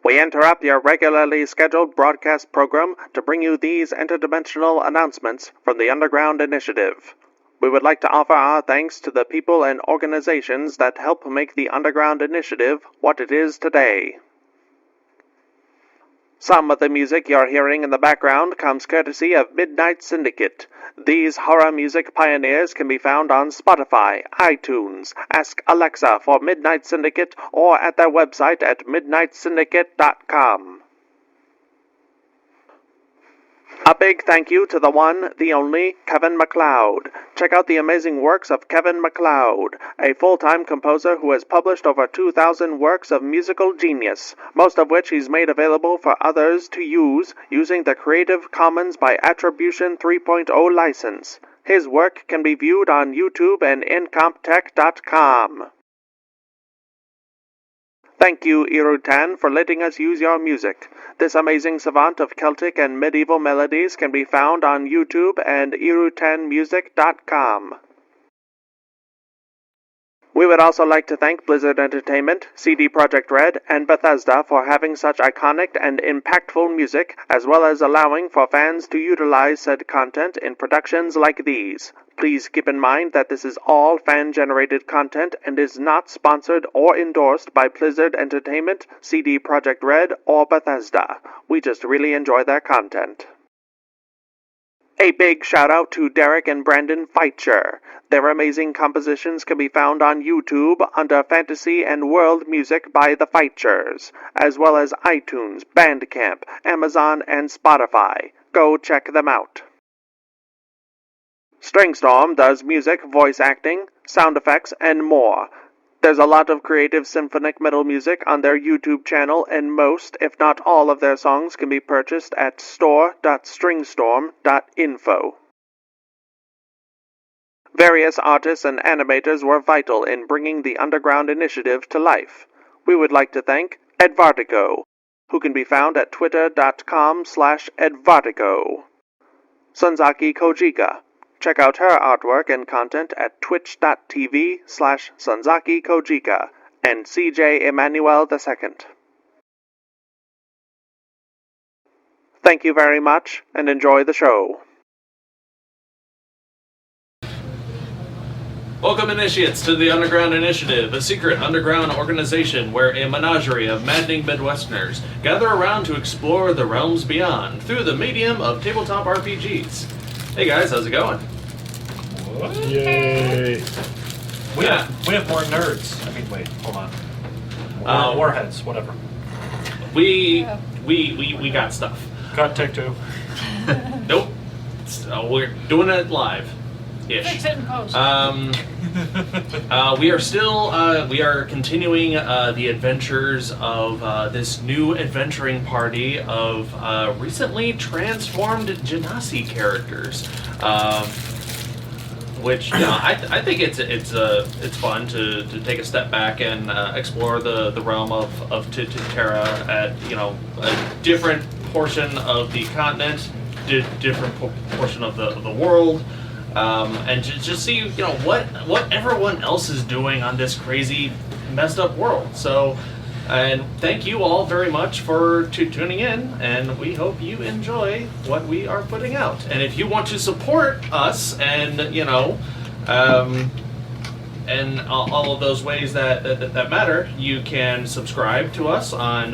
We interrupt your regularly scheduled broadcast program to bring you these interdimensional announcements from the Underground Initiative. We would like to offer our thanks to the people and organizations that help make the Underground Initiative what it is today. Some of the music you're hearing in the background comes courtesy of Midnight Syndicate. These horror music pioneers can be found on Spotify, iTunes, Ask Alexa for Midnight Syndicate, or at their website at midnightsyndicate.com. A big thank you to the one, the only, Kevin MacLeod. Check out the amazing works of Kevin MacLeod, a full-time composer who has published over 2,000 works of musical genius, most of which he's made available for others to use using the Creative Commons by Attribution 3.0 license. His work can be viewed on YouTube and incomptech.com. Thank you, Irutan, for letting us use your music. This amazing savant of Celtic and medieval melodies can be found on YouTube and irutanmusic.com. We would also like to thank Blizzard Entertainment, CD Projekt Red, and Bethesda for having such iconic and impactful music, as well as allowing for fans to utilize said content in productions like these. Please keep in mind that this is all fan-generated content and is not sponsored or endorsed by Blizzard Entertainment, CD Projekt Red, or Bethesda. We just really enjoy their content. A big shout-out to Derek and Brandon Feitcher. Their amazing compositions can be found on YouTube under Fantasy and World Music by the Feitchers, as well as iTunes, Bandcamp, Amazon, and Spotify. Go check them out. Stringstorm does music, voice acting, sound effects, and more. There's a lot of creative symphonic metal music on their YouTube channel, and most, if not all, of their songs can be purchased at store.stringstorm.info. Various artists and animators were vital in bringing the Underground Initiative to life. We would like to thank Edvartigo, who can be found at twitter.com/Edvartigo. Sunzaki Kojika. Check out her artwork and content at twitch.tv/Sunzaki Kojika, and CJ Emmanuel II. Thank you very much, and enjoy the show. Welcome, initiates, to the Underground Initiative, a secret underground organization where a menagerie of maddening Midwesterners gather around to explore the realms beyond through the medium of tabletop RPGs. Hey guys, how's it going? What? Yay! We have more nerds. I mean, wait, hold on. Warheads, whatever. We got stuff. Cut, take two. Nope. We're doing it live. Ish. Fix it in post. We are continuing the adventures of this new adventuring party of recently transformed Genasi characters. Which I think it's fun to take a step back and explore the realm of Terra at a different portion of the continent, different portion of the world. And just see, what everyone else is doing on this crazy, messed up world. So, and thank you all very much for tuning in, and we hope you enjoy what we are putting out. And if you want to support us, and and all of those ways that matter, you can subscribe to us on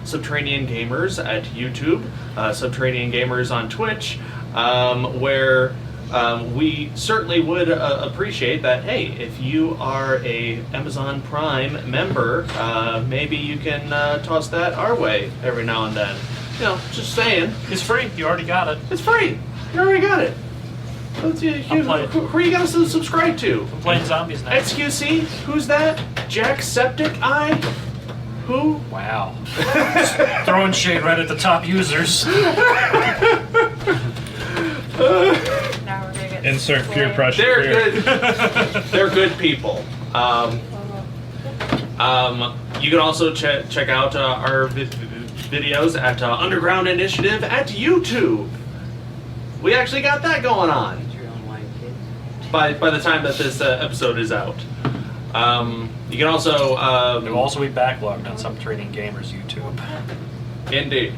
Subterranean Gamers at YouTube, Subterranean Gamers on Twitch, where we certainly would appreciate that. Hey, if you are a Amazon Prime member, maybe you can toss that our way every now and then. Just saying. It's free. You already got it. It's free. You already got it. Who are you gonna subscribe to? I'm playing zombies now. XQC? Who's that? Jacksepticeye? Who? Wow. Throwing shade right at the top users. Now we're gonna get Insert peer pressure. They're here. good. They're good people. You can also check out our videos at Underground Initiative at YouTube. We actually got that going on by the time that this episode is out. You can also It will also be backlogged on some Training Gamers YouTube. indeed.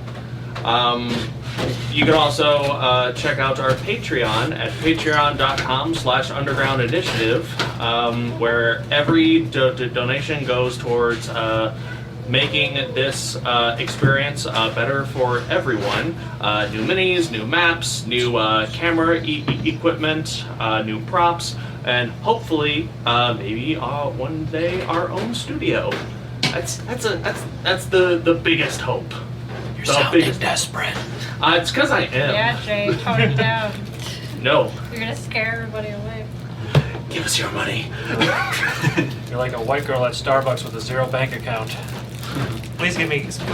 You can also check out our Patreon at patreon.com/undergroundinitiative, where every donation goes towards making this experience better for everyone. New minis, new maps, new camera equipment, new props, and hopefully maybe one day our own studio. That's the biggest hope. You're The sounding biggest- desperate. It's because I am. Yeah, Jay, tone it down. No. You're gonna scare everybody away. Give us your money. You're like a white girl at Starbucks with a zero bank account. Please give me some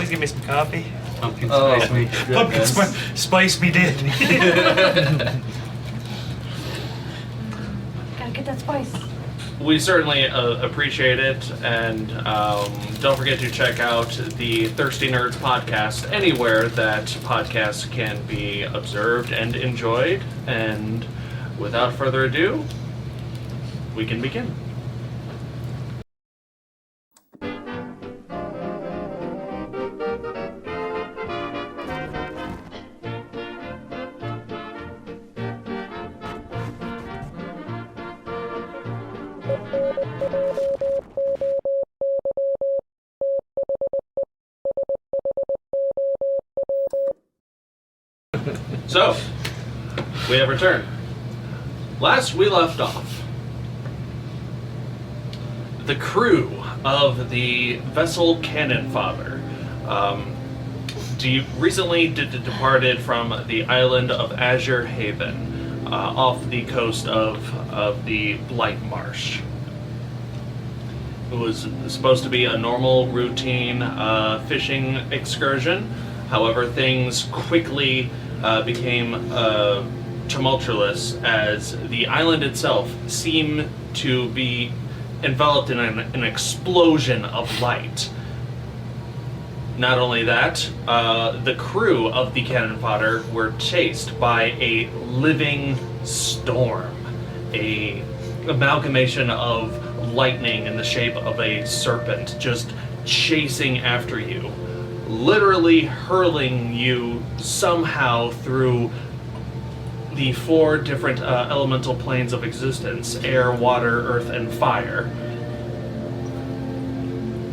coffee. Pumpkin Oh, spice me. Pumpkin spice me did. Gotta get that spice. We certainly appreciate it, and don't forget to check out the Thirsty Nerds podcast anywhere that podcasts can be observed and enjoyed. And without further ado, we can begin. So, we have returned. Last we left off, the crew of the vessel Cannon Fodder recently departed from the island of Azure Haven, off the coast of the Blight Marsh. It was supposed to be a normal, routine fishing excursion. However, things quickly became tumultuous as the island itself seemed to be enveloped in an explosion of light. Not only that, the crew of the Cannon Fodder were chased by a living storm, a amalgamation of lightning in the shape of a serpent just chasing after you, literally hurling you somehow through the 4 different elemental planes of existence: air, water, earth, and fire.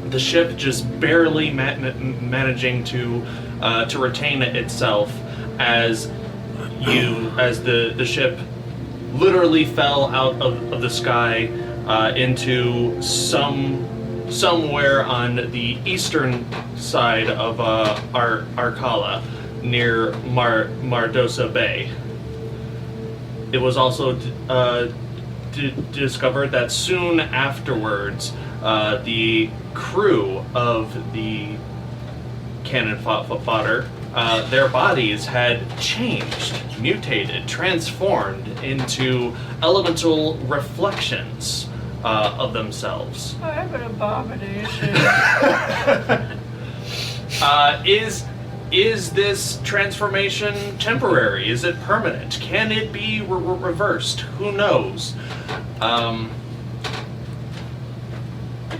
The ship just barely managing to retain itself as the ship literally fell out of the sky into somewhere on the eastern side of Arcala, near Mardosa Bay. It was also discovered that soon afterwards, the crew of the Cannon Fodder, their bodies had changed, mutated, transformed into elemental reflections of themselves. I'm an abomination. Is this transformation temporary? Is it permanent? Can it be reversed? Who knows?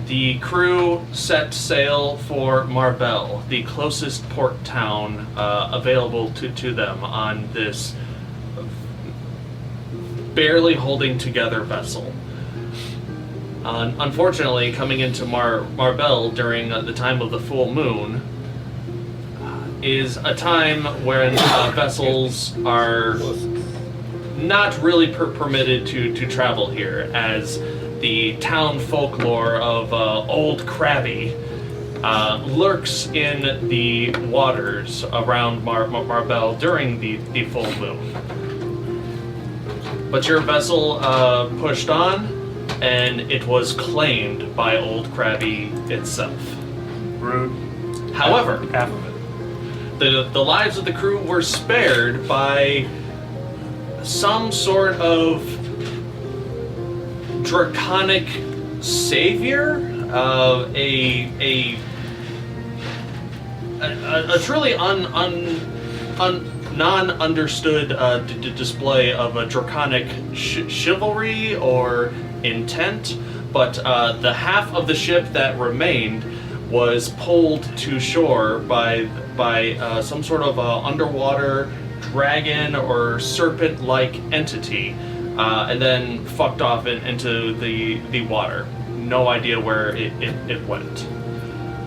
The crew set sail for Marbel, the closest port town available to them on this barely holding together vessel. Unfortunately, coming into Marbel during the time of the full moon is a time when vessels are not really permitted to travel here, as the town folklore of Old Krabby lurks in the waters around Marbel during the full moon. But your vessel pushed on, and it was claimed by Old Krabby itself. Rude. However, Half of it. the lives of the crew were spared by some sort of draconic savior, a truly non-understood display of a draconic chivalry or intent, but the half of the ship that remained was pulled to shore by some sort of underwater dragon or serpent-like entity, and then fucked off into the water. No idea where it went.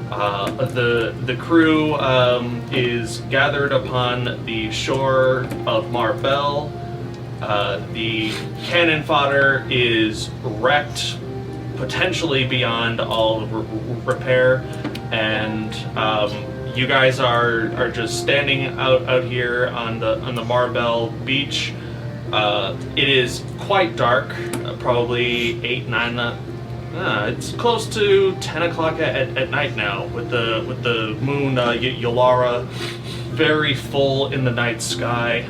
The crew is gathered upon the shore of Marbell. The cannon fodder is wrecked, potentially beyond all repair, and you guys are just standing out here on the Marbell beach. It is quite dark, probably 8, 9. It's close to 10 o'clock at night now, with the moon Yolara very full in the night sky.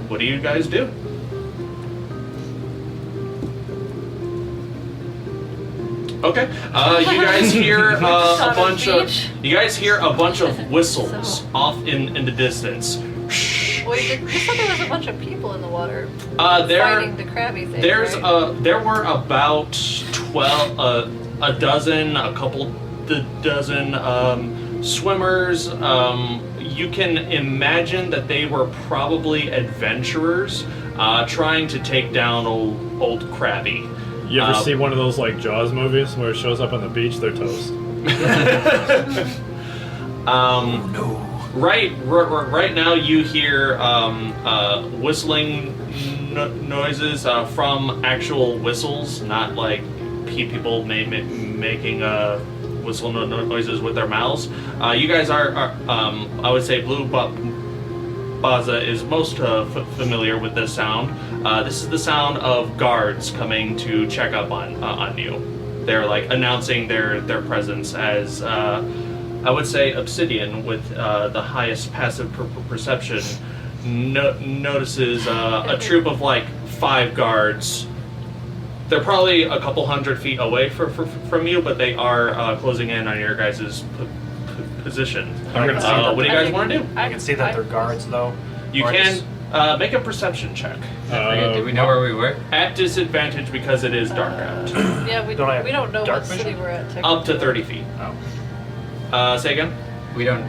What do you guys do? Okay. You guys hear a bunch of whistles off in the distance. Wait, you said there was a bunch of people in the water fighting the crabby thing, there were about 12, a dozen, a couple dozen swimmers. You can imagine that they were probably adventurers trying to take down old Krabby. You ever see one of those like Jaws movies where it shows up on the beach, they're toast? No. Right now you hear whistling noises from actual whistles, not like people making whistle noises with their mouths. You guys are I would say Blue Baza is most familiar with this sound. This is the sound of guards coming to check up on you. They're like announcing their presence as I would say Obsidian, with the highest passive perception, notices a troop of like 5 guards. They're probably a couple hundred feet away from you, but they are closing in on your guys' position. I'm gonna see what do you guys want to do? I can see that they're guards, though. You can make a perception check. Did we know where we were? At disadvantage because it is dark out. Yeah, we don't know dark what vision? city we're at. Up to 30 feet. Oh. Say again?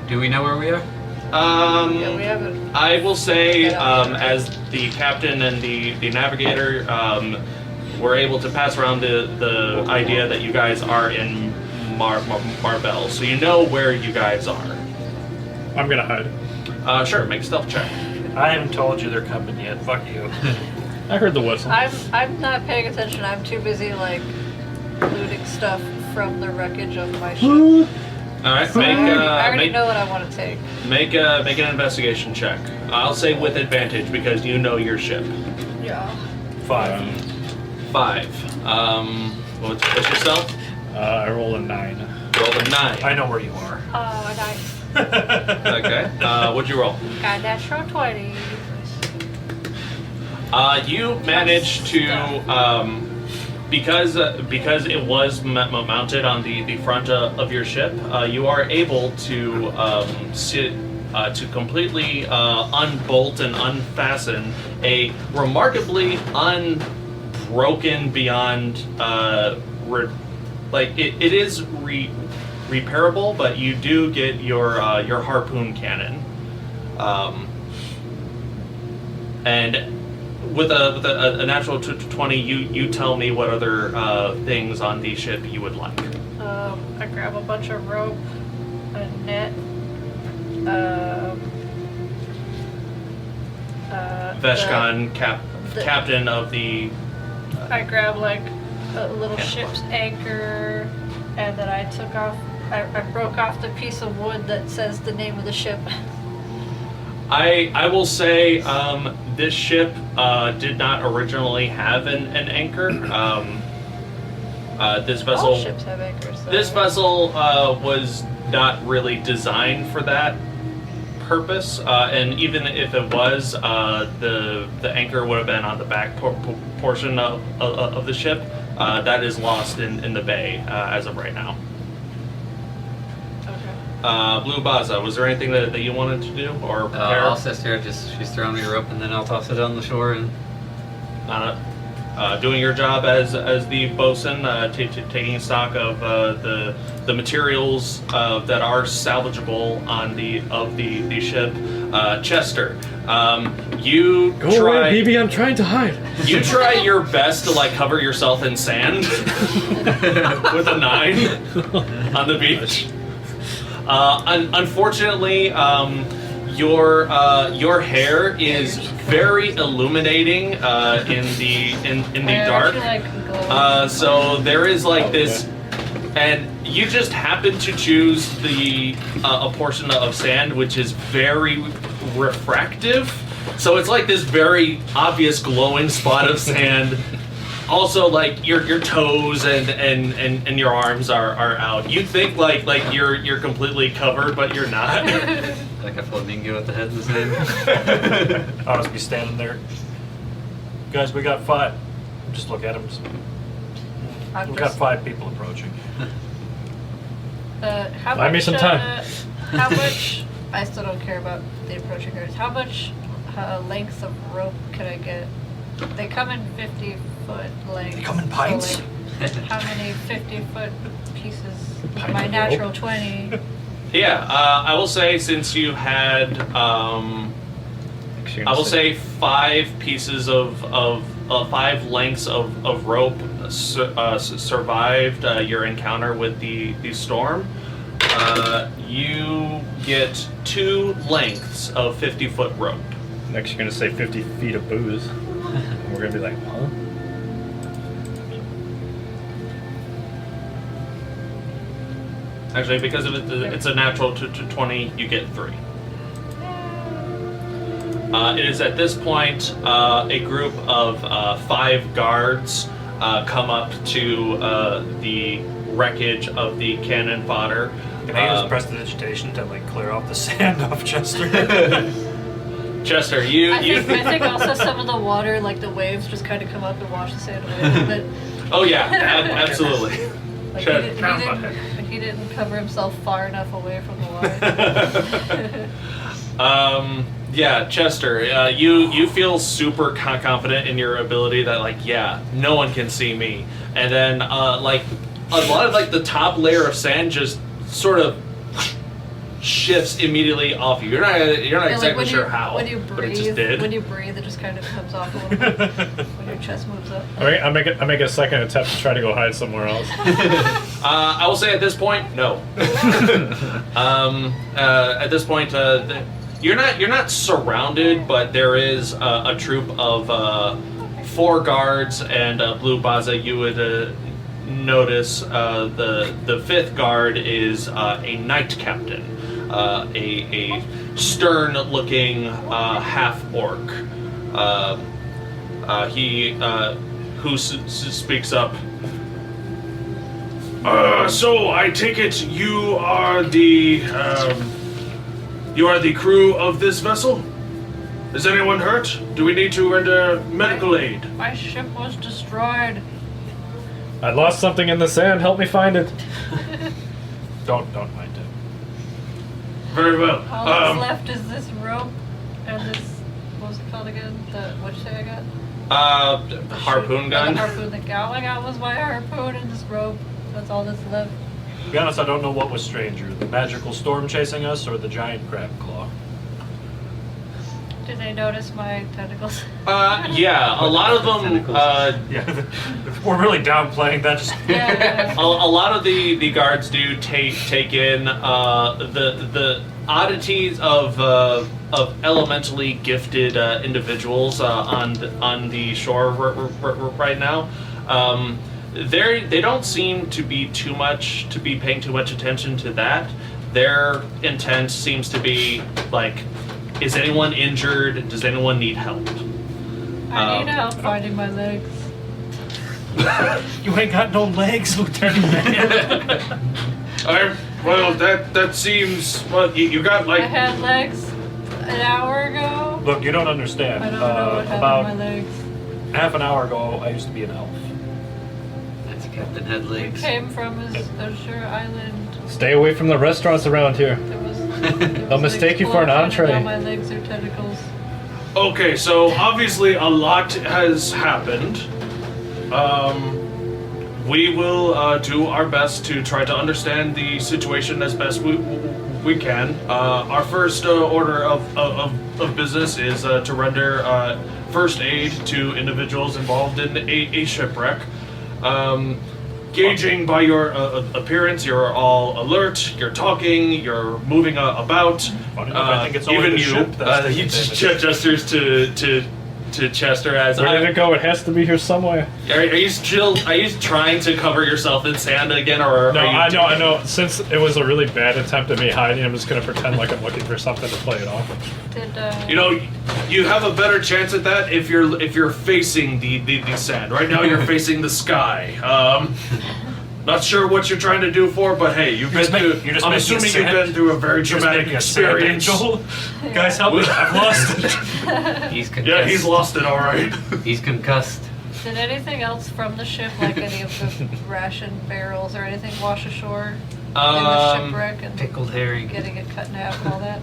Do we know where we are? Yeah, we haven't. I will say, as the captain and the navigator, we're able to pass around the idea that you guys are in Marbell, so you know where you guys are. I'm gonna hide. Sure, make a stealth check. I haven't told you they're coming yet. Fuck you. I heard the whistle. I'm not paying attention. I'm too busy like looting stuff from the wreckage of my ship. All right, I already know what I want to take. Make an investigation check. I'll say with advantage because you know your ship. Yeah. 5. 5. What's your stealth? I rolled a 9. Roll a 9. I know where you are. Oh, nice. Okay. What'd you roll? Got natural 20. You managed to, because it was mounted on the front of your ship, you are able to to completely unbolt and unfasten a remarkably unbroken beyond it is repairable, but you do get your harpoon cannon, and with a natural 20, you tell me what other things on the ship you would like. I grab a bunch of rope, a net, Veshkan, captain of the. I grab like a little ship's anchor, and then I took off. I broke off the piece of wood that says the name of the ship. I will say this ship did not originally have an anchor. This vessel. All ships have anchors. So This vessel was not really designed for that purpose, and even if it was, the anchor would have been on the back portion of the ship. That is lost in the bay as of right now. Blue Baza, was there anything that you wanted to do or prepare? I'll sit here, she's throwing me a rope, and then I'll toss it on the shore and... doing your job as the bosun, taking stock of the materials that are salvageable on the ship. Chester, you Go try. away, BB, I'm trying to hide. You try your best to like cover yourself in sand with a 9 on the beach. Unfortunately, your hair is very illuminating in the dark. So there is like this, and you just happen to choose a portion of sand which is very refractive. So it's like this very obvious glowing spot of sand. Also, like your toes and your arms are out. You think like you're completely covered, but you're not. Like a flamingo at the head of the sand. I'll just be standing there. Guys, we got 5. Just look at them. We got 5 people approaching. How Buy much, me some time. How much? I still don't care about the approaching guards. How much lengths of rope can I get? They come in 50-foot lengths. They come in pints? So, like, how many 50-foot pieces? Pint My of natural rope? 20. Yeah, I will say since you had, I will say 5 pieces of 5 lengths of rope survived your encounter with the storm. You get 2 lengths of 50-foot rope. Next, you're gonna say 50 feet of booze. And we're gonna be like, huh? Actually, because of it's a natural to 20, you get 3. It is at this point a group of 5 guards come up to the wreckage of the cannon fodder. Can I use prestidigitation to like clear off the sand off Chester? Chester, I think also some of the water, like the waves, just kind of come up and wash the sand away a little bit. Oh yeah, absolutely. Like he didn't cover himself far enough away from the water. Yeah, Chester, you feel super confident in your ability that like, yeah, no one can see me. And then like a lot of like the top layer of sand just sort of shifts immediately off you. You're not exactly like sure how, when you but it just did. When you breathe, it just kind of comes off a little bit when your chest moves up. All right, I make a second attempt to try to go hide somewhere else. I will say at this point, no. At this point, you're not surrounded, but there is a troop of 4 guards and Blue Baza. You would notice the 5th guard is a knight captain. A stern-looking half-orc. He who speaks up. So I take it you are the crew of this vessel? Is anyone hurt? Do we need to render medical aid? My ship was destroyed. I lost something in the sand. Help me find it. Don't mind it. Very well. All that's left is this rope and this. What was it called again? What'd you say I got? Harpoon gun. The harpoon. All I got was my harpoon and this rope. That's all that's left. To be honest, I don't know what was stranger, the magical storm chasing us or the giant crab claw. Did they notice my tentacles? Yeah, a lot of them. Yeah, we're really downplaying that. Just Yeah. A lot of the guards do take in the oddities of elementally gifted individuals on the shore right now. They don't seem to be paying too much attention to that. Their intent seems to be like, is anyone injured? Does anyone need help? I need help finding my legs. you ain't got no legs, Lieutenant Man. Well, that seems. Well, you got like. I had legs an hour ago. Look, you don't understand. I don't know what happened about to my legs. half an hour ago, I used to be an elf. That's Captain Head Legs. Came from Azure Island. Stay away from the restaurants around here. There was They'll mistake you for an entree. Now my legs are tentacles. Okay, so obviously a lot has happened. we will do our best to try to understand the situation as best we can. Our first order of business is to render first aid to individuals involved in a shipwreck. Gauging by your appearance, you're all alert, you're talking, you're moving about. I think it's only even the you. ship that's He taking gestures to Chester as Where did it go? It has to be here somewhere. Are you still? Are you trying to cover yourself in sand again, or No, are you I know. Since it was a really bad attempt at me hiding, I'm just gonna pretend like I'm looking for something to play it off. Did, You know, you have a better chance at that if you're facing the sand. Right now, you're facing the sky. Not sure what you're trying to do for, but hey, you've been through. I'm assuming you've been through a very traumatic experience. Guys, help me! I've lost it. He's concussed. Yeah, he's lost it. All right. He's concussed. Did anything else from the ship, like any of the ration barrels or anything, wash ashore in the shipwreck and Pickled herring. getting it cut in half and all that?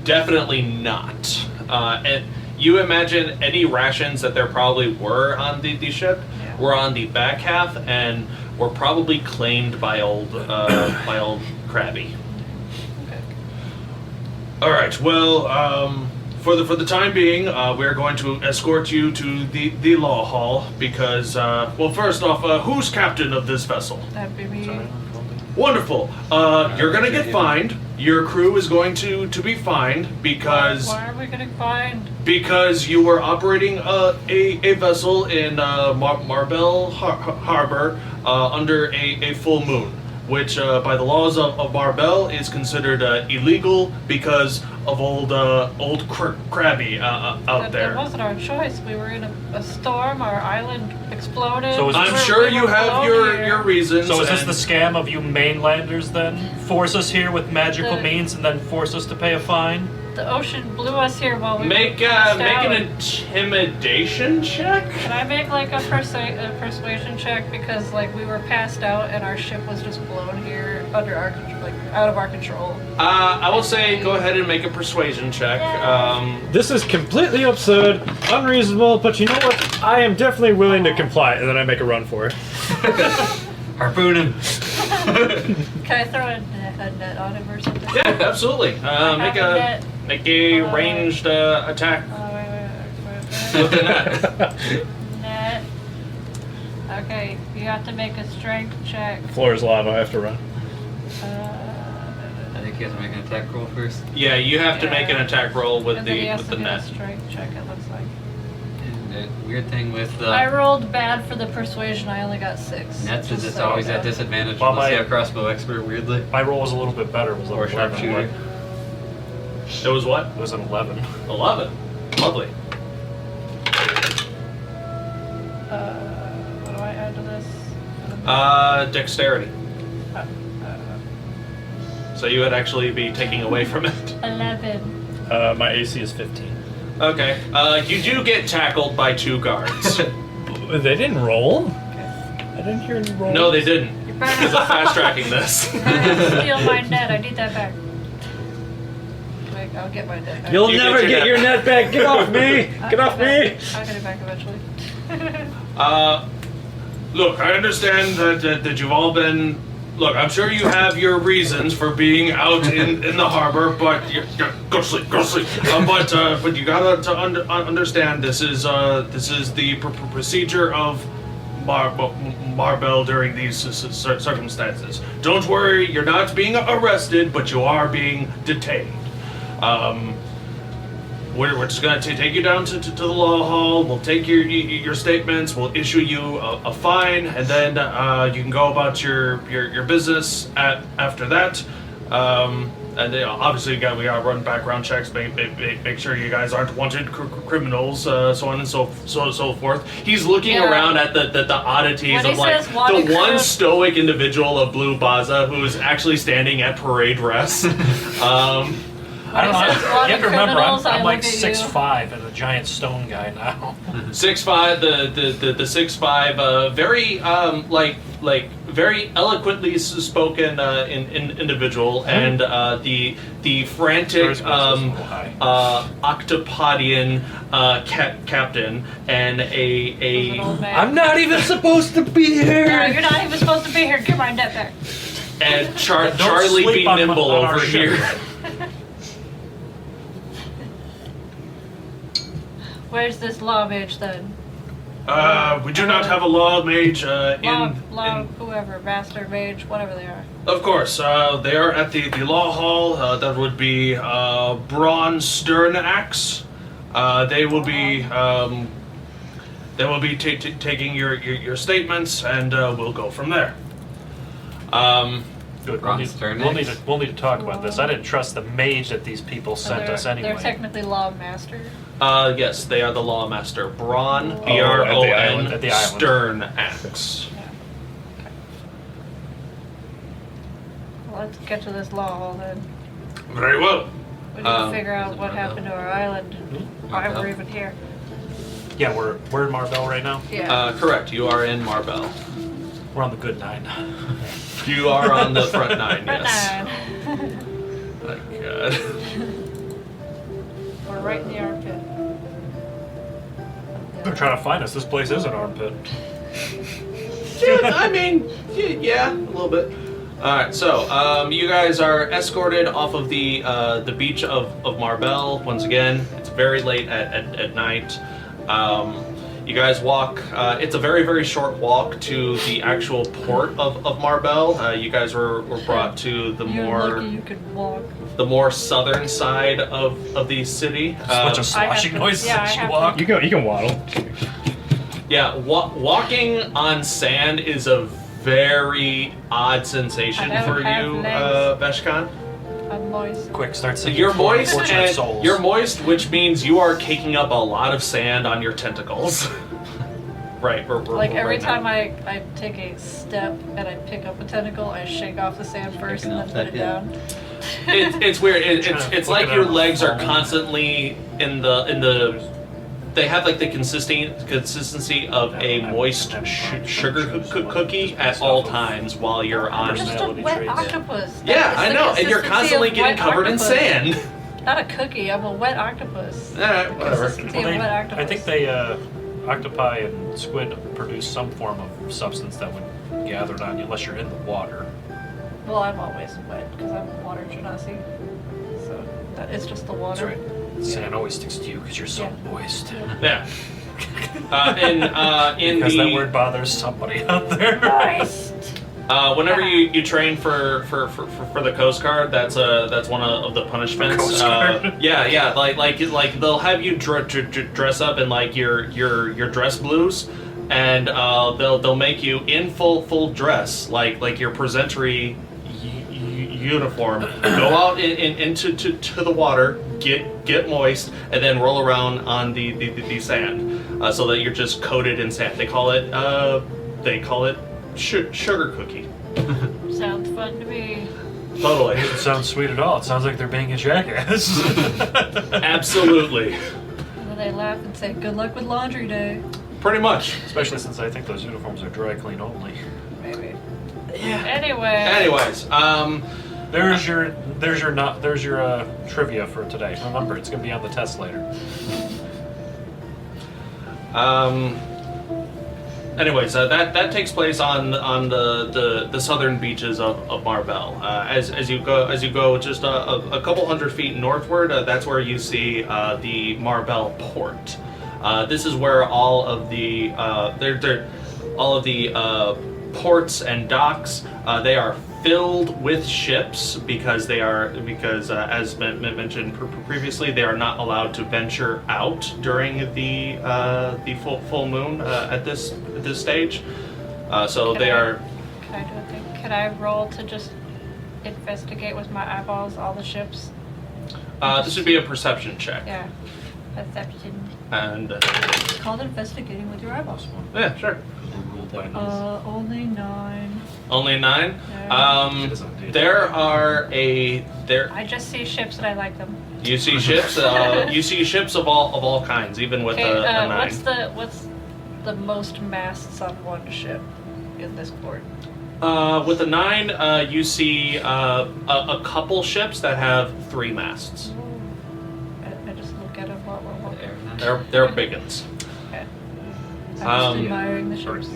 Definitely not. And you imagine any rations that there probably were on the ship were on the back half and were probably claimed by old Krabby. Okay. All right. Well, for the time being, we're going to escort you to the law hall because, well, first off, who's captain of this vessel? That'd be me. Wonderful. You're gonna get fined. Your crew is going to be fined because Why are we getting fined? because you were operating a vessel in Marbell Harbor under a full moon, which by the laws of Marbell is considered illegal because of old Krabby out there. That wasn't our choice. We were in a storm. Our island exploded. So is I'm this- sure We you were have blown here. your reasons. So is this and- the scam of you mainlanders then? Force us here with magical The- means and then force us to pay a fine? The ocean blew us here while we Make were passed make an out. intimidation check? Can I make like a persuasion check because like we were passed out and our ship was just blown here under our like out of our control? I will say go ahead and make a persuasion check. This is completely absurd, unreasonable, but you know what? I am definitely willing to comply. And then I make a run for it. Harpoon him. Can I throw a net on him or something? Yeah, absolutely. Make a ranged attack Wait. with the net. Net. Okay, you have to make a strength check. Floor is lava. I have to run. I think you have to make an attack roll first. Yeah, you have to make an attack roll with And then he the has with to the do a net. strength check. It looks like. And the weird thing with I rolled bad for the persuasion. I only got 6. nets is Just it's so always you at know. disadvantage Well, unless my- you're a crossbow expert, weirdly. My roll was a little bit better. It was Or 11, sharpshooter. It was what? It was an 11. 11. Lovely. What do I add to this? Dexterity. So you would actually be taking away from it. 11. My AC is 15. Okay. You do get tackled by 2 guards. They didn't roll? I didn't hear any rolls. No, they didn't. You're Because I'm fast tracking this. Steal my net. I need that back. Wait, I'll get my net back. You'll You never get your get your net back. Get off me. Get off me. I'll get it back eventually. Look, I understand that you've all been. Look, I'm sure you have your reasons for being out in the harbor, but go to sleep, go to sleep. But you gotta understand this is the procedure of Marbell during these circumstances. Don't worry, you're not being arrested, but you are being detained. We're just going to take you down to the law hall. We'll take your statements. We'll issue you a fine, and then you can go about your business after that. And then obviously we got to run background checks, make sure you guys aren't wanted criminals, so on and so forth. He's looking Yeah. around at the oddities When he of like says wanted the one criminal- stoic individual of Blue Baza who is actually standing at parade rest. I don't know. When he says a lot You have of to remember, criminals, I I'm like look at you. 6'5" and a giant stone guy now. 6'5", the 6'5", very very eloquently spoken individual, and the frantic octopodian captain, and a Old man. I'm not even supposed to be No, here. you're not even supposed to be here. Get my net back. and Don't Charlie sleep B. on Nimble on our over ship. here. Where's this law mage then? We do not have a law mage Law, in. whoever, master, mage, whatever they are. Of course, they are at the law hall. That would be Braun Sternaxe. They will be taking your statements, and we'll go from there. Good. Ron We'll Stern need to talk about this. I didn't trust the mage that these people sent they're, us anyway. They're technically law master. Yes, they are the lawmaster. Braun, Oh, B-R-O-N, at the island. Sternaxe. Well, let's get to this law hall then. Very well. We need to figure out what happened to our island. Why we're even here. Yeah, we're in Marbell right now. Yeah. Correct, you are in Marbell. We're on the good 9. You are on the front 9, Front yes. nine. My God. We're right in the armpit. They're trying to find us. This place is an armpit. Yeah, I mean, yeah, a little bit. All right, so you guys are escorted off of the beach of Marbell. Once again, it's very late at night. You guys walk. It's a very, very short walk to the actual port of Marbell. You guys were brought to the You're more lucky you could walk. the more southern side of the city. Just a bunch of sloshing noises as you walk. You can waddle. Yeah, walking on sand is a very odd sensation I don't for have you, legs. Veshkan. I'm moist. Quick, start singing. You're moist, Unfortunate and Souls. you're moist, which means you are caking up a lot of sand on your tentacles. Right, we're Like every right time now. I take a step and I pick up a tentacle, I shake off the sand first and then Shaking put off it that down. It's weird. It's Trying to it's look like it your up. legs are constantly in the. They have like the consistency of a moist sugar cookie at all times while you're on. Just a Personality wet traits. octopus. Yeah, It's I the know, and you're consistency constantly of getting wet covered in octopus. sand. Not a cookie, I'm a wet octopus. Alright, whatever. Consistency Well, of they, wet octopus. I think they, octopi and squid produce some form of substance that would gather on you unless you're in the water. Well, I'm always wet because I'm a water genasi. So it's just the That's water. right. Sand always sticks to you because you're so Yeah. moist. Yeah. In Because the that word bothers somebody out there. Moist. whenever you train for the Coast Guard, that's one of the punishments. Coast Guard. Yeah, like they'll have you dress up in like your dress blues, and they'll make you in full dress like your presentory uniform. Go out into the water, get moist, and then roll around on the sand, so that you're just coated in sand. They call it sugar cookie. Sounds fun to me. Totally. It doesn't sound sweet at all. It sounds like they're being a jackass. Absolutely. And then they laugh and say, "Good luck with laundry day." Pretty much. Especially since I think those uniforms are dry clean only. Maybe. Yeah. Anyway. Anyways, There's your trivia for today. Remember, it's gonna be on the test later. Anyways, that takes place on the southern beaches of Marbell. As you go just a couple hundred feet northward, that's where you see the Marbell port. This is where all of the ports and docks, they are filled with ships because as mentioned previously, they are not allowed to venture out during the full moon at this stage. So Can they I- are. Can I do a thing? Can I roll to just investigate with my eyeballs all the ships? This would be a perception check. Yeah. Perception. And It's called investigating with your eyeballs. yeah, sure. We're ruled by these. Only 9. Only 9. Yeah. There are there. I just see ships and I like them. You see ships. You see ships of all kinds, even with Okay, a 9. what's the most masts on one ship in this port? With a 9, you see a couple ships that have 3 masts. I just look at them while we're walking. They're big ones. Okay. I'm just admiring the ships.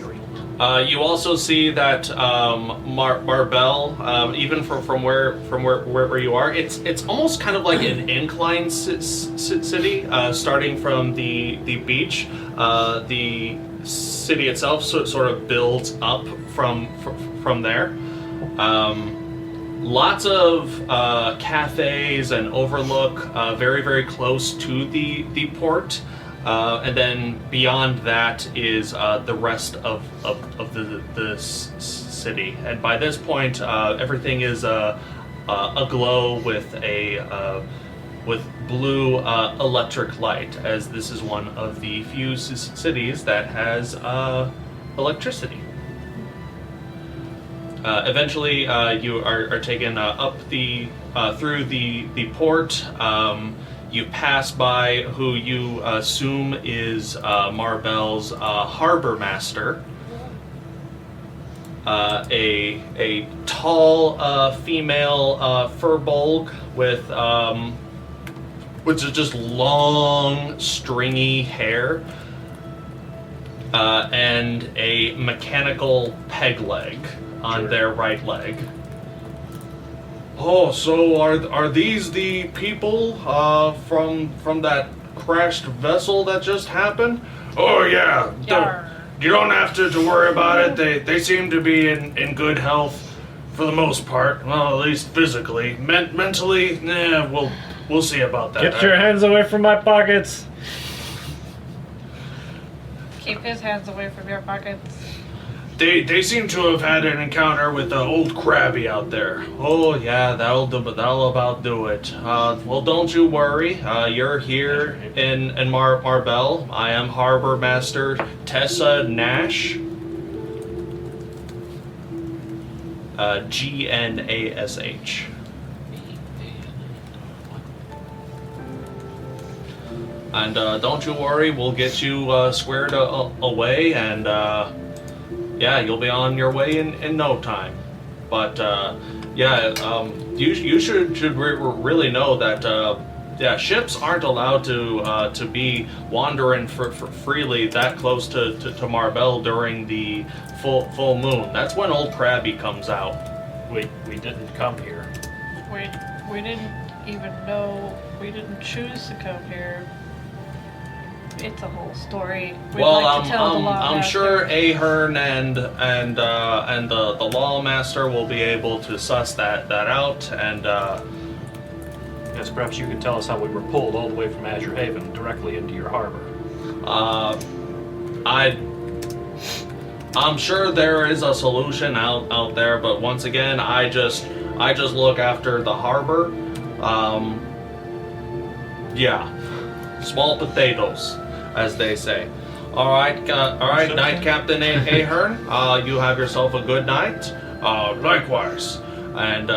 You also see that Marbell, even from where you are, it's almost kind of like an incline city, starting from the beach. The city itself sort of builds up from there. Lots of cafes and overlook, very very close to the port. And then beyond that is the rest of the city. And by this point, everything is aglow with with blue electric light, as this is one of the few cities that has electricity. Eventually, you are taken up through the port. You pass by who you assume is Marbell's harbor master, a tall female furbolg with just long, stringy hair, and a mechanical peg leg on their right leg. Oh, so are these the people from that crashed vessel that just happened? Oh yeah. You don't have to worry about it. They seem to be in good health for the most part. Well, at least physically. Mentally, we'll see about that. Get your hands away from my pockets. Keep his hands away from your pockets. They seem to have had an encounter with the old crabby out there. Oh yeah, that'll about do it. Well, don't you worry. You're here in Marbell. I am Harbor Master Tessa Nash. GNASH. And don't you worry, we'll get you squared away, and yeah, you'll be on your way in no time. But you should really know that ships aren't allowed to be wandering freely that close to Marbell during the full moon. That's when old Krabby comes out. We didn't come here. We didn't even know. We didn't choose to come here. It's a whole story. We'd like to tell the law I'm sure master. Ahern and the lawmaster will be able to suss that out, and Yes, perhaps you could tell us how we were pulled all the way from Azure Haven directly into your harbor. I'm sure there is a solution out there, but once again, I just look after the harbor. Yeah, small potatoes, as they say. All right, Knight Captain Ahern. You have yourself a good night. Likewise. And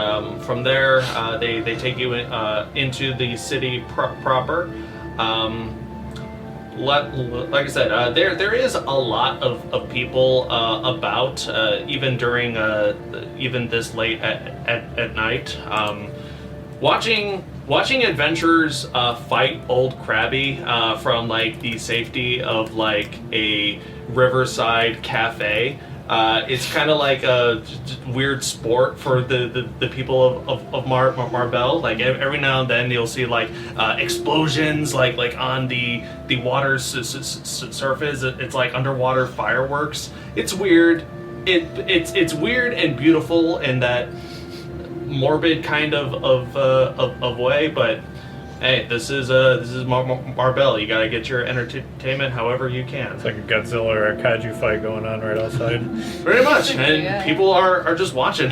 from there, they take you into the city proper. Like I said, there is a lot of people about, even during even this late at night. Watching adventurers fight old Krabby from like the safety of like a riverside cafe. It's kind of like a weird sport for the people of Marbell. Like every now and then you'll see like explosions like on the water surface. It's like underwater fireworks. It's weird. It's weird and beautiful in that morbid kind of way, but hey, this is Marbell. You gotta get your entertainment however you can. It's like a Godzilla or a kaiju fight going on right outside. Pretty much, and Yeah. people are just watching.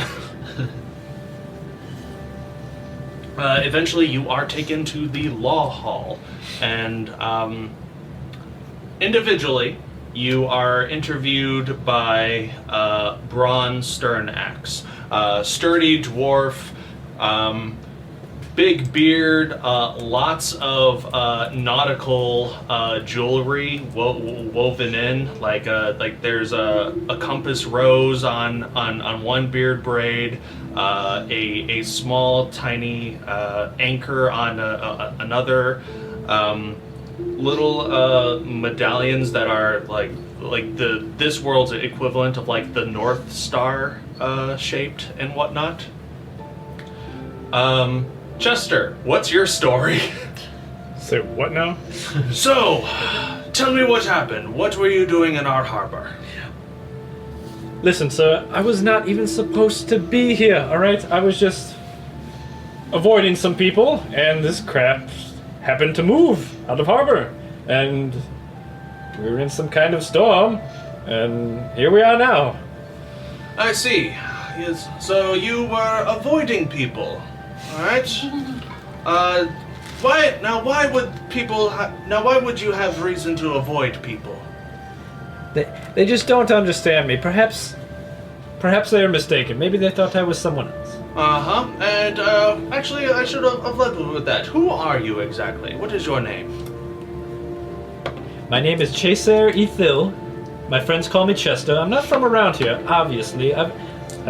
Eventually, you are taken to the law hall, and individually, you are interviewed by Braun Sternaxe, sturdy dwarf, big beard, lots of nautical jewelry woven in. Like there's a compass rose on one beard braid, a small tiny anchor on another. Little medallions that are like this world's equivalent of like the North Star shaped and whatnot. Chester, what's your story? Say what now? So, tell me what happened. What were you doing in our harbor? Listen, sir, I was not even supposed to be here, alright? I was just avoiding some people, and this crap happened to move out of harbor. And we were in some kind of storm, and here we are now. I see. Yes. So you were avoiding people, all right? Why would you have reason to avoid people? They just don't understand me. Perhaps they are mistaken. Maybe they thought I was someone else. Uh-huh. And actually, I should have led with that. Who are you exactly? What is your name? My name is Chaser Ethil. My friends call me Chester. I'm not from around here, obviously. Have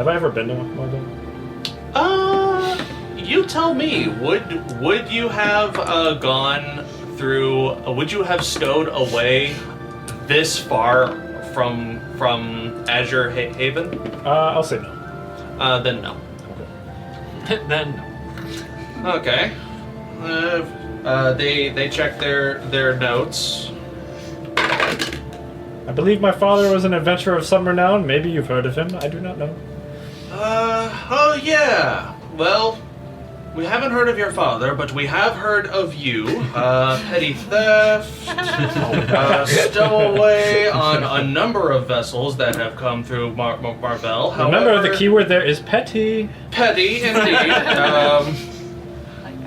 I ever been to Morgan? You tell me. Would you have gone through? Would you have stowed away this far from Azure Haven? I'll say no. Then no. Then Okay. They check their notes. I believe my father was an adventurer of some renown. Maybe you've heard of him. I do not know. Oh yeah. Well, we haven't heard of your father, but we have heard of you. Petty theft, stowaway on a number of vessels that have come through Marvel. Remember, the keyword there is petty. Petty, indeed. Oh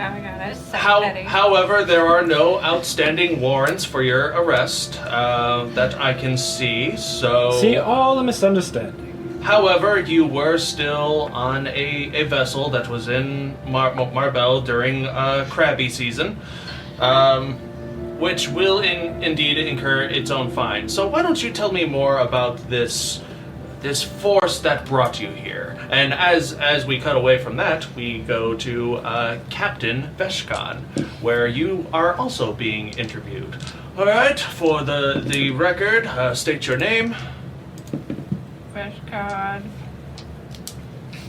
my god, I was so petty. However, there are no outstanding warrants for your arrest that I can see, so... See, all a misunderstanding. However, you were still on a vessel that was in Marbel during crabby season, which will indeed incur its own fine. So why don't you tell me more about this force that brought you here? And as we cut away from that, we go to Captain Veshkan, where you are also being interviewed. All right, for the record, state your name. Veshkan,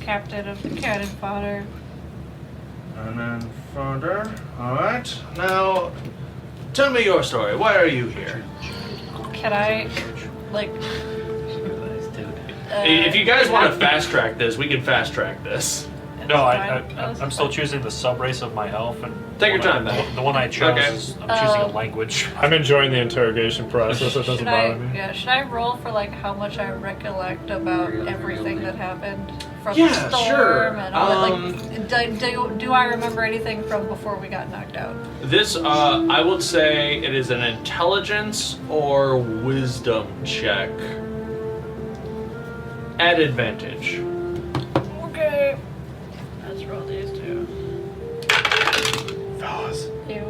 captain of the cannon fodder. And then Fodder. All right. Now, tell me your story. Why are you here? Can I, like... If you guys want to fast track this, we can fast track this. no, I'm still choosing the sub race of my elf, and Take your the one time, then. The one I chose Okay. is I'm choosing a language. I'm enjoying the interrogation process. It doesn't Should bother me. should I roll for like how much I recollect about everything that happened from Yeah, the storm sure. and all that? Like, do I remember anything from before we got knocked out? This, I would say it is an intelligence or wisdom check. At advantage. Okay. Let's roll these two. Fellas. Ew.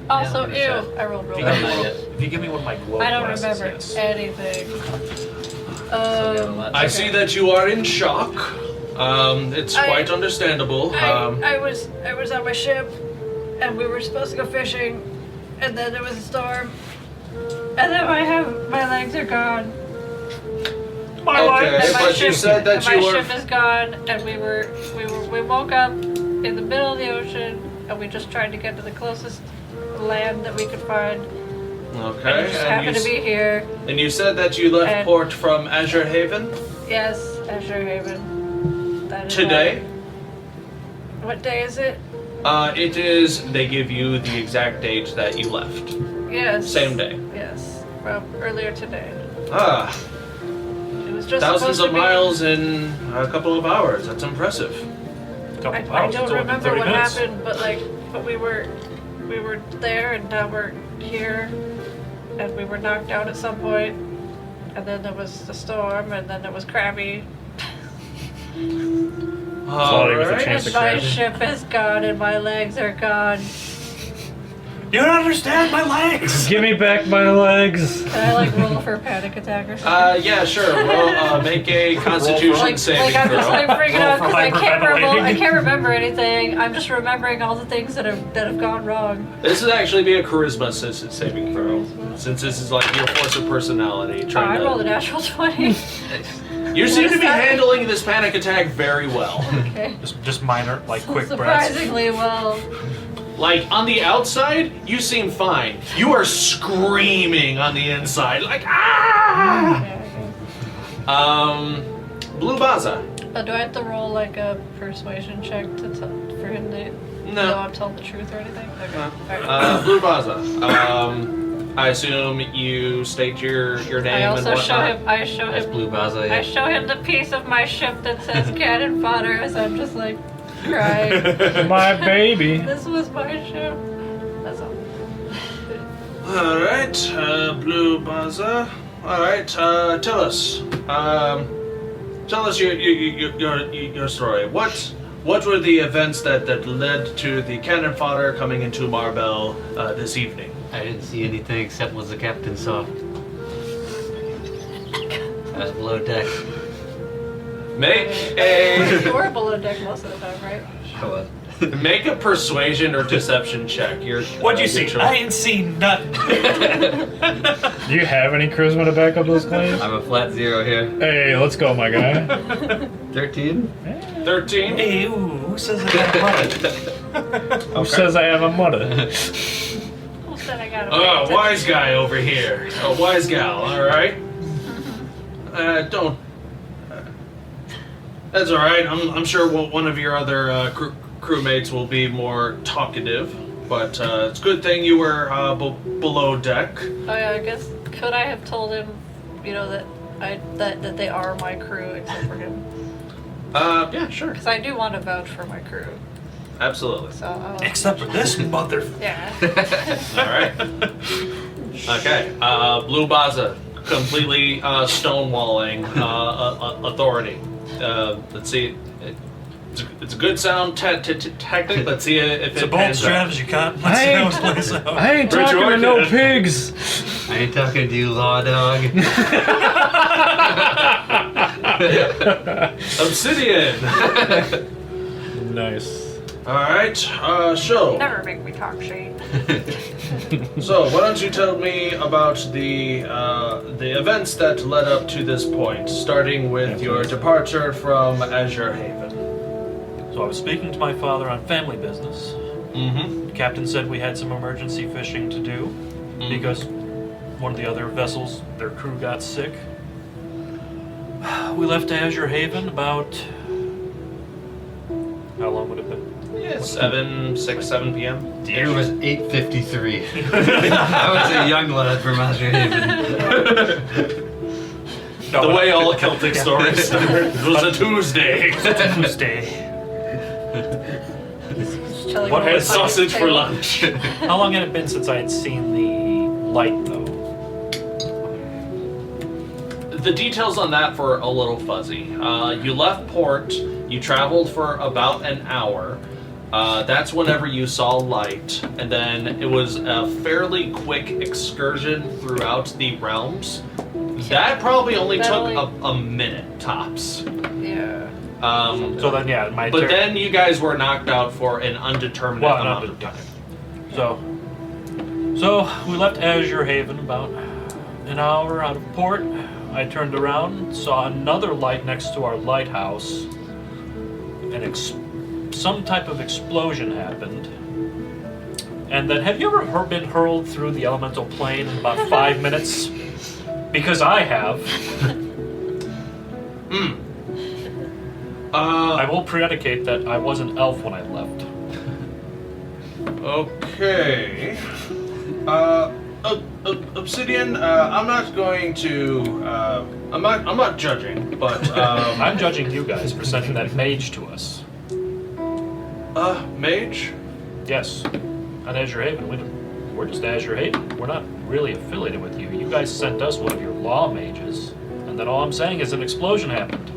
Also, Yeah, ew. I rolled real You bad. got mine yet? If you give me one of my glow I don't glasses, remember yes. anything. So we have a lot. I see that you are in shock. It's quite understandable. I was on my ship, and we were supposed to go fishing, and then there was a storm, and then my legs are gone. Okay, And my but you ship- said that and you my were. ship is gone, and we woke up in the middle of the ocean, and we just tried to get to the closest land that we could find. And Okay, we just happened to be here. and you said that you left And- port from Azure Haven Yes, Azure Haven. That is today. right. What day is it? It is. They give you the exact date that you left. Yes. Same day. Yes, from earlier today. Ah, It was just thousands supposed of to be- miles in a couple of hours. That's impressive. Couple I hours, don't it's only remember 30 what minutes. happened, but we were there, and now we're here, and we were knocked out at some point, and then there was the storm, and then it was crabby. Sorry, with a Alright. chance And of my crashing. ship is gone, and my legs are gone. You don't understand my legs! Give me back my legs. Can I like roll for a panic attack or something? Yeah, sure. Roll, make a Constitution like saving I'm throw. just like freaking Roll out for because I hyperventilating. can't remember anything. I'm just remembering all the things that have gone wrong. This would actually be a charisma saving throw, since this is like your force of personality. I Trying rolled a to, natural 20. you seem What to is be that? handling this panic attack very well. Okay. Just minor, like quick breaths. Surprisingly well. Like on the outside, you seem fine. You are screaming on the inside, like ah! Yeah, Blue Baza. okay. Do I have to roll like a persuasion check for him to No. know I'm telling the truth or anything? Okay. Alright. Blue Baza. I assume you state your name I and also show whatnot. him. I show That's him. Blue Baza. I Yeah. show him the piece of my ship that says cannon fodder as I'm just like crying. My baby. This was my ship. That's all. Alright, Blue Baza. Alright, tell us. Tell us your story. What were the events that led to the cannon fodder coming into Marbell this evening? I didn't see anything except what the captain saw. I was below deck. Make a You're below deck most of the time, right? What? make a persuasion or deception check. What'd you your see? choice. I ain't seen nothing. Do you have any charisma to back up those claims? I'm a flat 0 here. Hey, let's go, my guy. 13? 13. Hey, ooh, who says I got money? Who says I have a mother? Who said I got a Oh, wise guy over here. A wise gal, alright? Don't. That's alright. I'm sure one of your other crewmates will be more talkative, but it's a good thing you were below deck. Oh yeah, I guess could I have told him, you know, that they are my crew except for him? Yeah, sure. Because I do want to vouch for my crew. Absolutely. So Except for this mother. yeah. Alright. Okay. Blue Baza, completely stonewalling authority. Let's see. It's a good sound tactic. Let's see if It's a it bold pans out. strategy, Con. Let's see how it plays out. I ain't Richard talking to no Orton. pigs. I ain't talking to you, law dog. Obsidian. Nice. All right. So Never make me talk shit. why don't you tell me about the events that led up to this point, starting with your departure from Azure Haven. So I was speaking to my father on family business. Mm-hmm. The captain said we had some emergency fishing to do because one of the other vessels, their crew got sick. We left Azure Haven about... How long would it have been? Yeah, 7 p.m. It was 8:53. I was a young lad from Azure Haven. The way all Celtic stories start. It was a Tuesday. Tuesday. What had Sausage for lunch. How long had it been since I had seen the light, though? The details on that were a little fuzzy. You left port, you traveled for about an hour. That's whenever you saw light, and then it was a fairly quick excursion throughout the realms. That probably only That took only- a minute tops. Yeah. So then, yeah, my But turn. then you guys were knocked out for an undetermined Well, amount no, of time. So we left Azure Haven about an hour out of port. I turned around, saw another light next to our lighthouse, and some type of explosion happened. And then, have you ever been hurled through the elemental plane in about 5 minutes? Because I have. I will predicate that I was an elf when I left. Okay. Obsidian, I'm not going to. I'm not judging, but I'm judging you guys for sending that mage to us. mage. Yes, on Azure Haven, we We're just Azure Haven. We're not really affiliated with you. You guys sent us one of your law mages, and then all I'm saying is an explosion happened.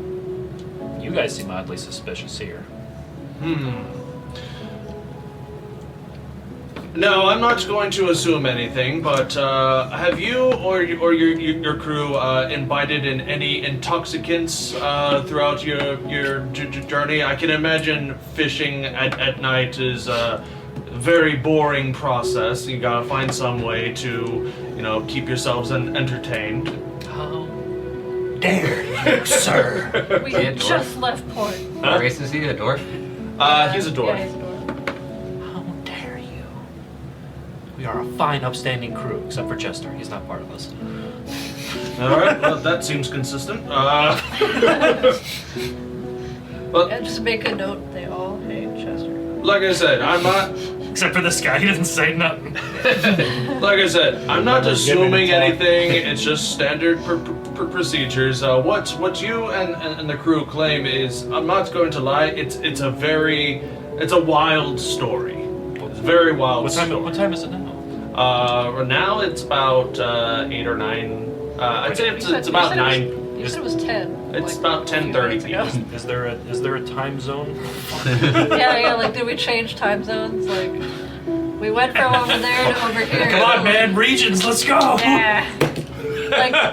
You guys seem oddly suspicious here. No, I'm not going to assume anything, but have you or your crew imbibed in any intoxicants throughout your journey? I can imagine fishing at night is a very boring process. You gotta find some way to, keep yourselves entertained. How dare you, sir? We Yeah, just left port. Huh? Race is he a dwarf? He's a dwarf. Yeah, he's a dwarf. How dare you? We are a fine, upstanding crew, except for Chester. He's not part of us. All right, well, that seems consistent. Well, Yeah, just make a note. They all hate Chester. like I said, I'm not. Except for this guy, he didn't say nothing. Like I said, I'm not Never given assuming a talk. anything. It's just standard procedures. What you and the crew claim is, I'm not going to lie. It's a wild story. It's a very wild What story. time is it now? Now it's about 8 or 9. I'd say it's about 9. You said it was 10. It's like, about a few 10:30 minutes ago. p.m. Is there a time zone? Yeah, like, did we change time zones? Like, we went from over there to over here. Come on, man, regions, let's go! Yeah.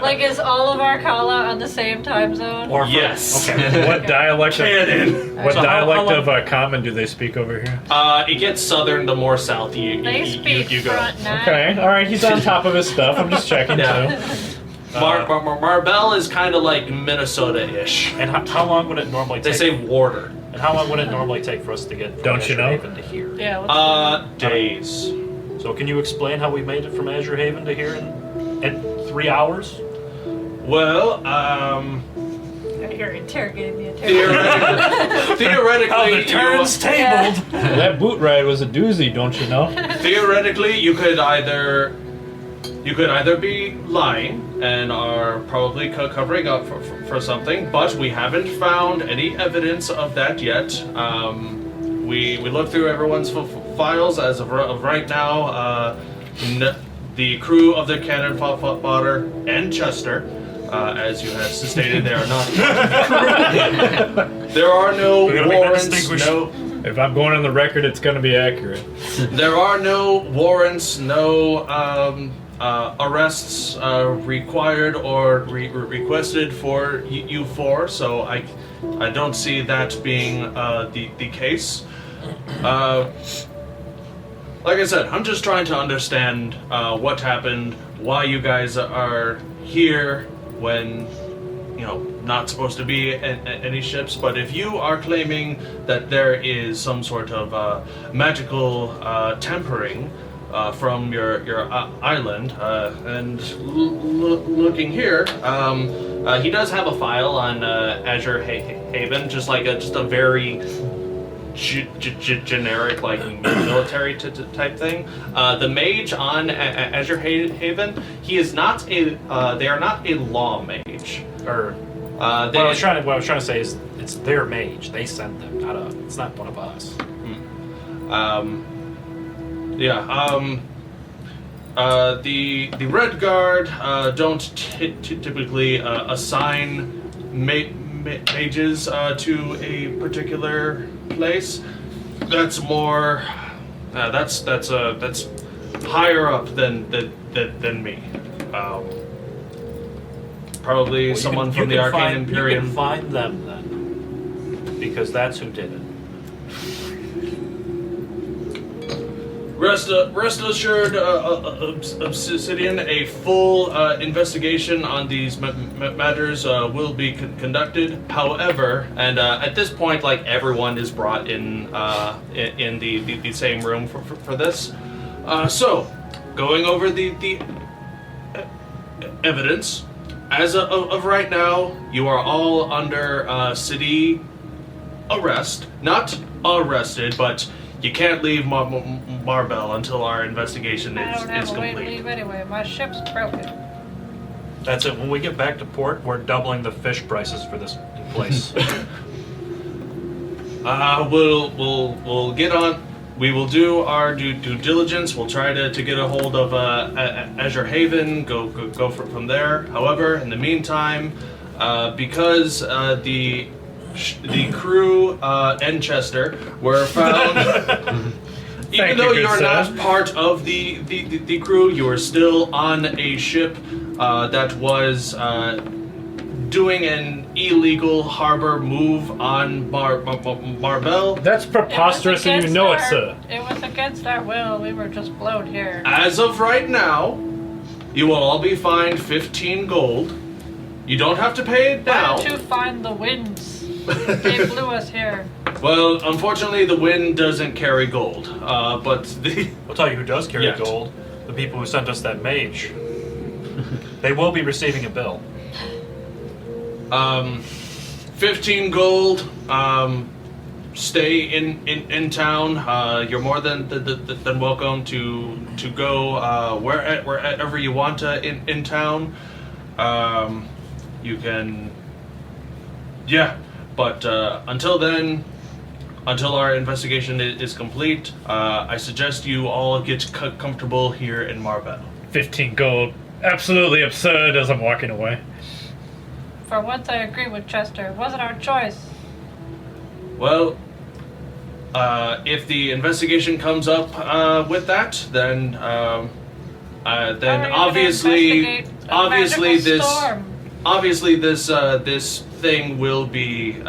Like, is all of our Kala on the same time zone? Or for- Yes. Okay. What dialect of Canon. what So how dialect long- of common do they speak over here? It gets southern the more south They speak you go. front nine. Okay, all right. He's on top of his stuff. I'm just checking Yeah. too. Marbell is kind of like Minnesota-ish. And how long would it normally They take? say warder. And how long would it normally take for us to get from Don't you Azure know? Haven to here? Yeah. What's Days. So can you explain how we made it from Azure Haven to here in 3 hours? Well, You're interrogating the theoretically, How the turns tabled! That boot ride was a doozy, don't you know? theoretically, you could either be lying and are probably covering up for something, but we haven't found any evidence of that yet. We looked through everyone's files as of right now. The crew of the Cannon Fodder and Chester, as you have stated, they are not. There are no We're gonna make that warrants. distinguish. No. If I'm going on the record, it's going to be accurate. There are no warrants, no arrests required or requested for you four, so I don't see that being the case. Like I said, I'm just trying to understand what happened, why you guys are here when, not supposed to be any ships. But if you are claiming that there is some sort of magical tempering from your island, and looking here, he does have a file on Azure Haven, just a very generic, like military type thing. The mage on Azure Haven, he is not a. They are not a law mage. Or what I was trying to say is it's their mage. They sent them, it's not one of us. The Red Guard don't typically assign mages to a particular place. That's more. That's higher up than me. Probably Well, someone you from the can Arcane find- Imperium. You can find them then, because that's who did it. Rest assured, Obsidian, a full investigation on these matters will be conducted. However, and at this point, like, everyone is brought in the same room for this. So, going over the evidence, as of right now, you are all under city arrest. Not arrested, but you can't leave Marbell until our investigation I don't have is a way to complete. leave anyway. My ship's broken. That's it. When we get back to port, we're doubling the fish prices for this place. We'll get on we will do our due diligence. We'll try to get a hold of Azure Haven. Go from there. However, in the meantime, because the crew and Chester were found. Even though you're not part of the crew, you are still on a ship that was doing an illegal harbor move on Marbell. That's preposterous, and you know it, sir. It was against our will. We were just blown here. As of right now, you will all be fined 15 gold. You don't have to pay it now. Why don't you find the winds? They blew us here. Well, unfortunately, the wind doesn't carry gold. But I'll tell you who does carry gold. The people who sent us that mage. They will be receiving a bill. 15 gold. Stay in town. You're more than welcome to go wherever you want in town. You can, But until then, until our investigation is complete, I suggest you all get comfortable here in Marbell. 15 gold. Absolutely absurd as I'm walking away. For once, I agree with Chester. It wasn't our choice. Well, if the investigation comes up with that, then obviously this thing will be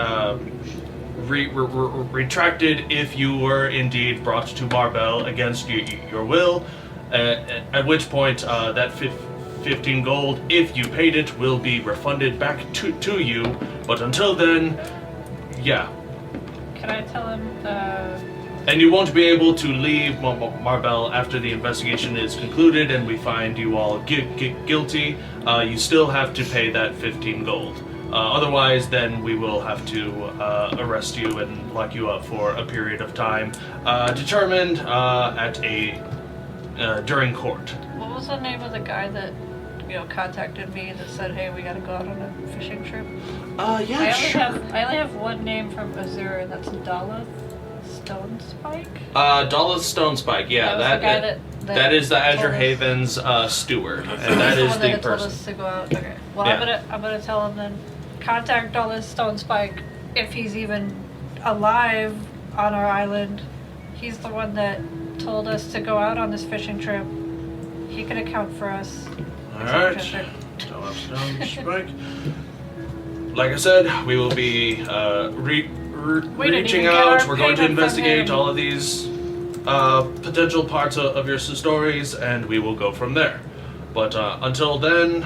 retracted if you were indeed brought to Marbell against your will. At which point that 15 gold, if you paid it, will be refunded back to you. But until then, Can I tell him And you won't be able to leave Marbell after the investigation is concluded and we find you all guilty. You still have to pay that 15 gold. Otherwise, then we will have to arrest you and lock you up for a period of time determined during court. What was the name of the guy that contacted me that said, "Hey, we gotta go out on a fishing trip"? I only have one name from Azure. That's Dala Stonespike. Dala Stonespike. Yeah, that is the Azure Haven's steward, and that is the person. Told us to go out. Okay. Well, I'm gonna tell him then. Contact Dala Stonespike if he's even alive on our island. He's the one that told us to go out on this fishing trip. He can account for us. Alright. Strike. Like I said, we will be reaching out. We're going to investigate all of these potential parts of your stories, and we will go from there. But until then,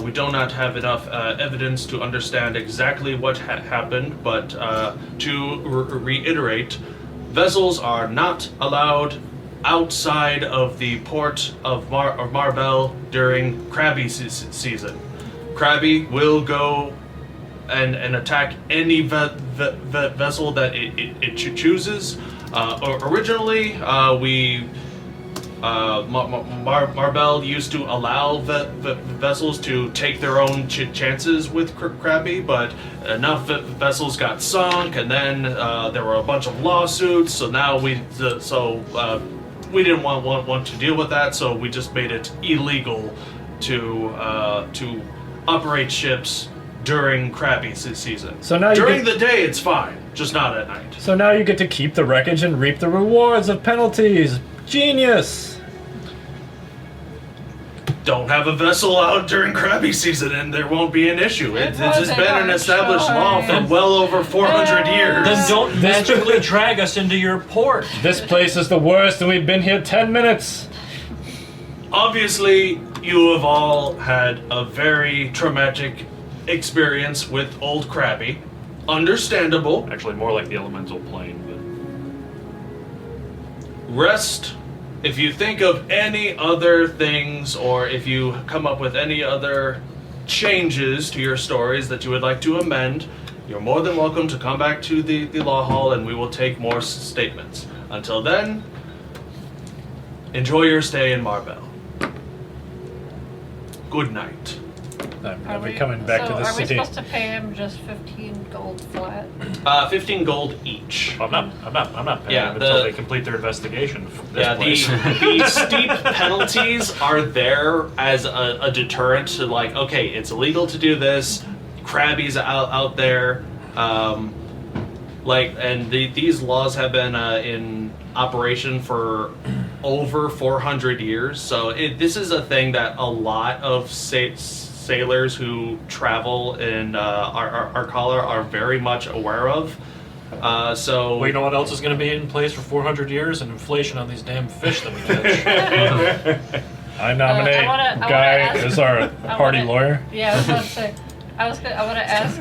we do not have enough evidence to understand exactly what happened, but to reiterate, vessels are not allowed outside of the port of Marbell during Crabby season. Crabby will go and attack any vessel that it chooses. Originally, Marbell used to allow vessels to take their own chances with Crabby, but enough vessels got sunk, and then there were a bunch of lawsuits. So now we didn't want to deal with that, so we just made it illegal to operate ships during Crabby season. So now during the day, it's fine, just not at night. So now you get to keep the wreckage and reap the rewards of penalties. Genius! Don't have a vessel out during Crabby season and there won't be an issue. It's just been an established law for well over 400 years. Then don't magically drag us into your port. This place is the worst and we've been here 10 minutes. Obviously, you have all had a very traumatic experience with old Crabby. Understandable. Actually, more like the elemental plane. But Rest. If you think of any other things, or if you come up with any other changes to your stories that you would like to amend, you're more than welcome to come back to the Law Hall and we will take more statements. Until then, enjoy your stay in Marbell. Good night. I'll be coming back to the Are we city. supposed to pay him just 15 gold flat? 15 gold each. I'm not paying Yeah, them until the- they complete their investigation. Of this Yeah, place. the steep penalties are there as a deterrent to like, okay, it's illegal to do this. Krabby's out there, these laws have been in operation for over 400 years. So this is a thing that a lot of sailors who travel in our collar are very much aware of. Well, you know what else is going to be in place for 400 years? And inflation on these damn fish that we catch. I nominate I wanna Guy ask- as our party lawyer. Yeah, I was about to say. I want to ask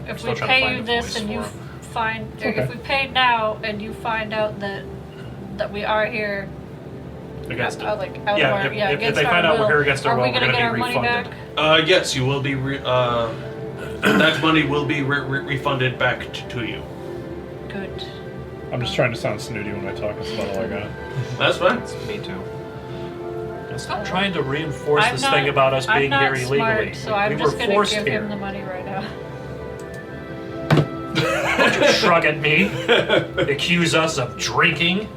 if Still we trying to pay find you a this voice and you for it. find Okay. if we pay now and you find out that we are here Against it. out of Yeah, our, if against they our find out will, we're here against our are we will, we're gonna gonna get be our money refunded. back? Yes, you will be. That money will be refunded back to you. Good. I'm just trying to sound snooty when I talk. That's about all I got. That's fine. Me too. Stop trying to reinforce I'm this not- thing about us being I'm here not illegally. smart, so I'm we just were gonna forced give here. him the money right now. Don't you shrug at me. Accuse us of drinking.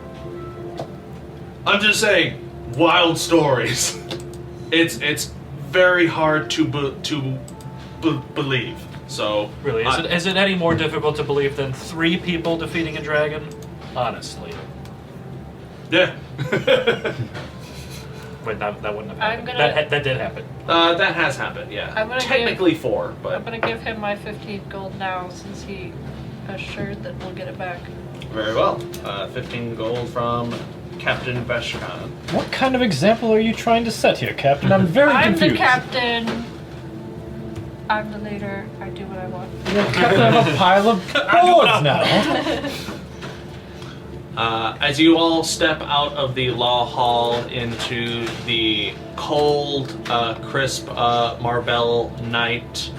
I'm just saying, wild stories. It's very hard to believe. So Really, is it any more difficult to believe than 3 people defeating a dragon? Honestly. Yeah. Wait, that wouldn't have I'm happened. gonna- That did happen. That has happened. Yeah. I'm gonna Technically 4, but I'm gonna give him my 15 gold now since he assured that we'll get it back. very well. 15 gold from Captain Veshkan. What kind of example are you trying to set here, Captain? I'm very I'm confused. the captain. I'm the leader. I do what I want. You're captain of a pile of boards now. As you all step out of the law hall into the cold, crisp Marbell night,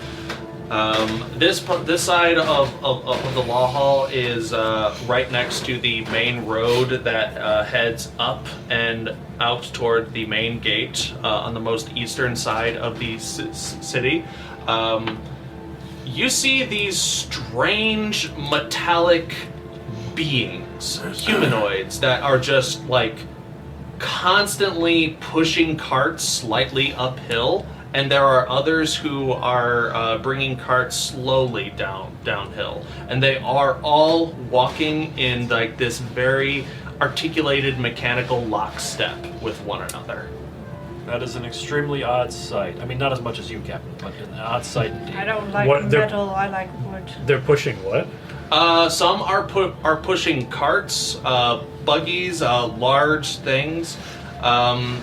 this side of the law hall is right next to the main road that heads up and out toward the main gate on the most eastern side of the city. You see these strange metallic beings, humanoids, that are just like constantly pushing carts slightly uphill, and there are others who are bringing carts slowly downhill, and they are all walking in like this very articulated mechanical lockstep with one another. That is an extremely odd sight. I mean, not as much as you, Captain, but an odd sight indeed. I don't like What, they're- metal. I like wood. They're pushing what? Some are pushing carts, buggies, large things.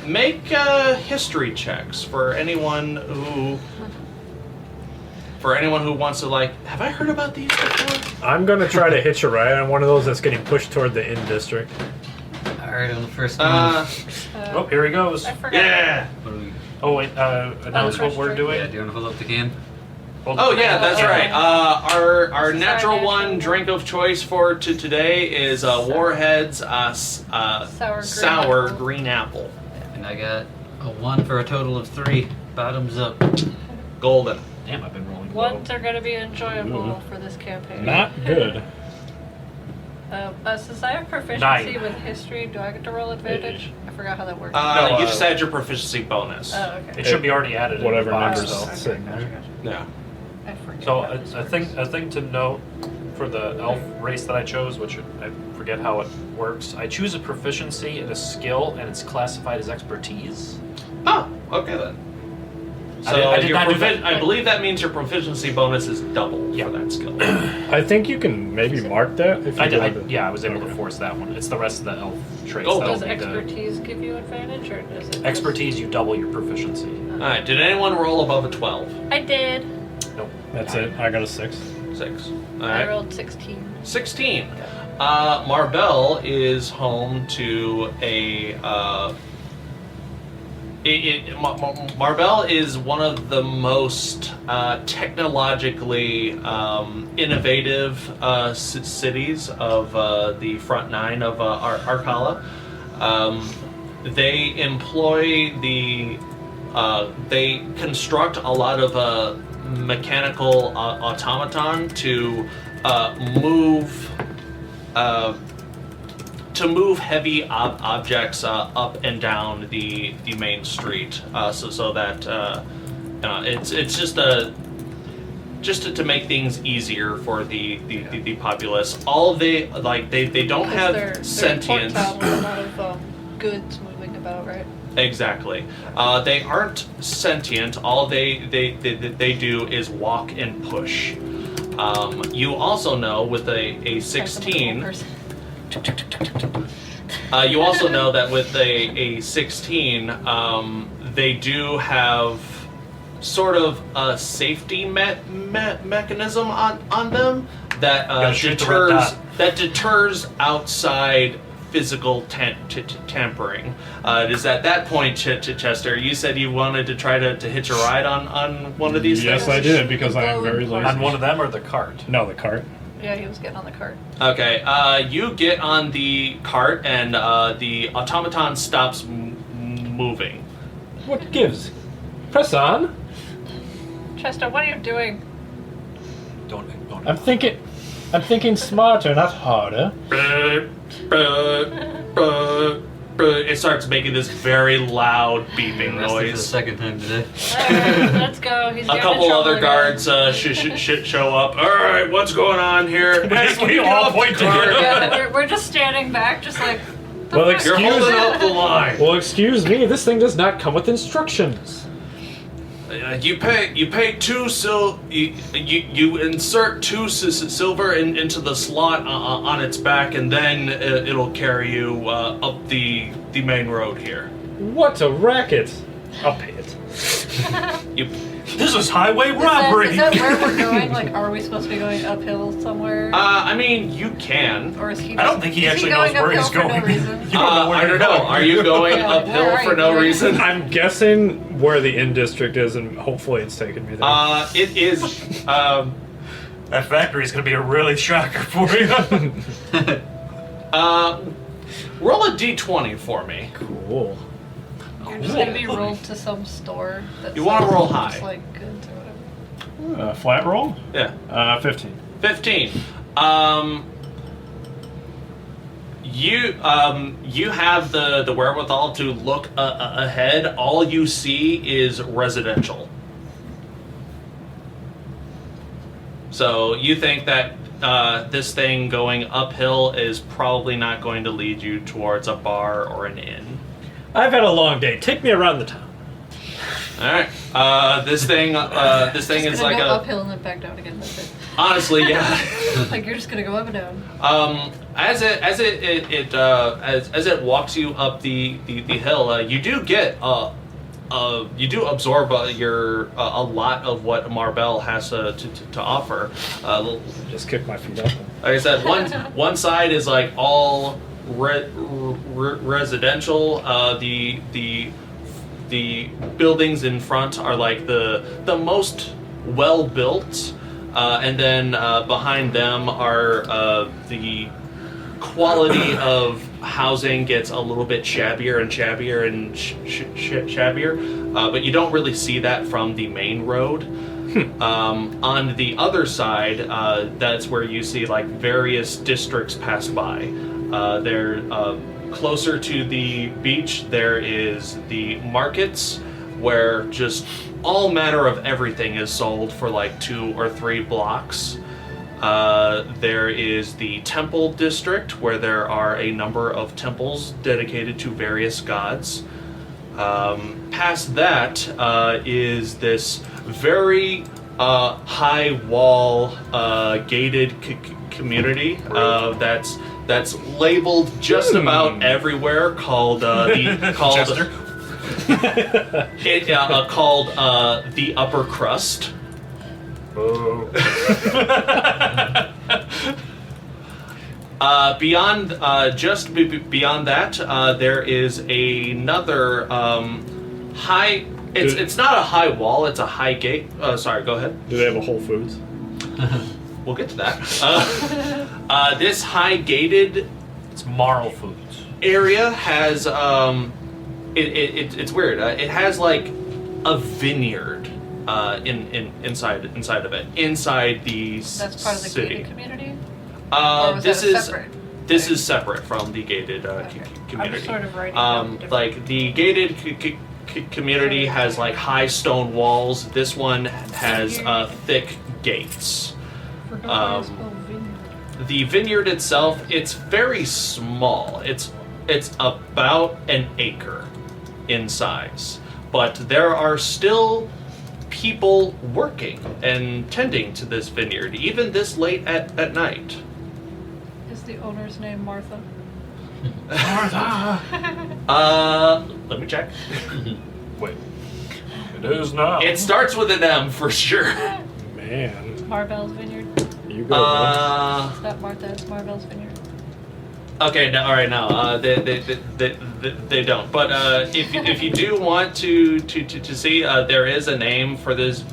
Make history checks for anyone who wants to like. Have I heard about these before? I'm gonna try to hitch a ride on one of those that's getting pushed toward the inn district. Alright, on the first one. Oh, here he goes. I forgot. Yeah. What do we, Oh, wait, announce what we're doing? yeah, do you want to hold up the can? Hold Oh on. yeah, that's Yeah. right. Our natural Sorry, one natural. drink of choice for today is Warhead's sour apple. green apple. And I got a 1 for a total of 3. Bottoms up. Golden. Damn, I've been rolling low. Ones are going to be enjoyable for this campaign. Not good. Since I have proficiency 9. with history, do I get to roll advantage? I forgot how that works. No, You just add your proficiency bonus. Oh, okay. It should be already added Whatever in the box, numbers though. sitting there. Yeah. I forget. So how this a works. thing to note for the elf race that I chose, which I forget how it works. I choose a proficiency and a skill, and it's classified as expertise. Oh, okay then. So I did your not do that. I believe that means your proficiency bonus is double Yeah. for that skill. I think you can maybe mark that if you I was able to force that one. It's the rest of the elf traits. Oh, that'll Does be the expertise give you advantage, or does it? just- expertise. You double your proficiency. All right. Did anyone roll above a 12? I did. Nope. That's it. I got a 6. 6. All I right. rolled 16. 16. Marbell is home to a. Marbell is one of the most technologically innovative cities of the front 9 of Arcala. They employ the they construct a lot of mechanical automaton to move heavy objects up and down the main street, so that it's just to make things easier for the populace. All they don't have they're sentience. Port town with a lot of goods moving about, right? Exactly. They aren't sentient. All they do is walk and push. You also know with a 16. You also know that with a 16, they do have sort of a safety mechanism on them that deters outside physical tampering. It is at that point, Chester, you said you wanted to try to hitch a ride on one of these things? Yes, I did, because I am very lazy. On one of them or the cart? No, the cart. Yeah, he was getting on the cart. Okay, you get on the cart and the automaton stops moving. What gives? Press on. Chester, what are you doing? Don't. I'm thinking smarter, not harder. It starts making this very loud beeping For the noise. second time today. Alright, let's go. He's A getting in couple trouble other again. guards show up. All right, what's going on here? We all point to cart. you. Yeah, we're just standing back, just like. Well, You're excuse holding up the line. Well, excuse me. This thing does not come with instructions. You pay you insert two silver into the slot on its back, and then it'll carry you up the main road here. What a racket! I'll pay it. This is highway robbery! Is that where we're going? Like, are we supposed to be going uphill somewhere? I mean, you can. Or is he? I don't think he is actually knows going where he's uphill for going. no reason? You don't know where I you're don't know. going. Are you going Yeah, where uphill are for you no going? reason? I'm guessing where the inn district is, and hopefully it's taken me there. It is. That factory is going to be a really shocker for you. Roll a d20 for me. Cool. You're just gonna be rolled to some store. That You wanna sells roll just, high. like goods or whatever. Flat roll? Yeah. 15. 15. You have the wherewithal to look ahead. All you see is residential. So you think that this thing going uphill is probably not going to lead you towards a bar or an inn. I've had a long day. Take me around the town. All right. This thing Just is gonna like go a. uphill and then back down again. That's it. Honestly, yeah. Like you're just gonna go up and down. As it walks you up the hill, you do get you do absorb a lot of what Marbell has to offer. Just kick my feet up. Like I said, one side is like all residential. The buildings in front are like the most well built, and then behind them are the quality of housing gets a little bit shabbier and shabbier and shabbier, but you don't really see that from the main road. On the other side, that's where you see like various districts pass by. They're closer to the beach. There is the markets where just all manner of everything is sold for like 2 or 3 blocks. There is the temple district where there are a number of temples dedicated to various gods. Past that is this very high wall gated community that's labeled just about everywhere called Chester? called the upper crust. Beyond beyond that, there is another high. It's not a high wall. It's a high gate. Sorry, go ahead. Do they have a Whole Foods? We'll get to that. This high gated It's Marl Foods. area has it's weird. It has like a vineyard inside of it, inside the That's part of the city. gated community? Or was This that a is separate this thing? is separate from the gated Okay. community. I'm sort of writing down different- Like the gated community has like high stone walls. This one has thick gates. Forgot how to spell vineyard. The vineyard itself, it's very small. It's about an acre in size, but there are still people working and tending to this vineyard, even this late at night. Is the owner's name Martha? Let me check. Wait. It is now. It starts with an M for sure. Man, Marbell's Vineyard. you go. man. It's not Martha, it's Marbell's Vineyard. Okay, no, all right, no, they don't. But if you do want to see, there is a name for this.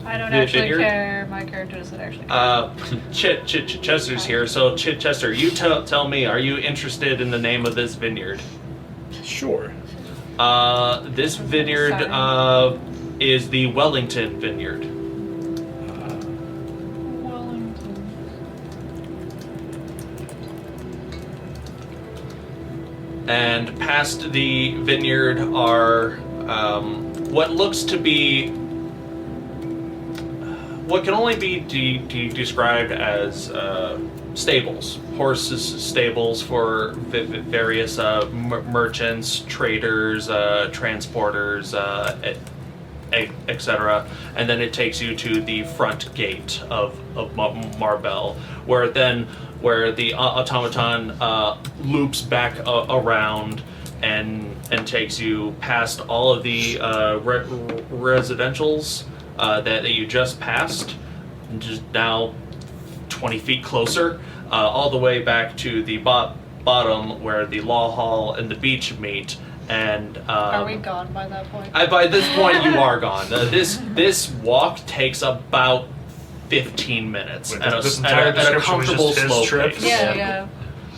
I don't The actually vineyard? care. My character doesn't actually care. Chester's here. So Chester, you tell me, are you interested in the name of this vineyard? Sure. This vineyard is the Wellington Vineyard. Wellington. And past the vineyard are what looks to be what can only be described as stables, horses stables for various merchants, traders, transporters, etc. And then it takes you to the front gate of Marbell, where the automaton loops back around and takes you past all of the residentials that you just passed, just now 20 feet closer, all the way back to the bottom where the law hall and the beach meet. And Are we gone by that point? by this point you are gone. This walk takes about 15 minutes Wait, at this a entire description was comfortable just his slow trip? pace. Yeah.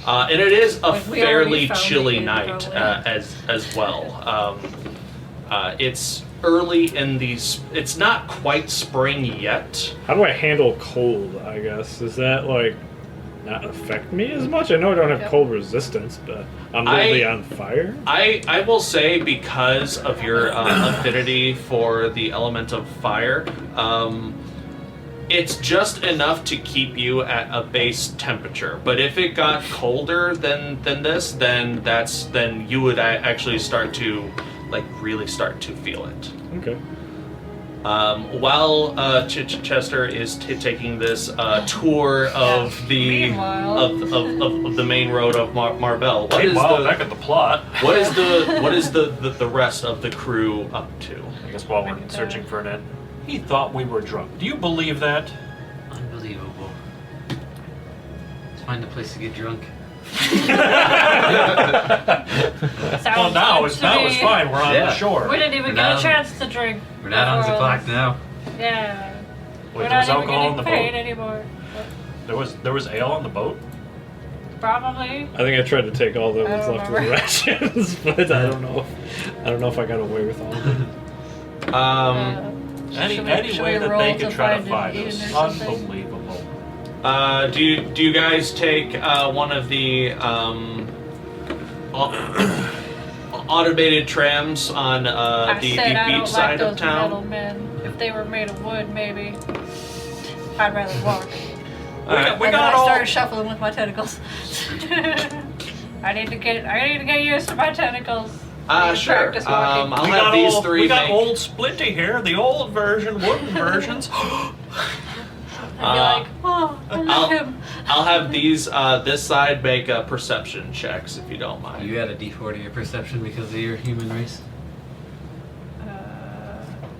And it is a Like, we already fairly found chilly it, night probably. as well. It's early in these. It's not quite spring yet. How do I handle cold, I guess? Does that, like, not affect me as much? I know I don't have Yep. cold resistance, but I'm literally on fire. I will say, because of your affinity for the element of fire, it's just enough to keep you at a base temperature. But if it got colder than this, then you would actually start to really start to feel it. Okay. While Chester is taking this tour of the Meanwhile. of the main road of Marbell, what is Meanwhile, the back at the plot. what is the rest of the crew up to? I guess while we're searching for an inn, he thought we were drunk. Do you believe that? Unbelievable. Let's find a place to get drunk. Well, now it's fine. We're on Yeah. the shore. We didn't even We're get not a chance to drink. We're not on the before clock this. now. Yeah. Wait, We're there not was even alcohol on getting the paid boat. anymore. There was ale on the boat. Probably. I think I tried to take all that I was don't left of the remember. rations, but I don't know if I got away with all of it. Any Should way we that roll they could try to an find inn us. or something? Unbelievable. Do you guys take one of the automated trams on the I said I beach don't side like of those town? metal men. If they were made of wood, maybe. I'd rather walk. All right. We And then got I all. started shuffling with my tentacles. I need to get used to my tentacles. I need to Sure. practice walking. I'll have these three We got make- old Splinty here, the old version, wooden versions. I'd be like, oh, I love him. I'll have these this side make perception checks if you don't mind. You got a D4 to your perception because of your human race.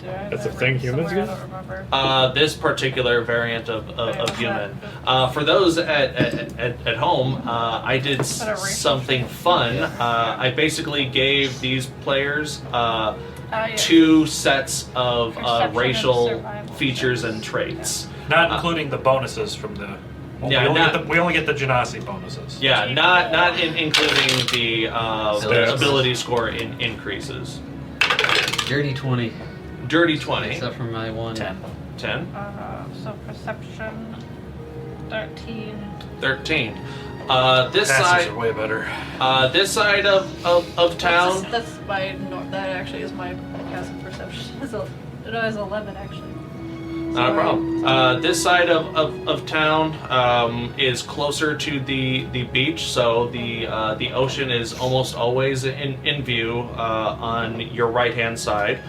Do I That's a remember thing humans somewhere? get? I don't remember. This particular variant of Yeah. human. For those at home, I did that a racial something fun. I basically gave these players Yeah. 2 sets of Perception and racial survival features checks. and traits. Not including the bonuses from the. Well, Yeah, we only get the Genasi bonuses. Yeah, not including the Stats. ability score increases. Dirty 20. Dirty 20. Except for my one. 10. 10. So perception, 13. 13. This Passes side. are way better. This side of town. That's my. That actually is my passive perception. It has 11 actually. Not a problem. This side of town is closer to the beach, so the ocean is almost always in view on your right-hand side.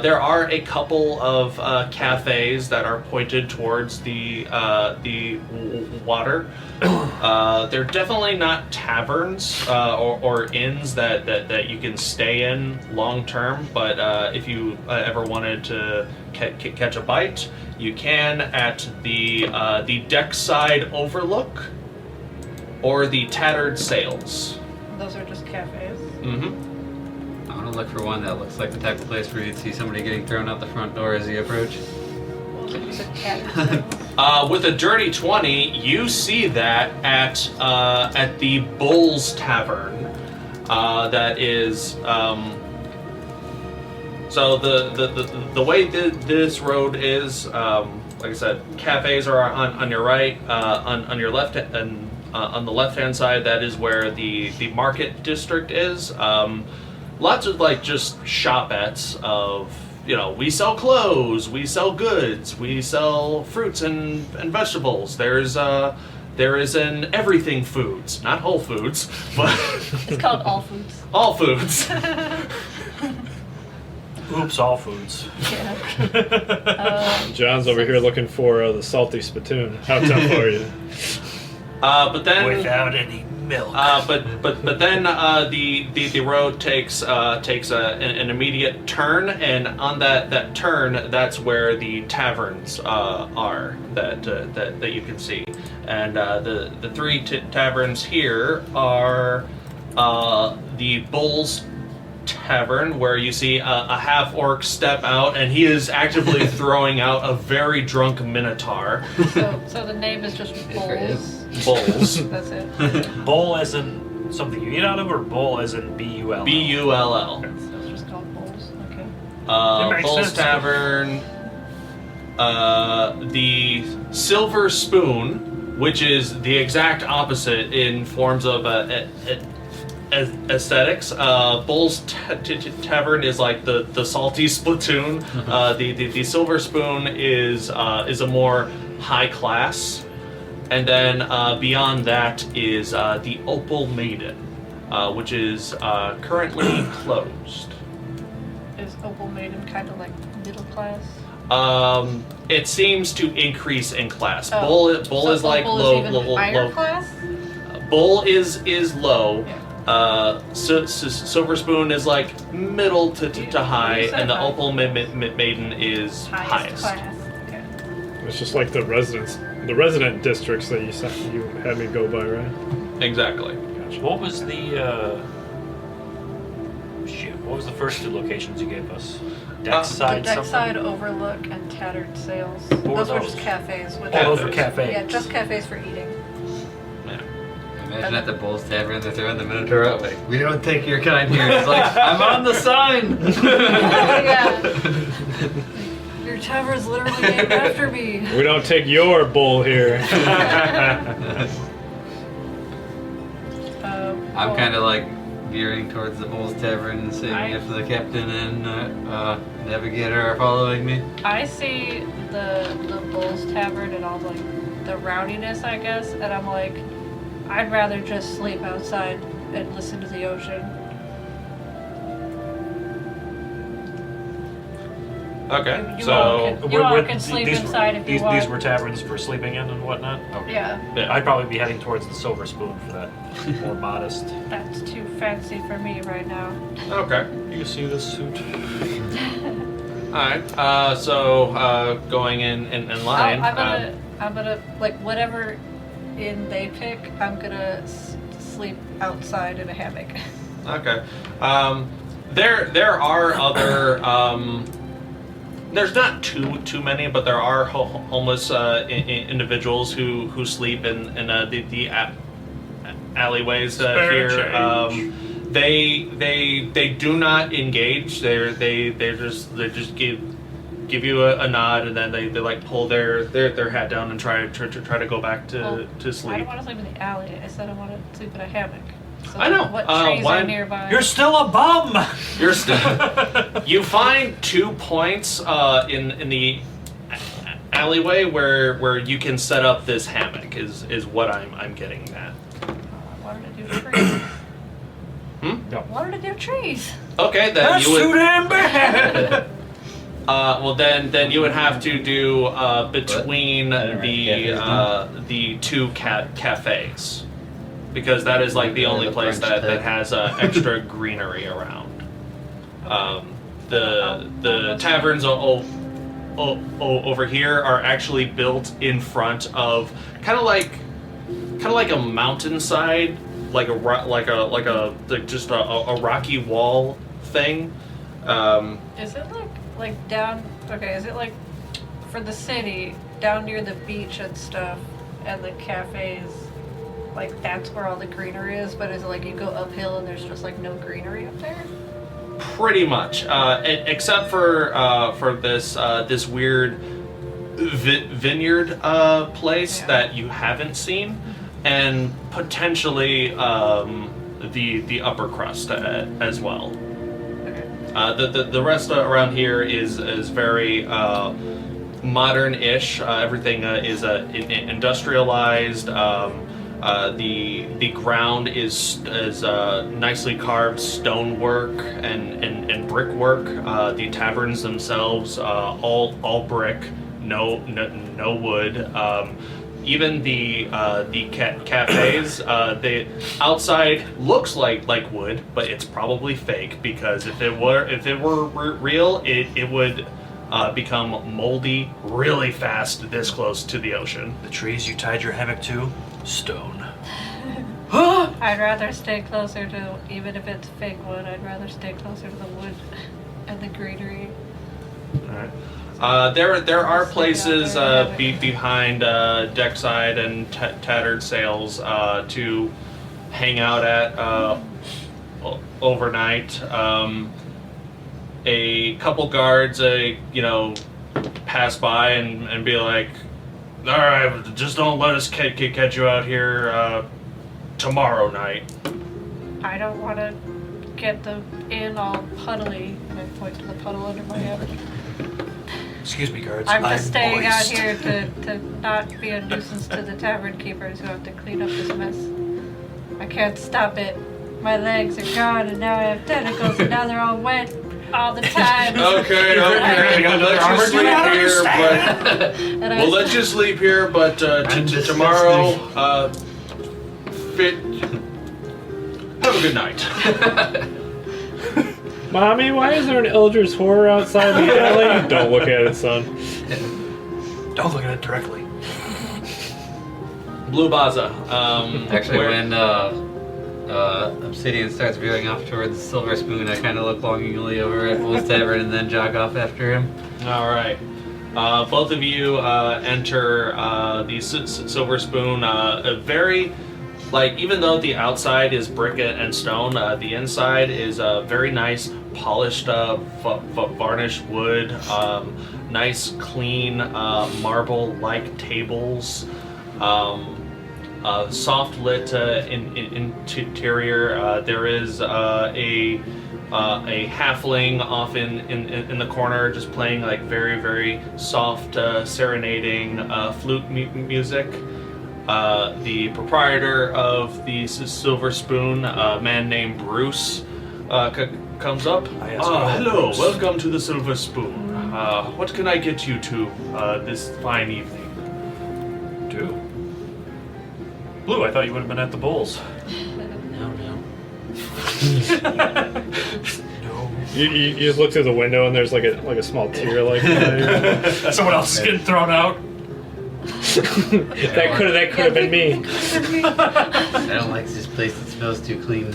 There are a couple of cafes that are pointed towards the water. They're definitely not taverns or inns that you can stay in long term. But if you ever wanted to catch a bite, you can at the deckside overlook or the tattered sails. Those are just cafes. Mm-hmm. I want to look for one that looks like the type of place where you'd see somebody getting thrown out the front door as you approach. Well, you said tattered. With a dirty 20, you see that at the Bull's Tavern. That is. So the way this road is, like I said, cafes are on your right, on your left, and on the left-hand side, that is where the market district is. Lots of like just shopettes of, we sell clothes, we sell goods, we sell fruits and vegetables. There is an everything foods, not Whole Foods, but It's called All Foods. all foods. Oops, all foods. Yeah. John's over here looking for the salty spittoon. How tough are you? But then Without any milk. but then the road takes an immediate turn, and on that turn, that's where the taverns are that you can see, and the three taverns here are the Bull's Tavern, where you see a half-orc step out, and he is actively throwing out a very drunk minotaur. So the name is just Bulls. Bulls. That's it. Bowl as in something you eat out of, or bowl as in B-U-L? B-U-L-L. So it's just called Bulls. Okay. It makes Bull's sense. Tavern. The Silver Spoon, which is the exact opposite in forms of aesthetics. Bull's Tavern is like the salty spittoon. The Silver Spoon is a more high class. And then beyond that is the Opal Maiden, which is currently closed. Is Opal Maiden kind of like middle class? It seems to increase in class. Oh. Bull So is like Opal low, is even low, higher low. class? Bull is low. Yeah. Silver Spoon is like middle to high, You said and the high. Opal Maiden is highest. Class. Okay. It's just like the resident districts that you had me go by, right? Exactly. What was the what was the first two locations you gave us? Deckside something? Deckside, Overlook, and Tattered Sails. What were Those were those? just cafes. With Oh, those were Cafes. cafes. Yeah, just cafes for eating. Yeah. Imagine at the Bull's Tavern, they're throwing the Minotaur out like, we don't take your kind here. It's like, I'm on the sign! Yeah. Your tavern's literally named after me. We don't take your bull here. I'm kind of like veering towards the Bull's Tavern and seeing if the captain and navigator are following me. I see the Bull's Tavern and all the rowdiness, I guess, and I'm like, I'd rather just sleep outside and listen to the ocean. Okay. You So all can sleep inside if you want. These were taverns for sleeping in and whatnot? Okay. Yeah, I'd probably be heading towards the Silver Spoon for that more modest. that's too fancy for me right now. okay. You see this suit? All right. So going in line. I'm gonna like whatever inn they pick. I'm gonna sleep outside in a hammock. Okay. There are other. There's not too many, but there are homeless individuals who sleep in the alleyways Spare here. change. They do not engage. They just give you a nod, and then they like pull their hat down and try to go back to sleep. I don't want to sleep in the alley. I said I want to sleep in a hammock. So I know. What trees are nearby? You're still a bum! You're still. You find 2 points in the alleyway where you can set up this hammock. Is what I'm getting at. I wanted to do trees. No. I wanted to do trees. Okay, then That's you would. too damn bad! Well, then you would have to do between the 2 cafes, because that is like the only place that has extra greenery around. The taverns over here are actually built in front of kind of like a mountainside, like just a rocky wall thing. Is it like down? Okay, is it like for the city down near the beach and stuff, and the cafes? Like that's where all the greenery is, but is it like you go uphill and there's just like no greenery up there? Pretty much, except for this weird vineyard place that you haven't seen, and potentially the upper crust as well. The rest around here is very modern-ish. Everything is industrialized. The ground is nicely carved stonework and brickwork. The taverns themselves all brick, no wood. Even the cafes, the outside looks like wood, but it's probably fake, because if it were real, it would become moldy really fast this close to the ocean. The trees you tied your hammock to? Stone. I'd rather stay closer to, even if it's fake wood, I'd rather stay closer to the wood and the greenery. Alright. There are places behind Deckside and Tattered Sails to hang out at overnight. A couple guards, pass by and be like, "All right, just don't let us catch you out here tomorrow night." I don't want to get the inn all puddly, and I point to the puddle under my hammock. Excuse me, guards. I'm just staying out moist. here to not be a nuisance to the tavern keepers who have to clean up this mess. I can't stop it. My legs are gone, and now I have tentacles, and now they're all wet all the time. Okay. We'll let you sleep here, but tomorrow, have a good night. Mommy, why is there an Eldritch horror outside the alley? Don't look at it, son. Don't look at it directly. Blue Baza. Actually, when Obsidian starts veering off towards Silver Spoon, I kind of look longingly over at Bull's Tavern and then jog off after him. All right. Both of you enter the Silver Spoon. A very, even though the outside is brick and stone, the inside is very nice, polished, varnished wood. Nice, clean, marble-like tables. Soft lit interior. There is a halfling off in the corner, just playing very, very soft serenading flute music. The proprietor of the Silver Spoon, a man named Bruce, comes up. Hello, welcome to the Silver Spoon. What can I get you to this fine evening? Blue, I thought you would have been at the Bulls. No. You just look through the window and there's like a small tear Someone else is getting thrown out. that could have been me. I don't like this place. It smells too clean.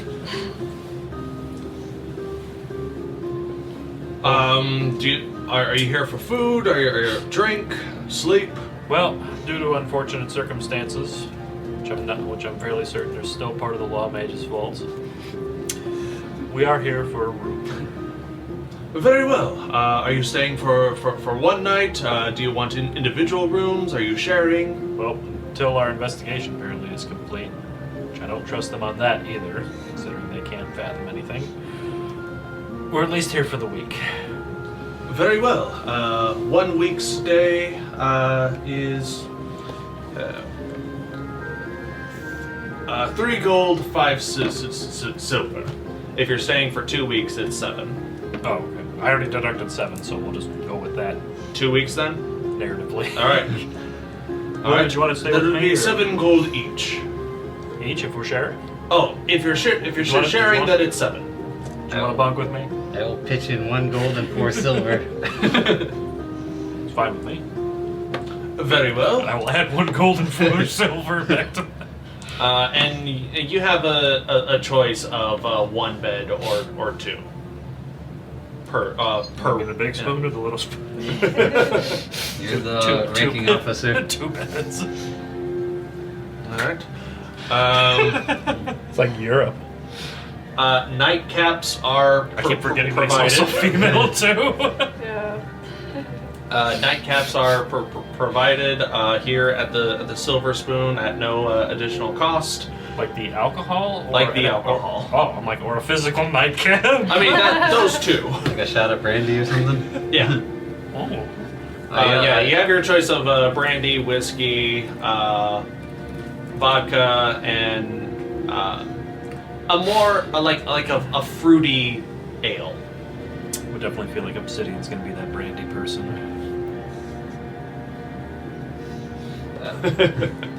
Are you here for food? Are you drink? Sleep? Well, due to unfortunate circumstances, which I'm fairly certain are still part of the Law Mage's fault, We are here for a room. Very well. Are you staying for one night? Do you want individual rooms? Are you sharing? Well, until our investigation apparently is complete, which I don't trust them on that either, considering they can't fathom anything. We're at least here for the week. Very well. 1 week's stay is 3 gold, 5 silver. If you're staying for 2 weeks, it's 7. Oh, okay. I already deducted 7, so we'll just go with that 2 weeks then? narratively. All right. Where did you want to stay with That'll me? be or- 7 gold each. Each if we're sharing? Oh, if you're sharing, then it's 7. Do you want to bunk with me? I will pitch in 1 gold and 4 silver. It's fine with me. Very well. I will add 1 gold and 4 silver back to And you have a choice of 1 bed or 2 per the big spoon or the little spoon? You're the ranking officer. 2 beds. All right. It's like Europe. Nightcaps are I keep forgetting that provided. he's also female too. Yeah. Nightcaps are provided here at the Silver Spoon at no additional cost. Like the alcohol? Or Like the alcohol. I'm like, or a physical nightcap? I mean, those 2. Like a shot of brandy or something. Yeah. Oh. Yeah, you have your choice of brandy, whiskey, vodka, and a more like a fruity ale. Would definitely feel like Obsidian's gonna be that brandy person.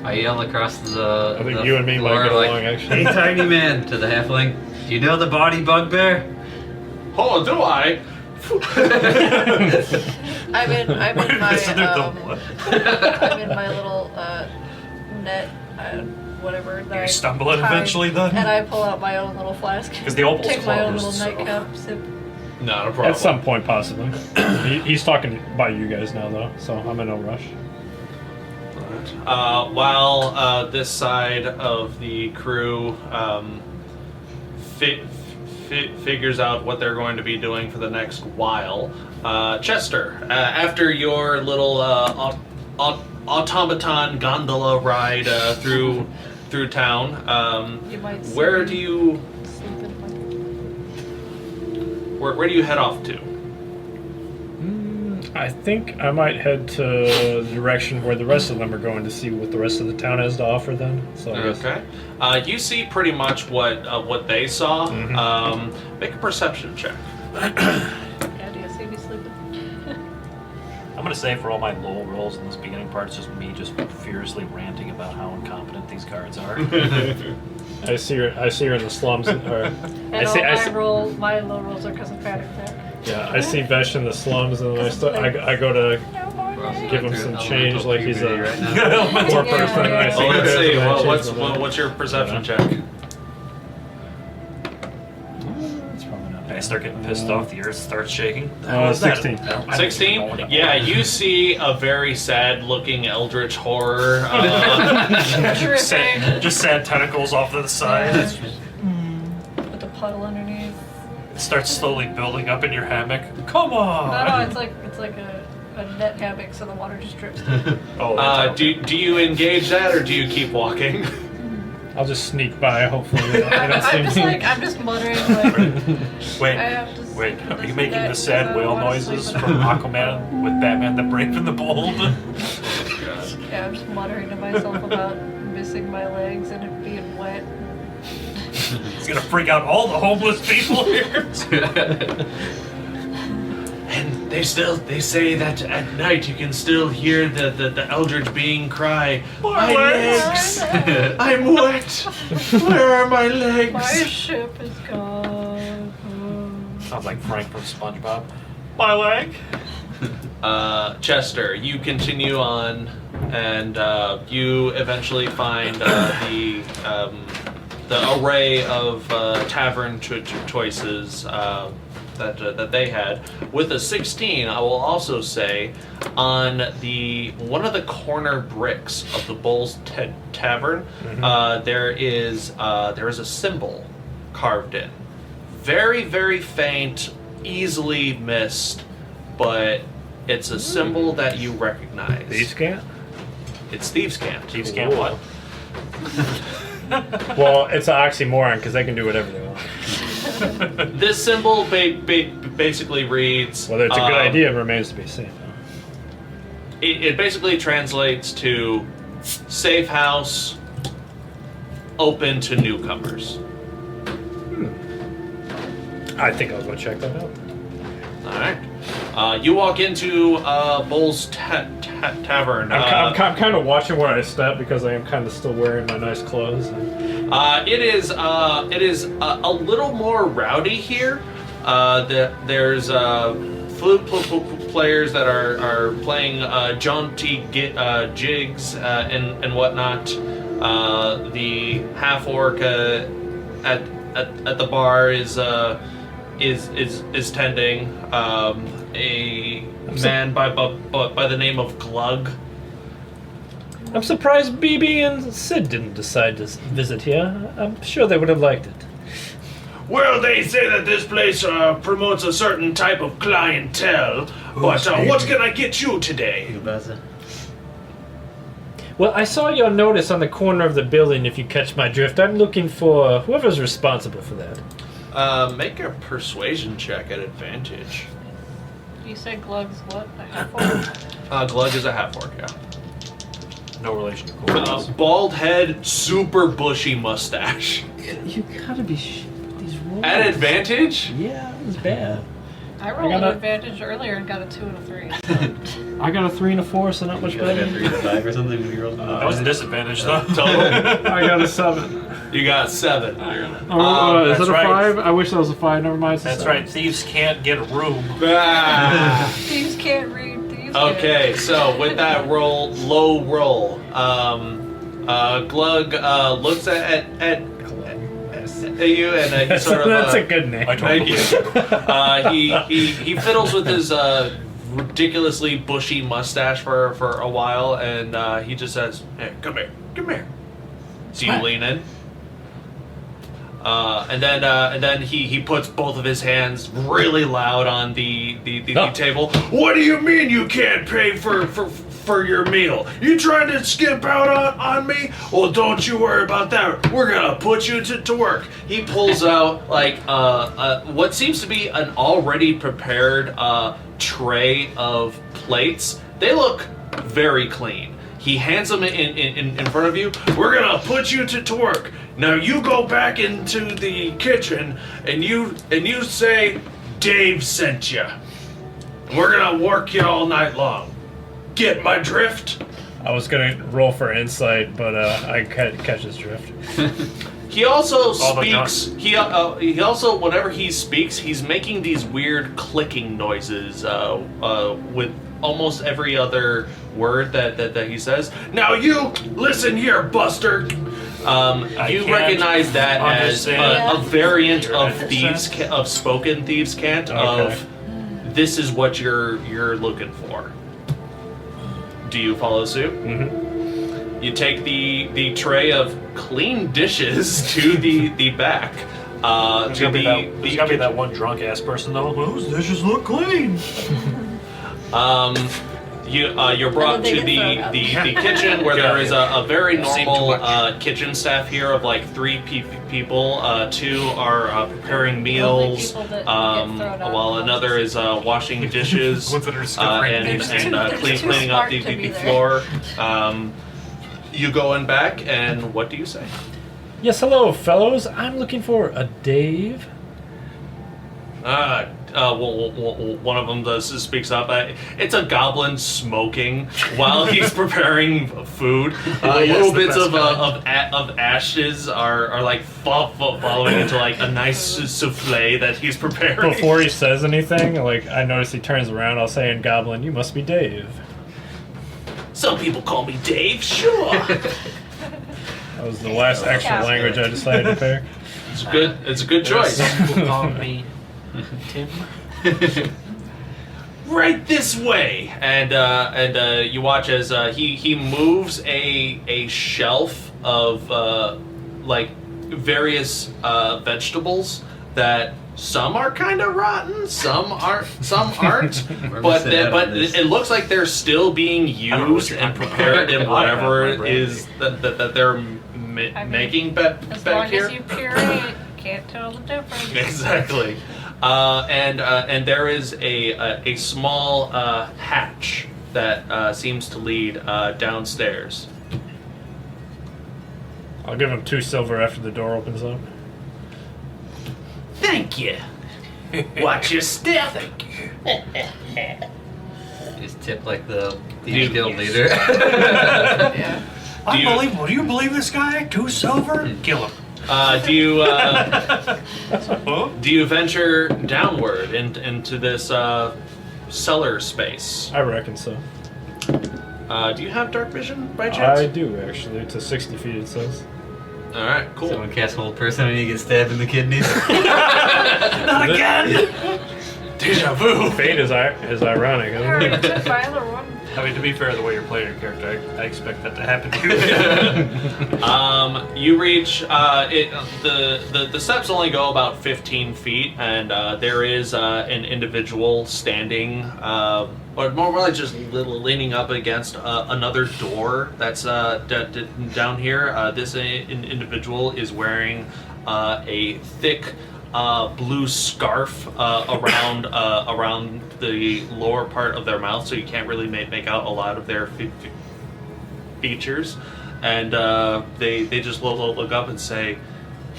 I yell across the I think the you and me might floor get like, along, actually. Hey, tiny man, to the halfling. Do you know the body bugbear? Oh, do I? I'm in my Listen to I'm in my little net, whatever. That You I stumble in tied, eventually then? And I pull out my own little flask. 'Cause the opal's take my own closed, little so- nightcap sip. Not a problem. At some point, possibly. He's talking about you guys now, though, so I'm in no rush. While this side of the crew figures out what they're going to be doing for the next while, Chester, after your little automaton gondola ride through town, You might see where me do you sleeping like where do you head off to? I think I might head to the direction where the rest of them are going to see what the rest of the town has to offer then. So I guess. Okay. You see pretty much what they saw. Make a perception check. Yeah, do you see me sleeping? I'm gonna say for all my low rolls in this beginning part, it's just me just furiously ranting about how incompetent these cards are. I see her in the slums. And my low rolls are because of panic attack. Yeah, I see Vesh in the slums, and then I go to give him some change like he's a right now. poor Yeah, person. and I yeah. see Well, let's Vesh, see. and I change the What's your perception Yeah. check? It's probably not I start getting pissed off, the earth starts shaking. 16. 16? Yeah, you see a very sad-looking eldritch horror. Dripping. Just sad tentacles off to the side. With the puddle underneath. It starts slowly building up in your hammock. Come on! No, it's like a net hammock, so the water just drips. Oh, that's do you engage that, or do you keep walking? I'll just sneak by, hopefully. They don't see me. I'm just muttering like. Wait, I have to wait. Are you listen making to the that sad 'cause I whale don't wanna noises sleep from in a- Aquaman with Batman the Brave and the Bold? Yeah, I'm just muttering to myself about missing my legs and it being wet. It's gonna freak out all the homeless people here. And they say that at night you can still hear the eldritch being cry, "My legs! I'm wet! Where are my legs?" My ship is gone. Sounds like Frank from SpongeBob. My leg. Chester, you continue on, and you eventually find the array of tavern choices that they had. With a 16, I will also say, on one of the corner bricks of the Bull's there is a symbol carved in very, very faint, easily missed, but it's a symbol that you recognize. Thieves can't? It's Thieves Cant. Thieves can't what? Well, it's an oxymoron because they can do whatever they want. This symbol basically reads... Whether it's a good idea remains to be seen. It basically translates to safe house, open to newcomers. I think I'll go check that out. All right. You walk into Bull's Tavern. I'm kind of watching where I step because I am kind of still wearing my nice clothes. It is a little more rowdy here. There's flute players that are playing jaunty jigs and whatnot. The Half-Orc at the bar is tending. A man by the name of Glug. I'm surprised BB and Sid didn't decide to visit here. I'm sure they would have liked it. Well, they say that this place promotes a certain type of clientele, but what can I get you today? Well, I saw your notice on the corner of the building, if you catch my drift. I'm looking for whoever's responsible for that. Make a persuasion check at advantage. You said Glug's what? A Half-Orc? Glug is a Half-Orc, yeah. No relation to Kulkras. Bald head, super bushy mustache. You gotta be these rolls. At advantage? Yeah, it was bad. I rolled an advantage earlier and got a 2 and a 3. I got a 3 and a 4, so not much You got better. 3 to 5 or something when you rolled. That was a disadvantage, though. Total? I got a 7. You got 7. Is that's that a right. 5? I wish that was a 5. Never mind. It's a That's 7. right. Thieves can't get a room. Ah. Thieves can't read. Thieves Okay, so with that low roll, Glug looks at you and he sort of. That's a good name. Thank you. He fiddles with his ridiculously bushy mustache for a while, and he just says, "Hey, come here." So you lean in, and then he puts both of his hands really loud on the table. What do you mean you can't pay for your meal? You trying to skip out on me? Well, don't you worry about that. We're gonna put you to work. He pulls out like what seems to be an already prepared tray of plates. They look very clean. He hands them in front of you. We're gonna put you to work. Now you go back into the kitchen and you say Dave sent you. We're gonna work you all night long. Get my drift? I was gonna roll for insight, but I catch his drift. He also but speaks. He also, whenever he speaks, he's making these weird clicking noises with almost every other word that he says. Now you listen here, Buster. You recognize that as a variant of spoken thieves cant. Of this is what you're looking for. Do you follow suit? Mm-hmm. You take the tray of clean dishes to the back. There's gotta be that one drunk ass person though. Those dishes look clean. You're brought to the kitchen where there is a very normal kitchen staff here of like 3 people. 2 are preparing meals, while another is washing dishes and cleaning up the floor. You go in back, and what do you say? Yes, hello, fellows. I'm looking for a Dave. One of them speaks up. It's a goblin smoking while he's preparing food. Little bits of ashes are like following into like a nice souffle that he's preparing. Before he says anything, like I notice he turns around. I'll say in Goblin, "You must be Dave." Some people call me Dave. Sure. That was the last actual language I decided to pick. It's a good choice. Some people call me Tim. Right this way, and you watch as he moves a shelf of like various vegetables that Some are kind of rotten, some aren't, but it looks like they're still being used and prepared in whatever it is that they're making back As long here. as you puree, can't tell the difference. Exactly. And there is a small hatch that seems to lead downstairs. I'll give him 2 silver after the door opens up. Thank you. Watch your step. Just tip like the guild leader. Yeah. Unbelievable. Do you believe this guy? 2 silver? Kill him. Do you venture downward into this cellar space? I reckon so. Do you have dark vision by chance? I do, actually. To 60 feet, it says. All right, cool. Someone casts hold person and you get stabbed in the kidneys. Not again! Deja vu. Fate is ironic, isn't Alright, it? that's my other one. I mean, to be fair, the way you're playing your character, I expect that to happen to you. You reach the steps only go about 15 feet, and there is an individual standing, or more like just leaning up against another door that's down here. This individual is wearing a thick blue scarf around the lower part of their mouth, so you can't really make out a lot of their features. And they just look up and say,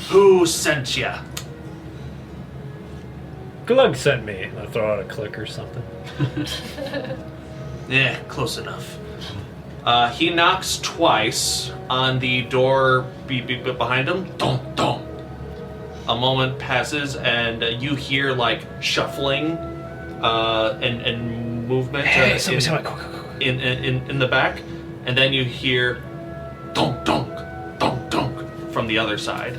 "Who sent ya?" Glug sent me. I'll throw out a click or something. Yeah, close enough. He knocks twice on the door behind him. Dong, dong. A moment passes, and you hear like shuffling and movement in the back, and then you hear donk donk donk donk from the other side.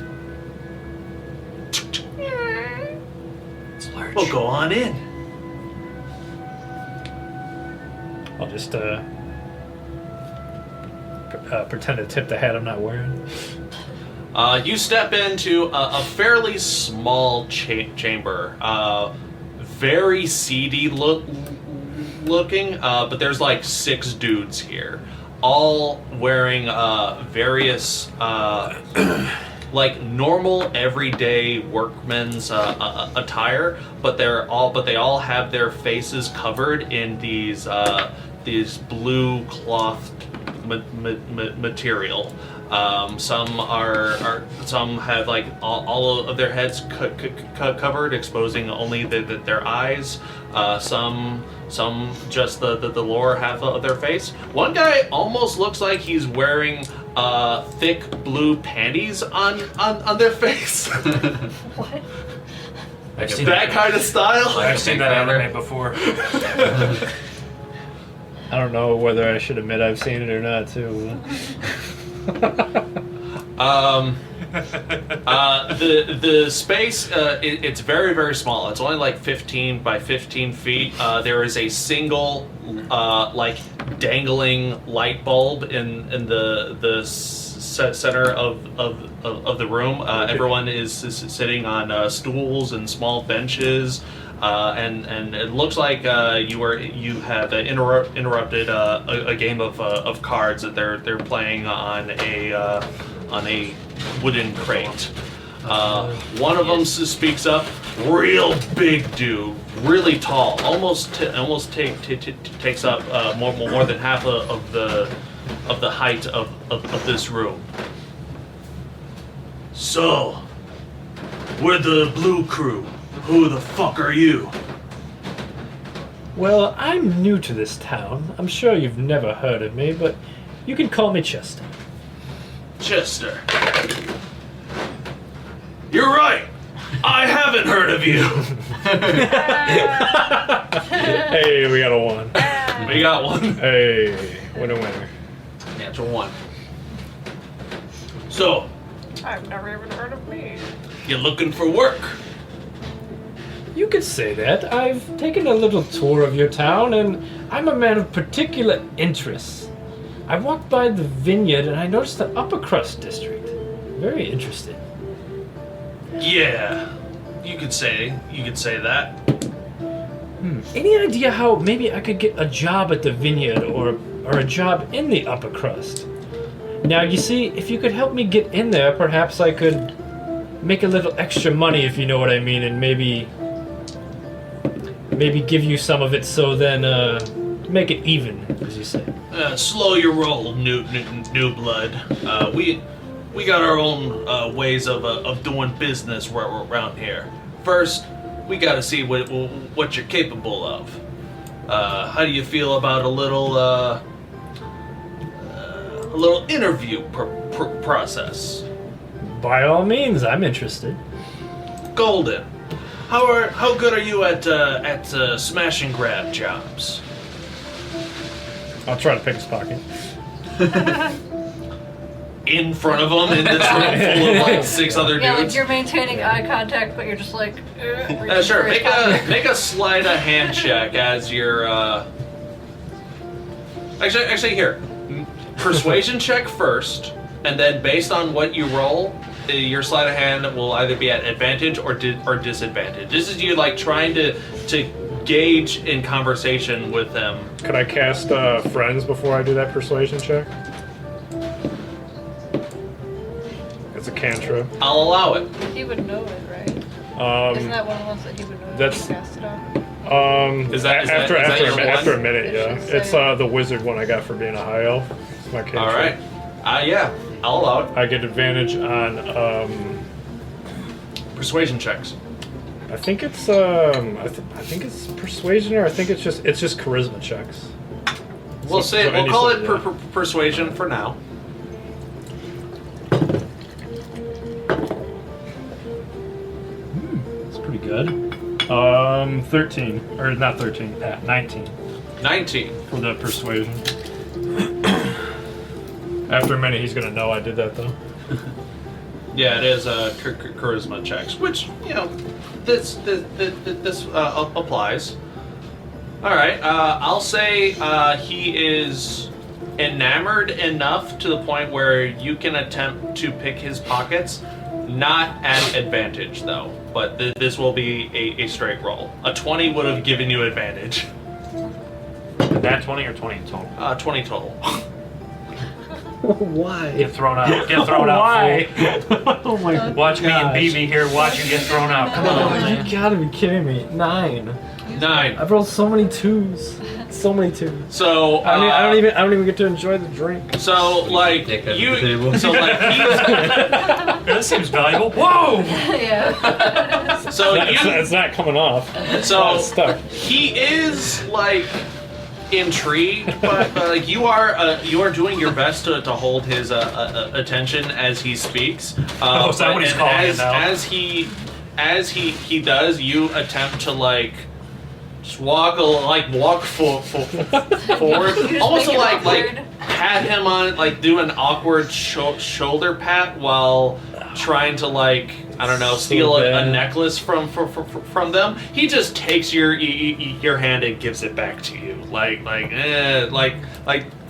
We'll go on in. I'll just pretend to tip the hat I'm not wearing. You step into a fairly small chamber, very seedy looking, but there's like 6 dudes here, all wearing various like normal everyday workman's attire, but they all have their faces covered in these blue cloth material. Some have like all of their heads covered, exposing only their eyes. Some just the lower half of their face. One guy almost looks like he's wearing thick blue panties on their face. What? I've seen That kind of style. I've seen that anime before. I don't know whether I should admit I've seen it or not, too. The space it's very, very small. It's only like 15 by 15 feet. There is a single like dangling light bulb in the center of the room. Everyone is sitting on stools and small benches. And it looks like you have interrupted a game of cards that they're playing on a wooden crate. One of them speaks up, real big dude, really tall, almost takes up more than half of the height of this room. So, we're the Blue Crew. Who the fuck are you? Well, I'm new to this town. I'm sure you've never heard of me, but you can call me Chester. Chester. You're right. I haven't heard of you. Hey, we got a 1. We got one. Hey, winner. Natural 1. So, I've never even heard of me. You looking for work? You could say that. I've taken a little tour of your town, and I'm a man of particular interest. I walked by the vineyard, and I noticed the upper crust district. Very interesting. Yeah. You could say that. Any idea how maybe I could get a job at the vineyard or a job in the upper crust? Now, you see, if you could help me get in there, perhaps I could make a little extra money, if you know what I mean, and maybe give you some of it, so then make it even, as you say. Slow your roll, new blood. We got our own ways of doing business around here. First, we got to see what you're capable of. How do you feel about a little interview process? By all means, I'm interested. Golden. How good are you at smash and grab jobs? I'll try to pick his pocket. In front of him in this room full of like 6 other Yeah, like dudes. you're maintaining eye contact, but you're just like. Sure. Make a sleight of hand check as you're. Actually, here. Persuasion check first, and then based on what you roll, your sleight of hand will either be at advantage or disadvantage. This is you like trying to gauge in conversation with them. Could I cast Friends before I do that persuasion check? It's a cantrip. I'll allow it. He would know it, right? Isn't that one of the ones that he would know that's- if he cast it on? After a minute, yeah. It's It's the wizard one I got for being a high elf. It's my cantrip. All right. Yeah, I'll allow it. I get advantage on Persuasion checks. I think it's I think it's persuasion, or I think it's just charisma checks. We'll So any call sort it of- persuasion for now. It's pretty good. 13 or not 13, 19 19. for the persuasion. After a minute, he's gonna know I did that though. Yeah, it is charisma checks, which this applies. All right, I'll say he is enamored enough to the point where you can attempt to pick his pockets, not at advantage though. But this will be a straight roll. A 20 would have given you advantage. That 20 or 20 in total? 20 total. Why? Get thrown out. Get thrown out. Why? Fool. Oh my Watch me and BB here. Watch you get thrown out. Come on, man. You gotta be kidding me. 9. 9. I've rolled so many 2s. So many 2s. So I don't even get to enjoy the drink. So like Dick under the you. table. So like he's. This seems valuable. Whoa! Yeah. So It's not coming off. So It's stuck. he is like intrigued, but like you are doing your best to hold his attention as he speaks. Is that what he's calling it now? As he does, you attempt to like just walk forward, almost to like pat him on, like do an awkward shoulder pat while trying to like I don't know, steal a necklace from them. He just takes your hand and gives it back to you, like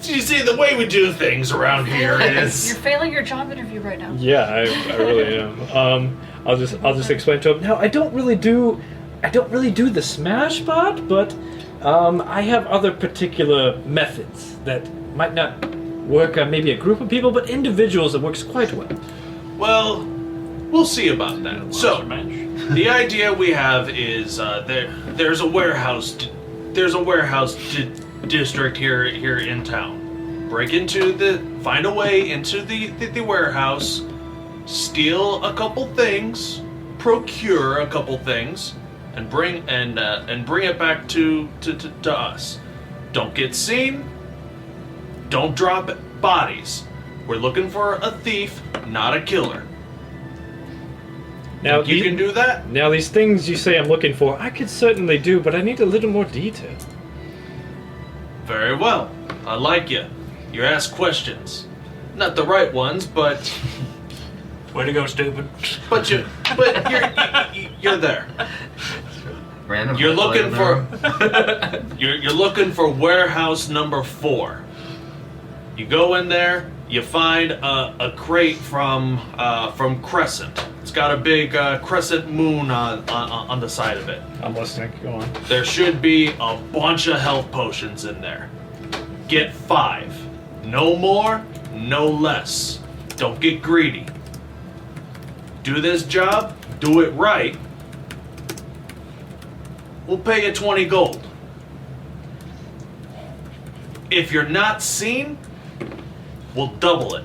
you see the way we do things around here is. You're failing your job interview right now. Yeah, I really am. I'll just explain to him. Now, I don't really do the smash bot, but I have other particular methods that might not work on maybe a group of people, but individuals that works quite well. Well, we'll see about that. So, the idea we have is there's a warehouse district here in town. Find a way into the warehouse, steal a couple things, procure a couple things, and bring it back to us. Don't get seen. Don't drop bodies. We're looking for a thief, not a killer. Now you can do that? Now these things you say I'm looking for, I could certainly do, but I need a little more detail. Very well. I like you. You ask questions. Not the right ones, but Way to go, stupid. you're there. Random. You're looking for you're looking for warehouse number 4. You go in there, you find a crate from Crescent. It's got a big crescent moon on the side of it. I'm listening. Go on. There should be a bunch of health potions in there. Get 5. No more, no less. Don't get greedy. Do this job, do it right. We'll pay you 20 gold. If you're not seen, we'll double it.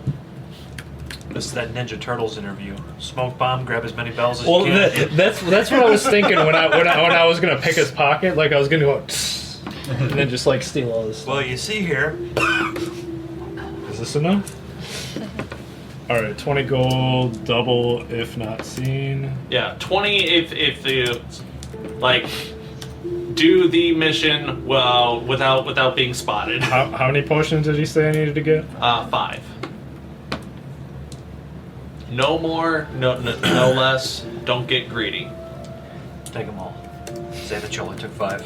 This is that Ninja Turtles interview. Smoke bomb, grab as many bells as Well, you can. that's what I was thinking when I was gonna pick his pocket. Like I was gonna go, and then just like steal all this. Well, you see here. Is this enough? All right, 20 gold, double if not seen. Yeah, 20 if you like do the mission well without being spotted. How many potions did he say I needed to get? 5. No more, no less. Don't get greedy. Take them all. Say that you only took 5.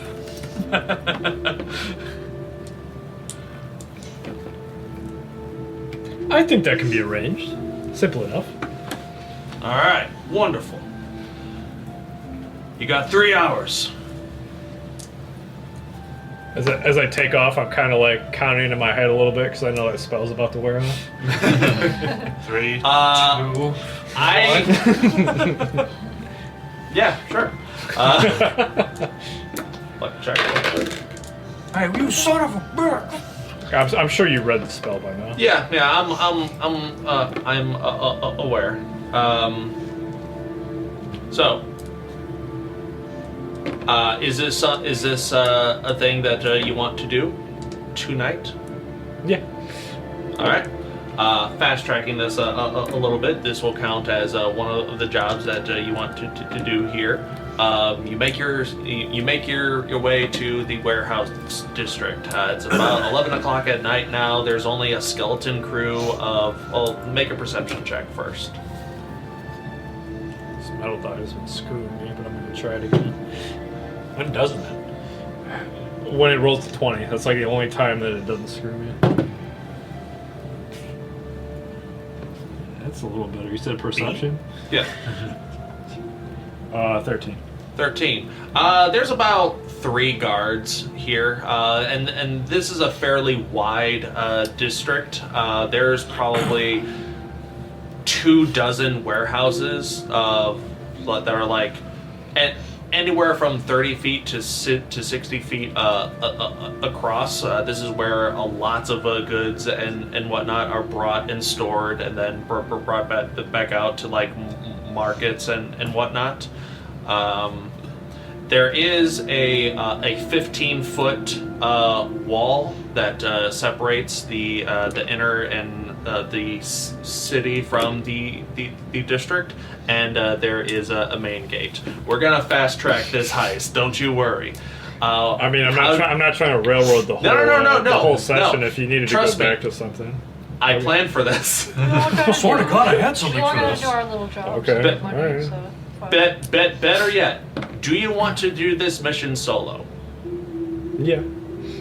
I think that can be arranged. Simple enough. All right, wonderful. You got 3 hours. As I take off, I'm kind of like counting in my head a little bit because I know that spell's about to wear off. 3, 2, Yeah, sure. Look, check. Hey, you son of a bitch! I'm sure you read the spell by now. Yeah, I'm aware. So, is this a thing that you want to do tonight? Yeah. All right. Fast tracking this a little bit. This will count as one of the jobs that you want to do here. You make your way to the warehouse district. It's about 11 o'clock at night now. There's only a skeleton crew of. Well, make a perception check first. This metal die has been screwing me, but I'm gonna try it again. When doesn't it? When it rolls to 20, that's like the only time that it doesn't screw me. That's a little better. You said perception? Yeah. 13. 13. There's about 3 guards here, and this is a fairly wide district. There's probably 24 warehouses that are like anywhere from 30 feet to 60 feet across. This is where lots of goods and whatnot are brought and stored, and then brought back out to like markets and whatnot. There is a 15-foot wall that separates the inner and the city from the district, and there is a main gate. We're gonna fast track this heist. Don't you worry. I mean, I'm not trying to railroad the whole No, the whole session. no. If you needed Trust to go me. back to something. I planned for this. I swear to God, I had something We're for gonna this. do our little job. Okay, Money, alright. so it's fine. Better yet, do you want to do this mission solo? Yeah.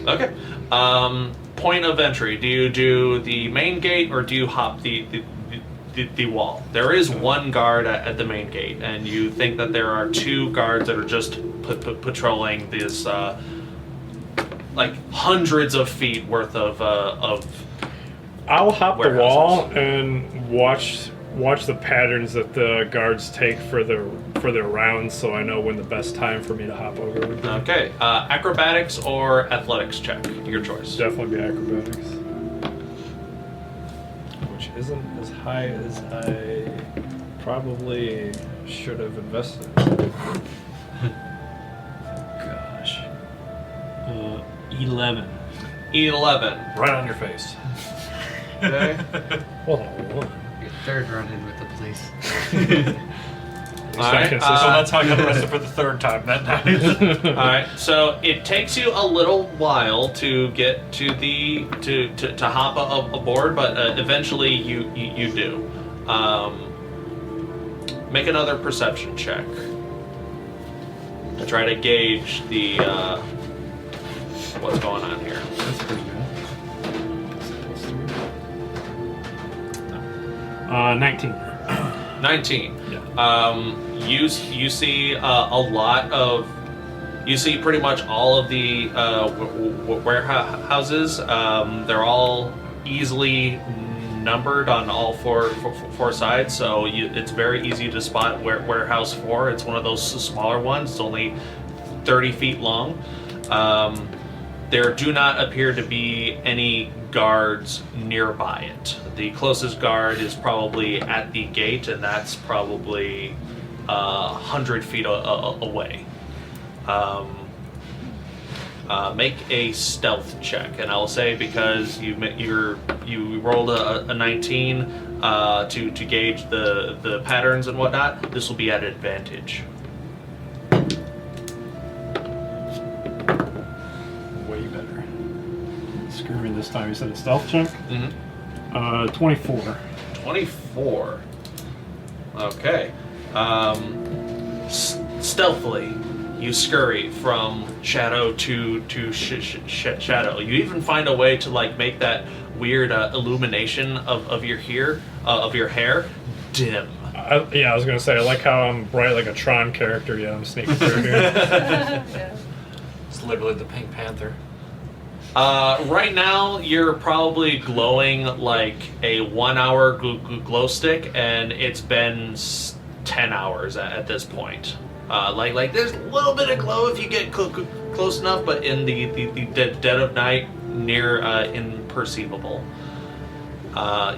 Okay. Point of entry. Do you do the main gate or do you hop the wall? There is one guard at the main gate, and you think that there are 2 guards that are just patrolling this like hundreds of feet worth of I'll hop the warehouses. wall and watch the patterns that the guards take for their rounds, so I know when the best time for me to hop over would be. Okay. Acrobatics or athletics check. Your choice. Definitely be acrobatics. Which isn't as high as I probably should have invested. Gosh. 11. 11. Right on your face. Okay. Well, 1. Your third run in with the police. Alright, So that's how I got arrested for the 3rd time that night. Alright, so it takes you a little while to get to the to hop aboard, but eventually you do. Make another perception check to try to gauge the what's going on here. That's pretty good. 19. 19. Yeah. You see you see pretty much all of the warehouses. They're all easily numbered on all four sides, so it's very easy to spot warehouse 4. It's one of those smaller ones. It's only 30 feet long. There do not appear to be any guards nearby it. The closest guard is probably at the gate, and that's probably 100 feet away. Make a stealth check, and I'll say because you rolled a 19 to gauge the patterns and whatnot, this will be at advantage. Way better. Screw me this time. You said a stealth check? Mm-hmm. 24. 24. Okay. Stealthily, you scurry from shadow to shadow. You even find a way to make that weird illumination of your hair dim. Yeah, I was gonna say I like how I'm bright like a Tron character. Yeah, I'm sneaking through here. Yeah. It's literally the Pink Panther. Right now, you're probably glowing like a 1 hour glow stick, and it's been 10 hours at this point. Like there's a little bit of glow if you get close enough, but in the dead of night, near imperceivable.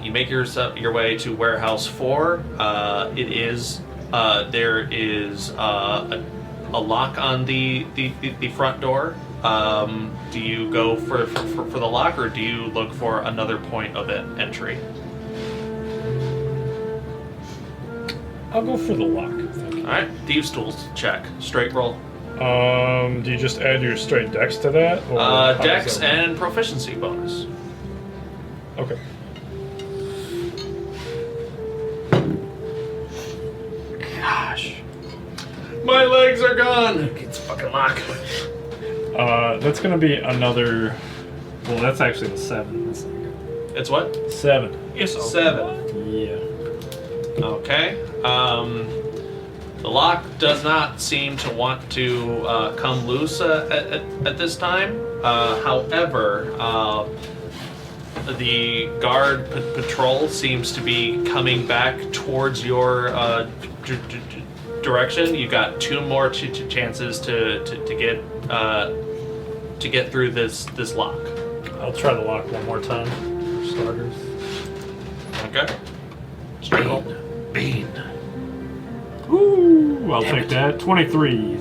You make your way to warehouse 4. There is a lock on the front door. Do you go for the lock, or do you look for another point of entry? I'll go for the lock, I think. Alright, Thieves' Tools check. Straight roll. Do you just add your straight dex to that? Or how does Dex that work? and proficiency bonus. Okay. Gosh. My legs are gone! It's fucking lock. That's gonna be another. Well, that's actually a 7. That's not good. It's what? 7. Yes, 7. Yeah. Okay. The lock does not seem to want to come loose at this time. However, the guard patrol seems to be coming back towards your direction. You got 2 more chances to get through this lock. I'll try the lock one more time for starters. Okay. Straight roll. Bean. Ooh, I'll take that. 23.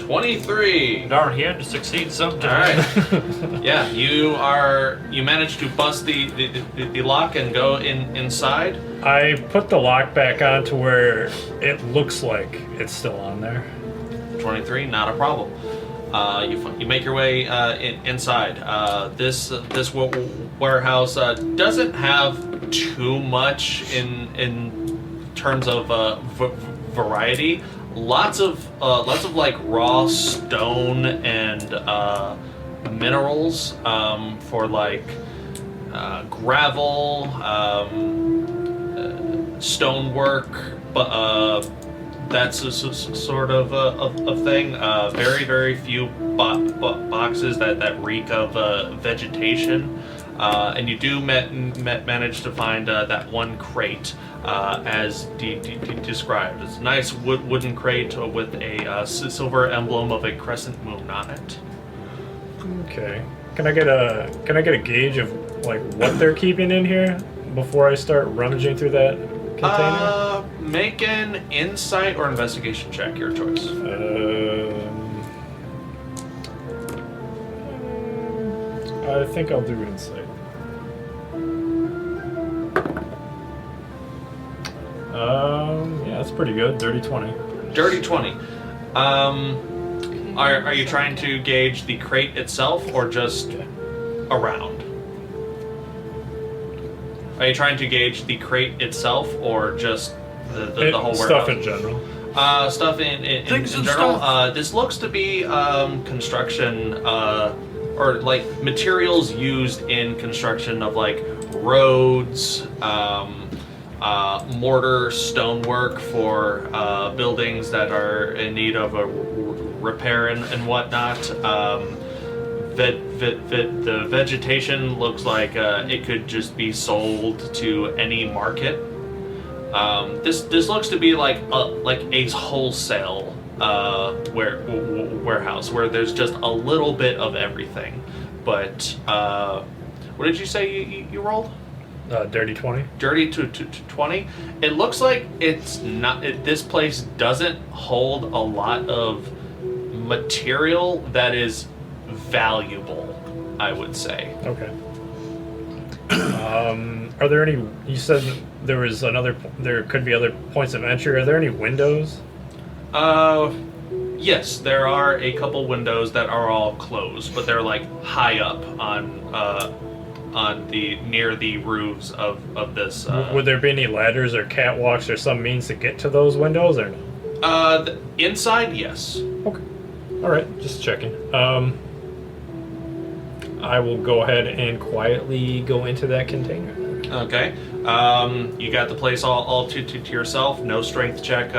23. Darn, he had to succeed sometime. Alright. Yeah, you managed to bust the lock and go inside. I put the lock back on to where it looks like it's still on there. 23, not a problem. You make your way inside. This warehouse doesn't have too much in terms of variety. Lots of like raw stone and minerals for like gravel, stonework, but that's a sort of a thing. Very, very few boxes that reek of vegetation, and you do manage to find that one crate, as described. It's a nice wooden crate with a silver emblem of a crescent moon on it. Okay. Can I get a gauge of like what they're keeping in here before I start rummaging through that container? Make an insight or investigation check, your choice. I think I'll do insight. Yeah, that's pretty good. Dirty 20. Dirty 20. Are you trying to gauge the crate itself or just around? Are you trying to gauge the crate itself or just the whole warehouse? Stuff in general. Stuff in general. Stuff. This looks to be construction or like materials used in construction of like roads, mortar stonework for buildings that are in need of a repair and whatnot. The vegetation looks like it could just be sold to any market. This looks to be like a wholesale warehouse where there's just a little bit of everything. But what did you say you rolled? Dirty 20. Dirty to 20. It looks like it's not. This place doesn't hold a lot of material that is valuable, I would say. Okay. Are there any? You said there was another. There could be other points of entry. Are there any windows? Yes, there are a couple windows that are all closed, but they're like high up on the near the roofs of this. Would there be any ladders or catwalks or some means to get to those windows or no? Inside, yes. Okay. All right, just checking. I will go ahead and quietly go into that container. Okay. You got the place all to yourself. No strength check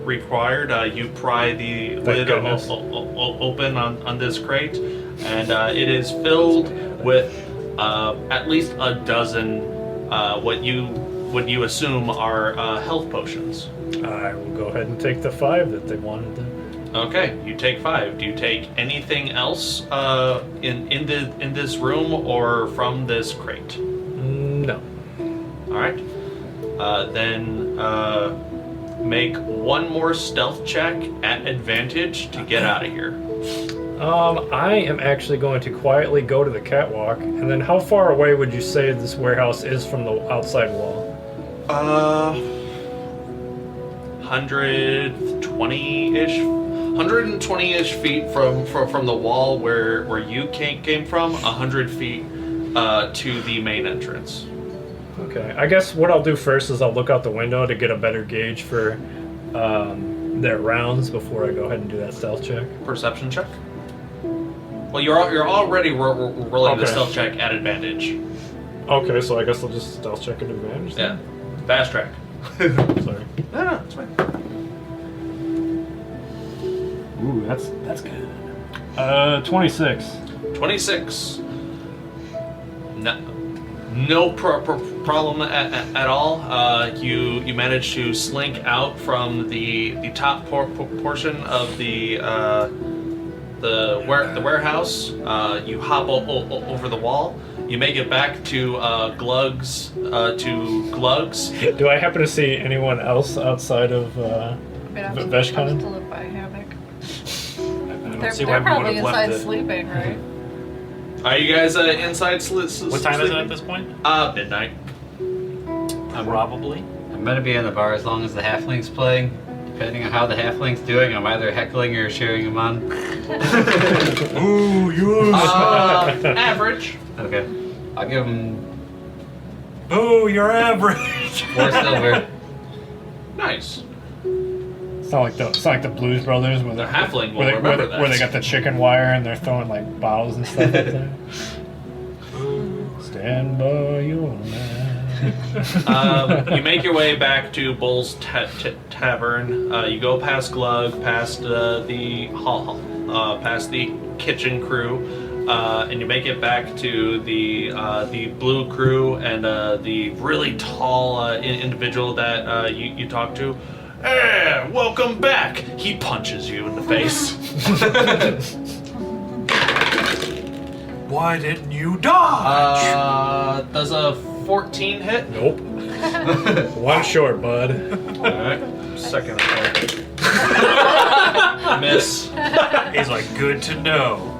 required. You pry the lid open on this crate, and it is filled with at least a dozen what you assume are health potions. I will go ahead and take the 5 that they wanted to. Okay, you take 5. Do you take anything else in this room or from this crate? No. All right. Then make one more stealth check at advantage to get out of here. I am actually going to quietly go to the catwalk, and then how far away would you say this warehouse is from the outside wall? 120-ish feet from the wall where you came from. 100 feet to the main entrance. Okay, I guess what I'll do first is I'll look out the window to get a better gauge for their rounds before I go ahead and do that stealth check. Perception check. Well, you're already rolling the stealth check at advantage. Okay, so I guess I'll just stealth check at advantage then? Yeah, fast track. Sorry. No, it's fine. Ooh, that's good. 26. 26. No problem at all. You manage to slink out from the top portion of the warehouse. You hop over the wall. You make it back to Glugs. Do I happen to see anyone else outside of Veshkan? To look by hammock. I don't see why They're we would probably have left inside it. sleeping, right? Are you guys inside? What time is it at this point? Midnight. Probably. I'm gonna be in the bar as long as the halfling's playing. Depending on how the halfling's doing, I'm either heckling or cheering him on. Ooh, you. Average. Okay. I'll give him Oh, you're average. 4 silver. Nice. It's not like the Blues Brothers where The halfling will remember that. where they got the chicken wire and they're throwing like bottles and stuff up there. Stand by your man. You make your way back to Bull's Tavern. You go past Glug, past the hall, past the kitchen crew, and you make it back to the blue crew and the really tall individual that you talk to. Hey, welcome back! He punches you in the face. Why didn't you die? Does a 14 hit? Nope. One short, bud. Alright. Second attempt. Miss. He's like, good to know.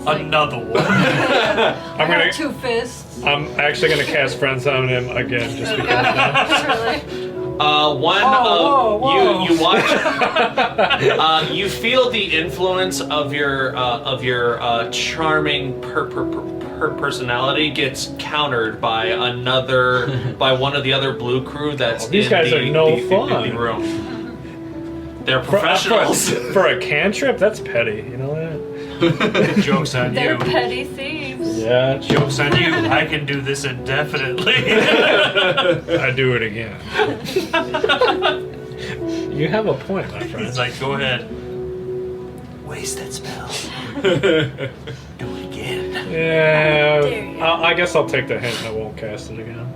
Another one. I'm gonna. Two fists. I'm actually gonna cast Friends on him again, just because. Really? You watch. You feel the influence of your charming personality gets countered by one of the other blue crew that's these in guys the, are no the, fun. the room. They're professionals. For a cantrip, that's petty. You know that? Joke's on They're you. petty thieves. Yeah, Joke's on you. I can do this indefinitely. I do it again. You have a point, my friend. It's like, go ahead. Waste that spell. Do it again. Yeah, I guess I'll take the hint and I won't cast it again.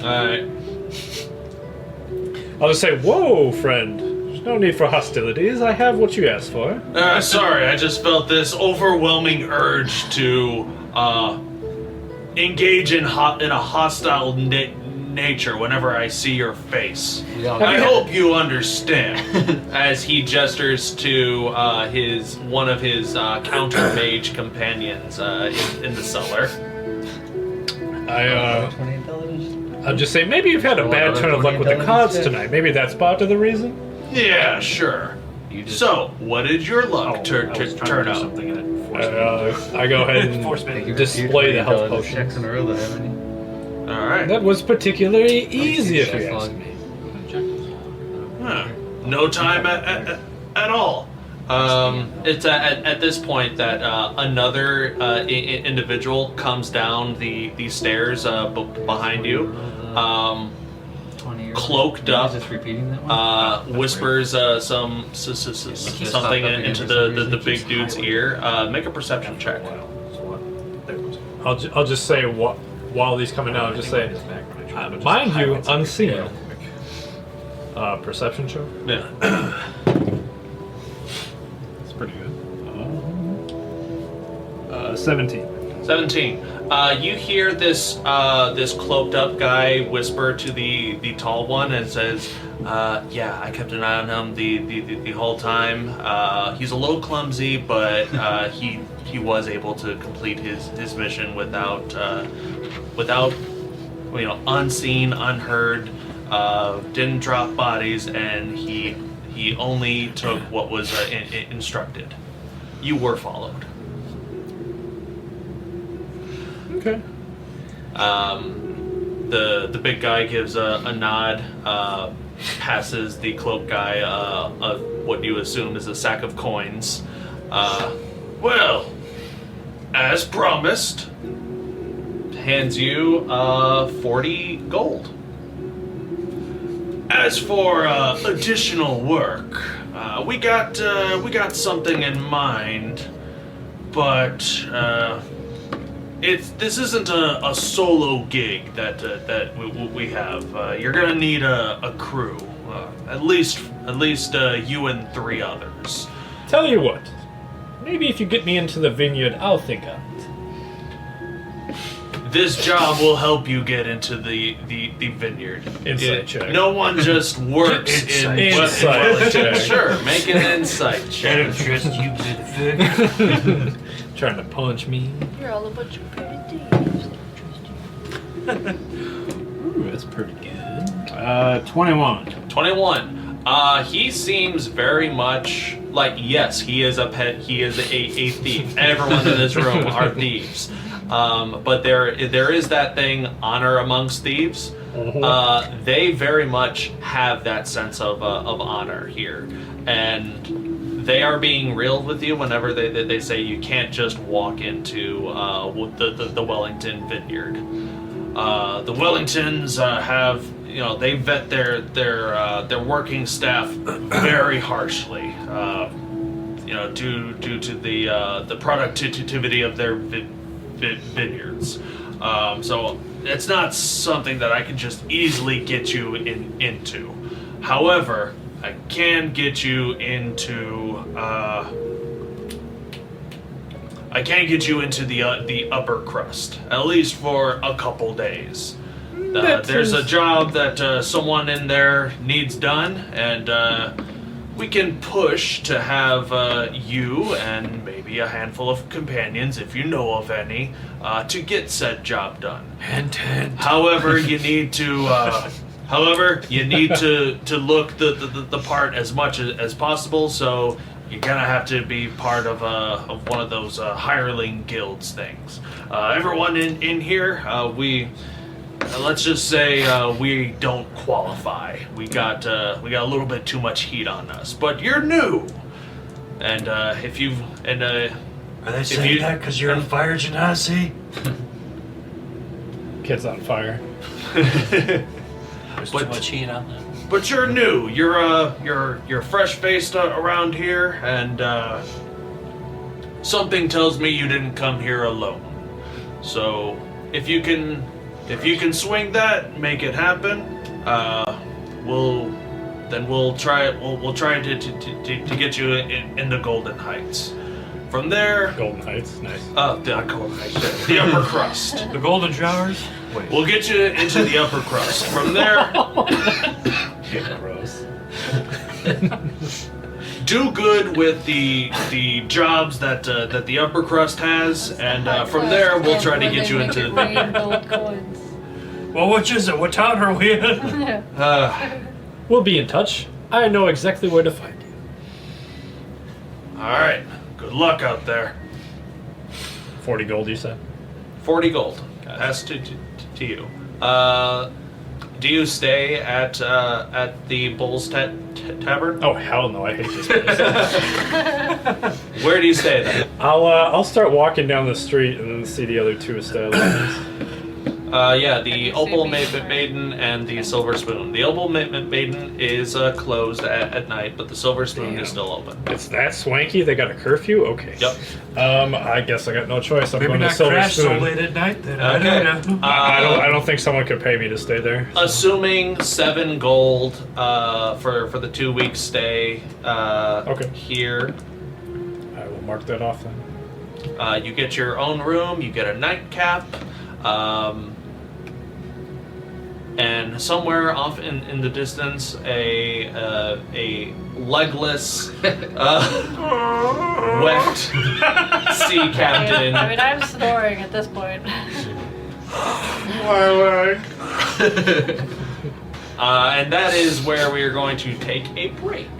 Alright. I'll just say, whoa, friend. There's no need for hostilities. I have what you asked for. Sorry, I just felt this overwhelming urge to engage in a hostile nature whenever I see your face. I hope you understand. As he gestures to one of his counter mage companions in the cellar. I'll just say, maybe you've had a bad turn of luck with the cards tonight. Maybe that's part of the reason. Yeah, sure. So, what did your luck turn out? Something in it. I go ahead and display the health potion. Checks in a row, haven't you? Alright. That was particularly easy, if you ask me. Huh. No time at all. It's at this point that another individual comes down the stairs behind you, 20 years cloaked up, Just repeating that one? whispers something into the big dude's ear. Make a perception check. I'll just say, while he's coming down, I'll just say, mind you, unseen. Perception check? Yeah. That's pretty good. 17. 17. You hear this cloaked up guy whisper to the tall one and says, "Yeah, I kept an eye on him the whole time. He's a little clumsy, but he was able to complete his mission without unseen, unheard. Didn't drop bodies, and he only took what was instructed. You were followed." Okay. The big guy gives a nod, passes the cloak guy what you assume is a sack of coins. Well, as promised. Hands you 40 gold. As for additional work, we got something in mind, but this isn't a solo gig that we have. You're gonna need a crew, at least you and 3 others. Tell you what, maybe if you get me into the vineyard, I'll think of it. This job will help you get into the vineyard. Insight check. No one just works in Insight check. Sure, make an insight I check. don't trust you, motherfucker. Trying to punch me. You're all a bunch of pretty thieves. Ooh, that's pretty good. 21. 21. He seems very much like, yes, he is a pet. He is a thief. Everyone in this room are thieves. But there is that thing, honor amongst thieves. They very much have that sense of honor here, and they are being real with you whenever they say you can't just walk into the Wellington vineyard. The Wellingtons have, they vet their working staff very harshly, due to the productivity of their vineyards. So it's not something that I can just easily get you into. However, I can get you into the upper crust, at least for a couple days. There's a job that someone in there needs done, and we can push to have you and maybe a handful of companions, if you know of any, to get said job done. Hint. However, you need to look the part as much as possible. So you're gonna have to be part of one of those hireling guilds things. Everyone in here, let's just say we don't qualify. We got a little bit too much heat on us. But you're new, and Are they saying that because you're on fire genasi? Kid's on fire. There's too much heat on that. But you're new. You're fresh faced around here, and something tells me you didn't come here alone. So if you can swing that, make it happen. We'll try to get you in the Golden Heights. From there, Golden Heights, nice. the Golden Heights, the upper crust. The golden showers? Wait. We'll get you into the upper crust. From there, Gross. do good with the jobs that the upper crust has, and from there we'll try to get you into the. rain gold coins. Well, which is it? What town are we in? We'll be in touch. I know exactly where to find you. All right. Good luck out there. 40 gold, you said? 40 gold. That's to you. Do you stay at the Bull's Tavern? Oh, hell no, I hate this place. Where do you stay then? I'll start walking down the street and then see the other two establishments. The Opal Maiden and the Silver Spoon. The Opal Maiden is closed at night, but the Silver Spoon is still open. It's that swanky? They got a curfew? Okay. Yep. I guess I got no choice. I'm Maybe going to not Silver crash so Spoon. late at night then. Okay. I don't know. I don't think someone could pay me to stay there. Assuming 7 gold for the 2-week stay Okay. here. I will mark that off then. You get your own room, you get a nightcap, and somewhere off in the distance, a legless, wet sea captain. I mean, I'm snoring at this point. And that is where we are going to take a break.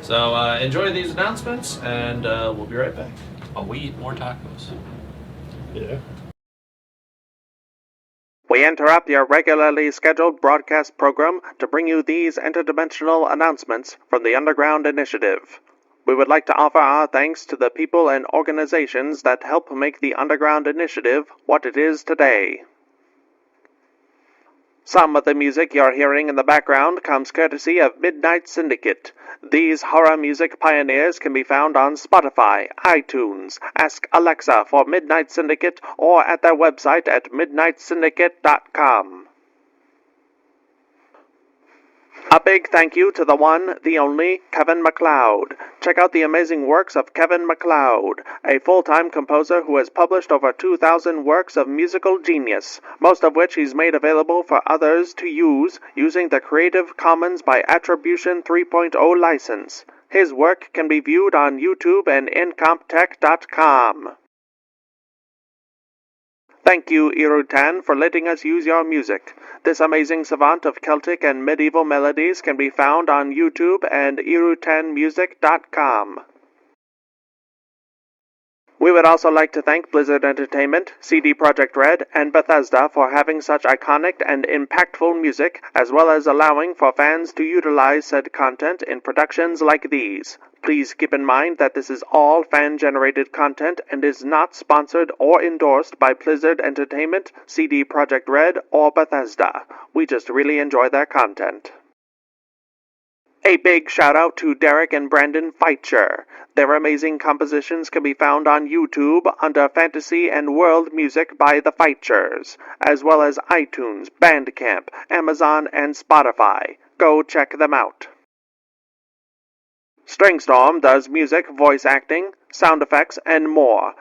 So enjoy these announcements, and we'll be right back. Oh, we eat more tacos. Yeah. We interrupt your regularly scheduled broadcast program to bring you these interdimensional announcements from the Underground Initiative. We would like to offer our thanks to the people and organizations that help make the Underground Initiative what it is today. Some of the music you're hearing in the background comes courtesy of Midnight Syndicate. These horror music pioneers can be found on Spotify, iTunes, Ask Alexa for Midnight Syndicate, or at their website at midnightsyndicate.com. A big thank you to the one, the only, Kevin MacLeod. Check out the amazing works of Kevin MacLeod, a full-time composer who has published over 2,000 works of musical genius, most of which he's made available for others to use using the Creative Commons by Attribution 3.0 license. His work can be viewed on YouTube and incomptech.com. Thank you, Irutan, for letting us use your music. This amazing savant of Celtic and medieval melodies can be found on YouTube and irutanmusic.com. We would also like to thank Blizzard Entertainment, CD Projekt Red, and Bethesda for having such iconic and impactful music, as well as allowing for fans to utilize said content in productions like these. Please keep in mind that this is all fan-generated content and is not sponsored or endorsed by Blizzard Entertainment, CD Projekt Red, or Bethesda. We just really enjoy their content. A big shout out to Derek and Brandon Feitcher. Their amazing compositions can be found on YouTube under Fantasy and World Music by the Feitchers, as well as iTunes, Bandcamp, Amazon, and Spotify. Go check them out. Stringstorm does music, voice acting, sound effects, and more.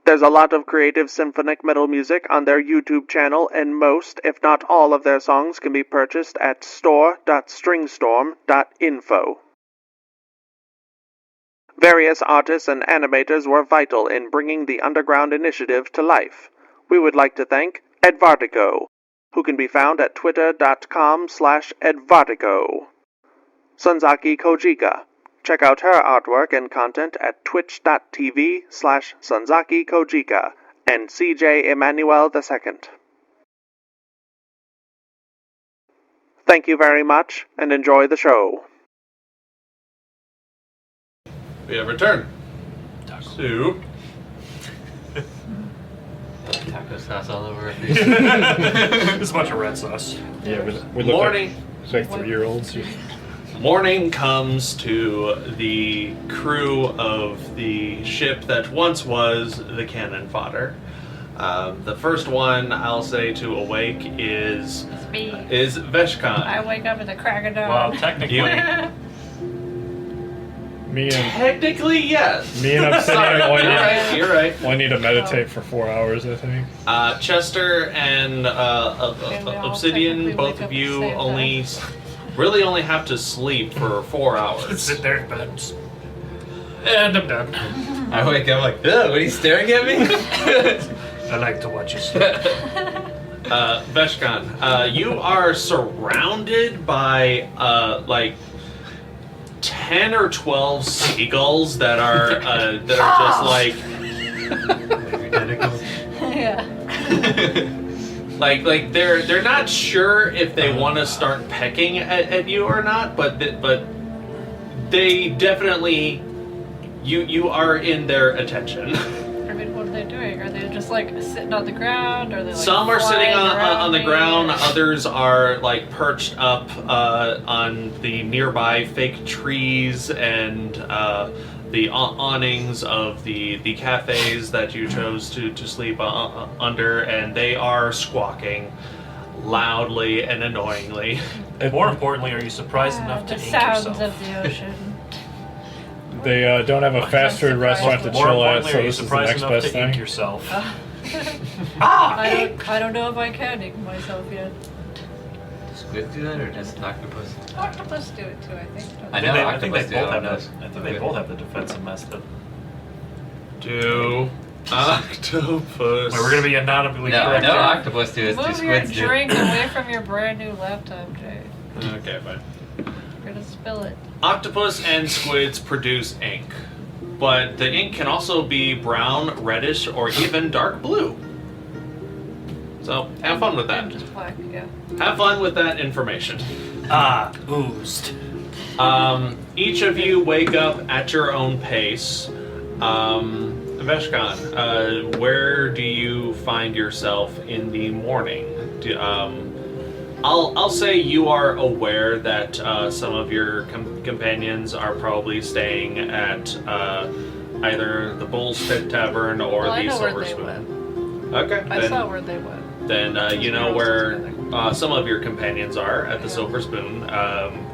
There's a lot of creative symphonic metal music on their YouTube channel, and most, if not all, of their songs can be purchased at store.stringstorm.info. Various artists and animators were vital in bringing the Underground Initiative to life. We would like to thank Edvartico, who can be found at twitter.com/Edvartico. Sunzaki Kojika. Check out her artwork and content at twitch.tv/Sunzaki Kojika, and CJ Emmanuel II. Thank you very much, and enjoy the show. We have returned. Tacos. 2. Taco sauce all over our face. It's a bunch of red sauce. Yeah, we look Morning. like 3-year-olds. Morning comes to the crew of the ship that once was the cannon fodder. The first one I'll say to awake is It's me. Veshkan. I wake up at the crack of dawn. Well, technically, Me and Technically, yes. Obsidian Sorry, only you're need, right. You're right. only need to meditate for 4 hours, I think. Chester and we all Obsidian, technically both wake up of you at the same really only have to sleep for 4 hours. sit there in bed. And I'm done. I wake up like, ugh, what are you staring at me? I like to watch you sleep. Veshkan, you are surrounded by like 10 or 12 seagulls that are just like Tentacles. Yeah. like they're not sure if they want to start pecking at you or not, but they definitely you are in their attention. I mean, what are they doing? Are they just like sitting on the ground? Or are they like Some are sitting flying around on the me? ground, others are like perched up on the nearby fake trees and the awnings of the cafes that you chose to sleep under, and they are squawking loudly and annoyingly. And more importantly, are you surprised enough to the ink sounds yourself? of the ocean. They don't have a fast food restaurant to More chill at, importantly, so are you this is the surprised next enough best to ink thing. yourself? I don't know if I can ink myself yet. Does squid do that or just octopus? Octopus do it too, I think. don't I they? know I think they octopus do both it, have does. that. I think they both have the defensive method. Do octopus. We're gonna be anonymously No, correct. no here. octopus do it, do Move your squids do. drink away from your brand new laptop, Jay. Okay, fine. You're gonna spill it. Octopus and squids produce ink, but the ink can also be brown, reddish, or even dark blue. So have fun with that. And just black, yeah. Have fun with that information. Oozed. Each of you wake up at your own pace. Veshkan, where do you find yourself in the morning? I'll say you are aware that some of your companions are probably staying at either the Bull's Pit Tavern or Well, I the know where Silver they Spoon. Okay. I then, saw where they went. Then you know where some of your companions are at the Silver Spoon.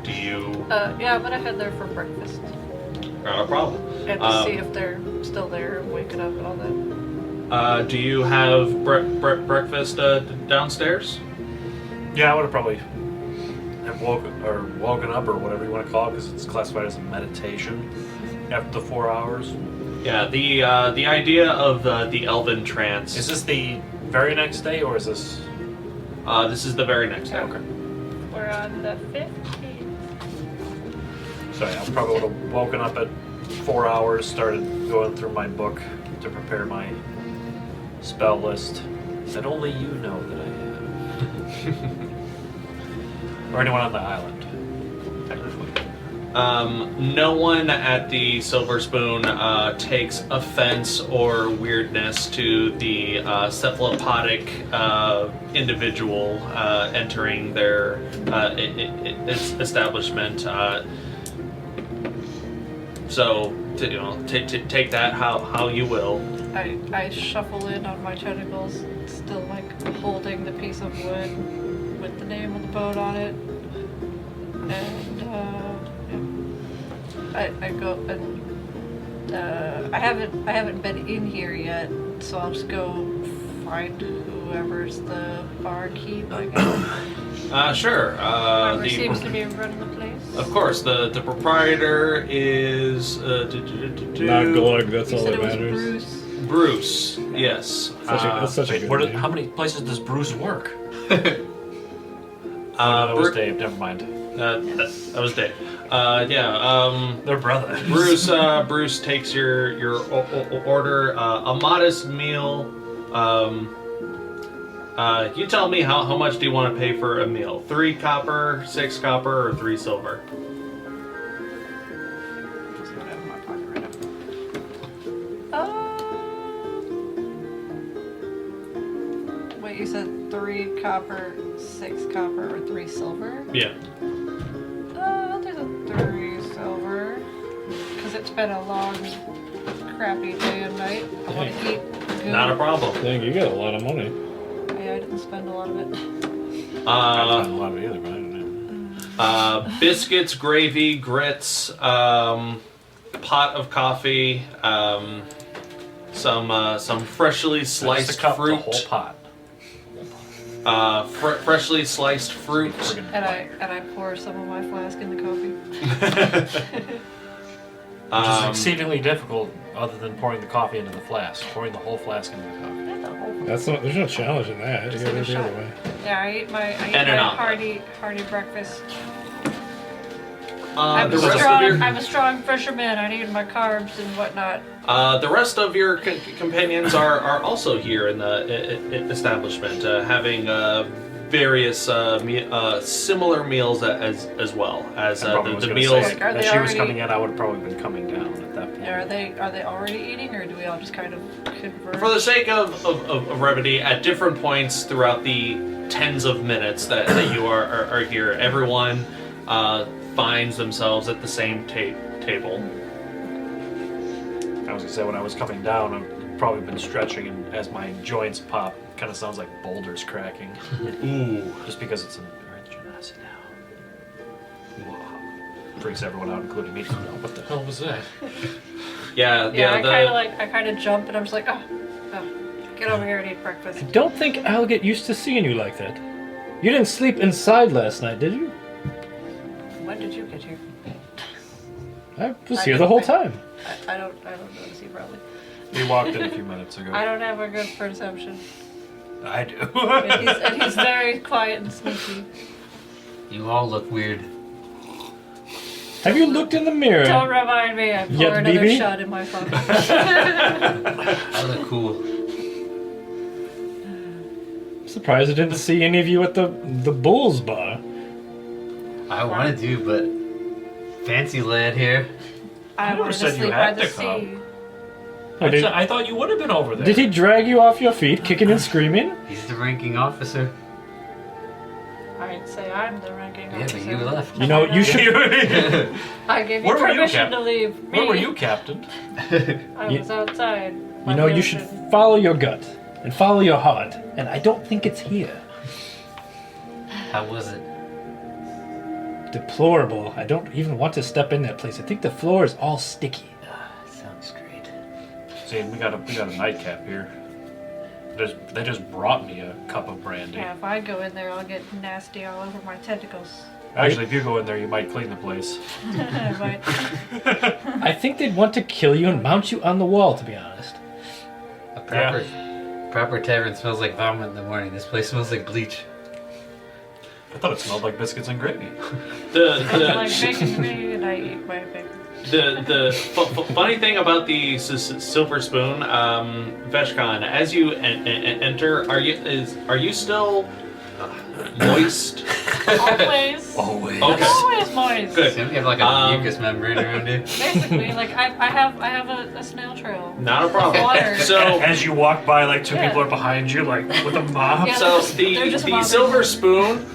Do you? Yeah, I'm gonna head there for breakfast. Not a problem. And to see if they're still there and waking up and all that. Do you have breakfast downstairs? Yeah, I would have probably have woken up or whatever you want to call it, because it's classified as a meditation after the 4 hours. Yeah. The idea of the Elven trance. Is this the very next day, or is this? This is the very next day. Okay. We're on the 15th. So yeah, I probably would have woken up at 4 hours, started going through my book to prepare my spell list that only you know that I have. Or anyone on the island, technically. No one at the Silver Spoon takes offense or weirdness to the cephalopodic individual entering their establishment. So, take that how you will. I shuffle in on my tentacles, still like holding the piece of wood with the name of the boat on it, and I go and I haven't been in here yet, so I'll just go find whoever's the barkeep, I guess. Sure. Whoever seems to be running the place. Of course, the proprietor is Not Glug, that's You all said that it was matters. Bruce. Bruce. Yes. That's such a good Where name. how many places does Bruce work? That That was Dave. Never mind. That was Dave. They're brothers. Bruce takes your order. A modest meal. You tell me how much do you want to pay for a meal? 3 copper, 6 copper, or 3 silver? Oh, copper, 6 copper, or 3 silver. Yeah. I'll do the 3 silver. Because it's been a long, crappy day and night. I want to eat good. Not a problem. Dang, you got a lot of money. Yeah, I didn't spend a lot of it. I don't know a lot of it either, but I don't know. Biscuits, gravy, grits, pot of coffee, some freshly sliced Just a cup, fruit. The whole pot. Freshly sliced fruit. And I pour some of my flask in the coffee. Which is exceedingly difficult, other than pouring the coffee into the flask. Pouring the whole flask into the coffee. Not the whole. That's not. There's no challenge in that. You Just gotta like do a it the shot. other way. Yeah, I eat my And an omelet. hearty breakfast. The I'm rest of your a strong fisherman. I need my carbs and whatnot. the rest of your companions are also here in the establishment, having various similar meals as well as Probably was the gonna meals. say, Like, are as they she was already- coming in, I would have probably been coming down at that point. Are they already eating, or do we all just kind of converge? For the sake of brevity, at different points throughout the tens of minutes that you are here, everyone finds themselves at the same table. I was gonna say when I was coming down, I've probably been stretching, and as my joints pop, kind of sounds like boulders cracking. Ooh. Just because it's an earth genocide now. Freaks everyone out, including me. What the hell was that? Yeah. I kind of jump, and I'm just like, oh, get over here and eat breakfast. I don't think I'll get used to seeing you like that. You didn't sleep inside last night, did you? When did you get here? I was here the whole time. I don't notice you probably. We walked in a few minutes ago. I don't have a good perception. I do. And he's very quiet and sneaky. You all look weird. Have you looked in the mirror? Don't remind me, I pour Yet, another BB? shot in my phone. I look cool. I'm surprised I didn't see any of you at the Bulls bar. I wanted to, but fancy lad here. I never wanted to said you sleep by had the to come. sea. Oh, did, I thought you would have been over there. did he drag you off your feet, kicking and screaming? He's the ranking officer. I'd say I'm the ranking Yeah, officer. but you left. You know, you should. I gave you Where were you, permission Cap? to leave. Me, Where were you, Captain? I You- was outside. You know, you should follow your gut and follow your heart. And I don't think it's here. How was it? Deplorable. I don't even want to step in that place. I think the floor is all sticky. Sounds great. See, we got a nightcap here. They just brought me a cup of brandy. Yeah, if I go in there, I'll get nasty all over my tentacles. Actually, if you go in there, you might clean the place. I might. I think they'd want to kill you and mount you on the wall, to be honest. A proper tavern smells like vomit in the morning. This place smells like bleach. I thought it smelled like biscuits and gravy. Like bacon me, and I eat my bacon. The funny thing about the silver spoon, Veshkan, as you enter, are you still moist? Always. Always. Okay. Always moist. Good. Seems you have like a mucus membrane around you. Basically, like I have a snail trail. Not a problem. Water. So As you walk by, like two Yeah. people are behind you, like with a mop. Yeah. So They're just the mobbing. silver spoon,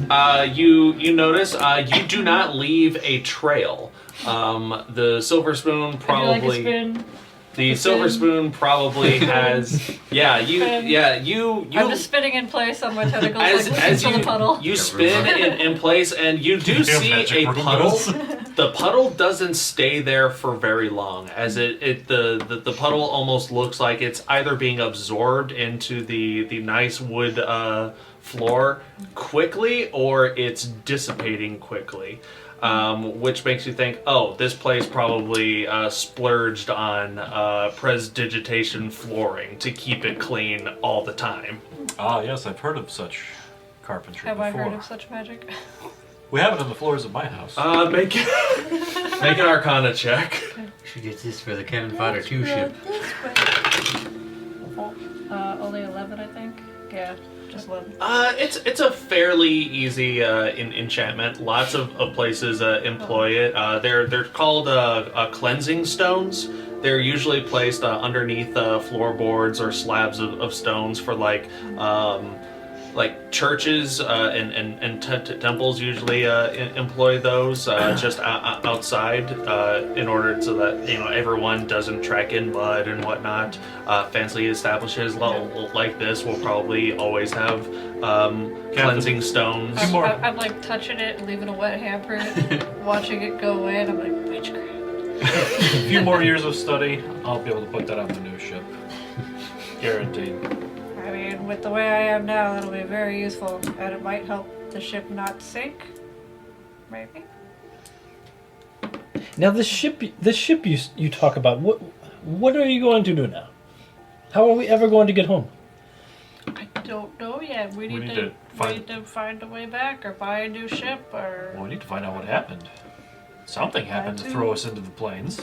you notice you do not leave a trail. The silver spoon Would you probably like a spoon? the a silver spoon? spoon probably has Spin. you I'm just spinning in place on my tentacles, as like as looking for the puddle. you spin in place and you do see magic a Rubens. puddle. The puddle doesn't stay there for very long, as the puddle almost looks like it's either being absorbed into the nice wood floor quickly, or it's dissipating quickly. Which makes you think, oh, this place probably splurged on prestidigitation flooring to keep it clean all the time. Ah, yes, I've heard of such carpentry Have I before. heard of such magic? We have it on the floors of my house. Make an Arcana check. We should get this for the Kevin Fodder 2 ship. Only 11, I think. Yeah, just 11. It's a fairly easy enchantment. Lots of places employ it. They're called cleansing stones. They're usually placed underneath floorboards or slabs of stones for like like churches and temples usually employ those just outside in order so that everyone doesn't trek in mud and whatnot. Fancy establishes like this will probably always have cleansing stones. I'm like touching it and leaving a wet handprint, watching it go away, and I'm like, witchcraft. A few more years of study, I'll be able to put that on the new ship. Guaranteed. I mean, with the way I am now, that'll be very useful, and it might help the ship not sink. Maybe. Now, the ship you talk about, what are you going to do now? How are we ever going to get home? I don't know yet. We need to find a way back, or buy a new ship, or... Well, we need to find out what happened. Something happened to throw us into the plains.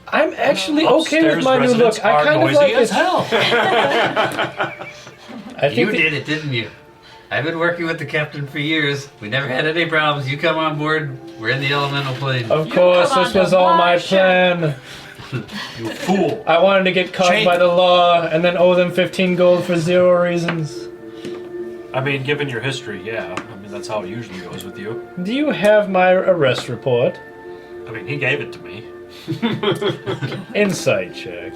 I'm actually okay with my new look. I kind of like it. As hell. I think you did it, didn't you? I've been working with the captain for years. We never had any problems. You come on board, we're in the elemental plane. Of course, this was all my plan. You fool. I wanted to get caught by the law and then owe them 15 gold for 0 reasons. I mean, given your history, yeah. I mean, that's how it usually goes with you. Do you have my arrest report? I mean, he gave it to me. Insight check.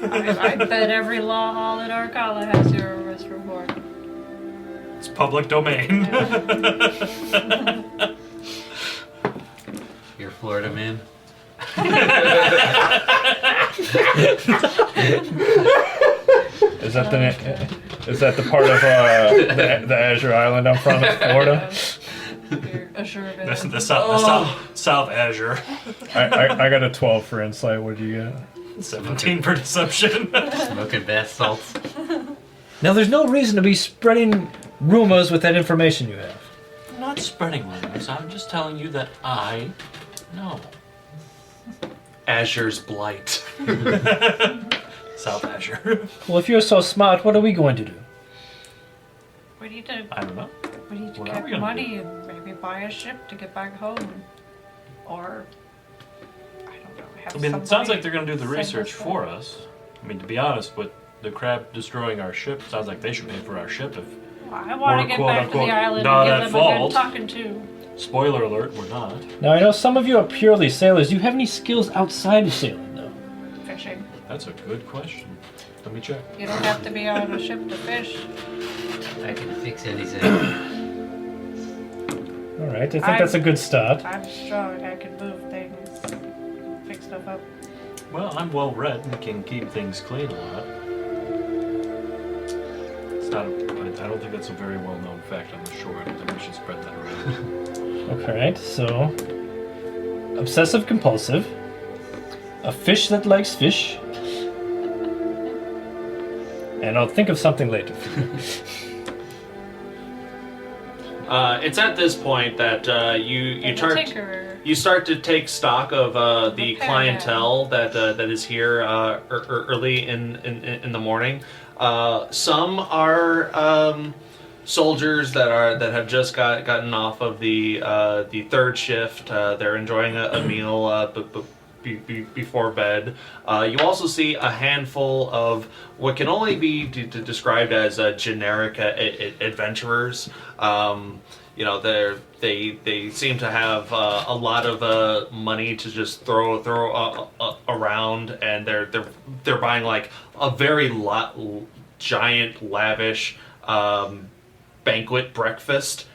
I bet every law hall in Arcala has your arrest report. It's public domain. You're a Florida man. Is that the part of the Azure Island I'm from in Florida? The South Azure. I got a 12 for insight. What do you get? 17 for deception. Smoking bath salts. Now, there's no reason to be spreading rumors with that information you have. I'm not spreading rumors. I'm just telling you that I know. Azure's blight. South Azure. Well, if you're so smart, what are we going to do? We need to. I don't know. We need to What are get we gonna money and maybe buy a ship to get back home, or I don't know. Have I mean, it sounds like they're going to do the send research us for us. I mean, to be honest, with the crab destroying our ship, sounds like they should pay for our ship if I want to get quote, back to unquote, the island not and at give them a fault. good talking to. Spoiler alert, we're not. Now, I know some of you are purely sailors. Do you have any skills outside of sailing, though? Fishing. That's a good question. Let me check. You don't have to be on a ship to fish. I can fix anything. All right, I think that's a good start. I'm strong. I can move things, pick stuff up. Well, I'm well read and can keep things clean a lot. It's not. I don't think that's a very well known fact on the shore. I don't think we should spread that around. Okay, so obsessive compulsive, a fish that likes fish, and I'll think of something later. It's at this point that you start to take stock of the clientele that is here early in the morning. Some are soldiers that have just gotten off of the third shift. They're enjoying a meal before bed. You also see a handful of what can only be described as generic adventurers. You know, they seem to have a lot of money to just throw around, and they're buying like a very giant lavish banquet breakfast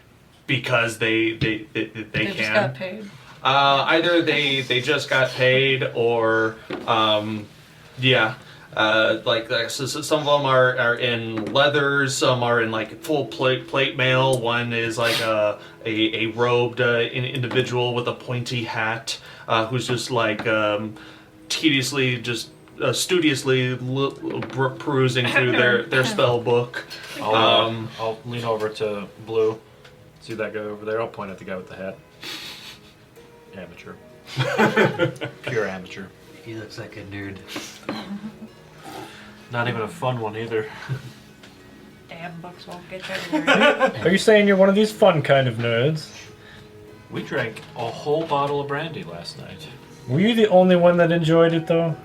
because they can. Just got paid. Either they just got paid, or so some of them are in leathers, some are in like full plate mail. One is like a robed individual with a pointy hat who's just like studiously perusing through their spell book. I'll lean over to Blue. See that guy over there? I'll point at the guy with the hat. Amateur. Pure amateur. He looks like a nerd. Not even a fun one either. Damn books won't get you anywhere. Are you saying you're one of these fun kind of nerds? We drank a whole bottle of brandy last night. Were you the only one that enjoyed it, though?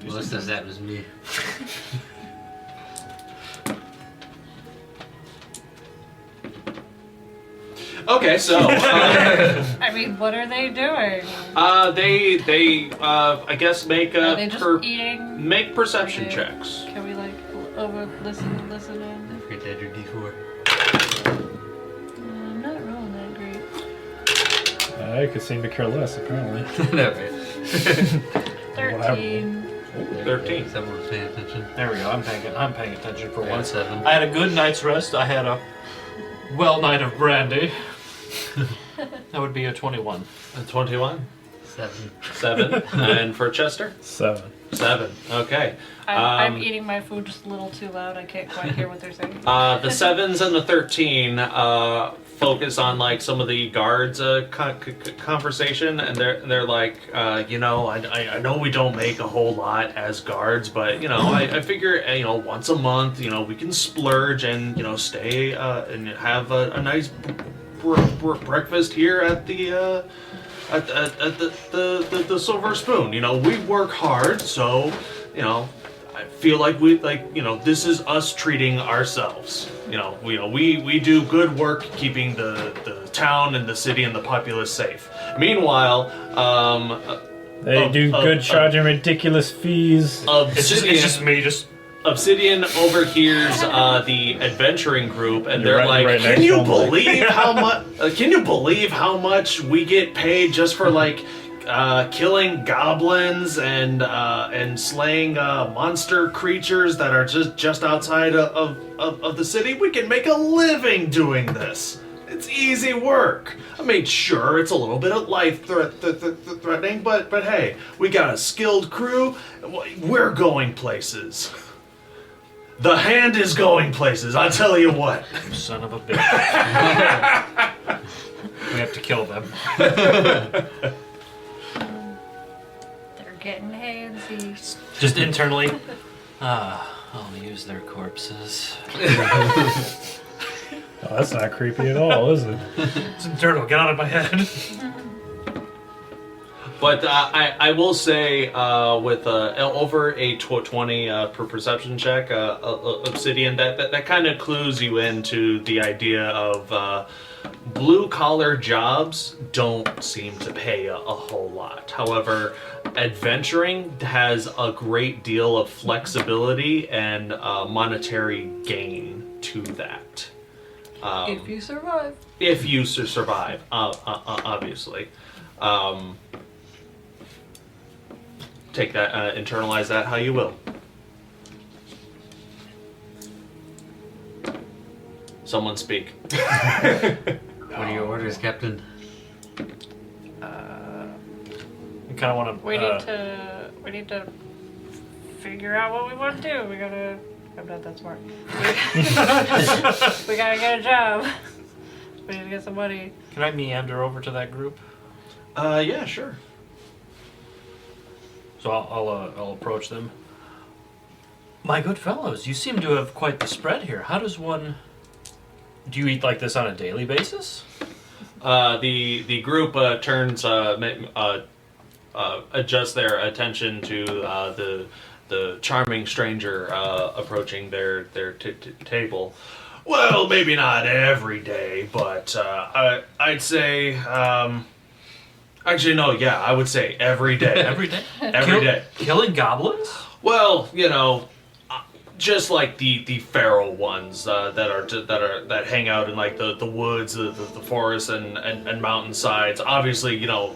Most of that was me. Okay, so I mean, what are they doing? they I guess make Are they just eating? make perception Are they- checks. Can we like listen in? Forget to add your D4. I'm not rolling that great. I could seem to care less, apparently. No, right. 13. 13. Someone was paying attention. There we go. I'm paying attention for I got once. 7. I had a good night's rest. I had a night of brandy. That would be a 21. 21. 7. 7. And for Chester? 7. 7. Okay. I'm eating my food just a little too loud. I can't quite hear what they're saying. The 7s and the 13 focus on like some of the guards' conversation, and they're like, you know, I know we don't make a whole lot as guards, but you know, I figure you know once a month, you know, we can splurge and you know stay and have a nice breakfast here at the. At the Silver Spoon, you know, we work hard, so you know, I feel like you know, this is us treating ourselves. You know, we do good work keeping the town and the city and the populace safe. Meanwhile, They do good charging ridiculous fees. It's just me. Obsidian overhears the adventuring group, and they're Right- like, right "Can next you to 'em, like- believe how much? Can you believe how much we get paid just for like killing goblins and slaying monster creatures that are just outside of the city? We can make a living doing this. It's easy work. I mean, sure, it's a little bit of life threatening, but hey, we got a skilled crew. We're going places." The hand is going places, I'll tell you what. Son of a bitch. We have to kill them. They're getting handsy. Just internally. I'll use their corpses. Oh, that's not creepy at all, is it? It's internal. Get out of my head. But I will say, with over a 20 per perception check, Obsidian, that kind of clues you into the idea of blue-collar jobs don't seem to pay a whole lot. However, adventuring has a great deal of flexibility and monetary gain to that. If you survive. If you survive, obviously. Take that, internalize that how you will. Someone speak. What are your orders, Captain? I kind of want to. We need to figure out what we want to do. We gotta. I'm not that smart. We gotta get a job. We need to get some money. Can I meander over to that group? Yeah, sure. So I'll approach them. My good fellows, you seem to have quite the spread here. How does one? Do you eat like this on a daily basis? The group turns adjusts their attention to the charming stranger approaching their table. Well, maybe not every day, but I'd say. Actually, no. Yeah, I would say every day. Every day? Every day. Killing goblins? Well, you know, just like the feral ones that hang out in like the woods, the forests and mountainsides. Obviously, you know,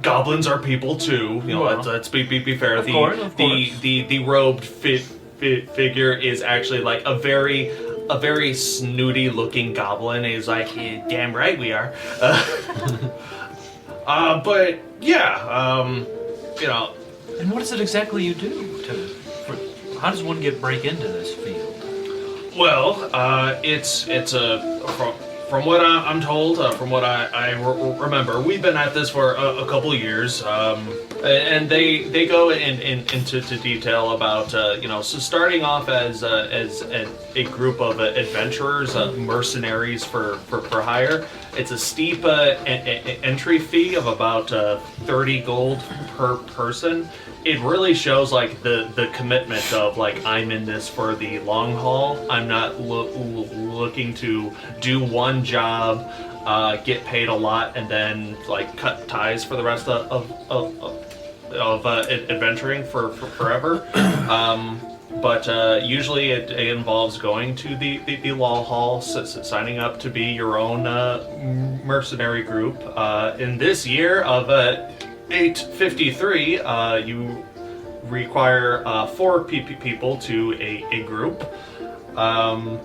goblins are people too. You know, Well, let's be fair. Of course. The robed figure is actually like a very snooty looking goblin. He's like, yeah, damn right we are. But yeah, you know. And what is it exactly you do? How does one break into this field? Well, it's from what I'm told, from what I remember, we've been at this for a couple of years, and they go into detail about so starting off as a group of adventurers, mercenaries for hire. It's a steep entry fee of about 30 gold per person. It really shows like the commitment of like, I'm in this for the long haul. I'm not looking to do one job, get paid a lot, and then like cut ties for the rest of adventuring for forever. But usually it involves going to the law hall, signing up to be your own mercenary group. In this year of 853, you require 4 people to a group, and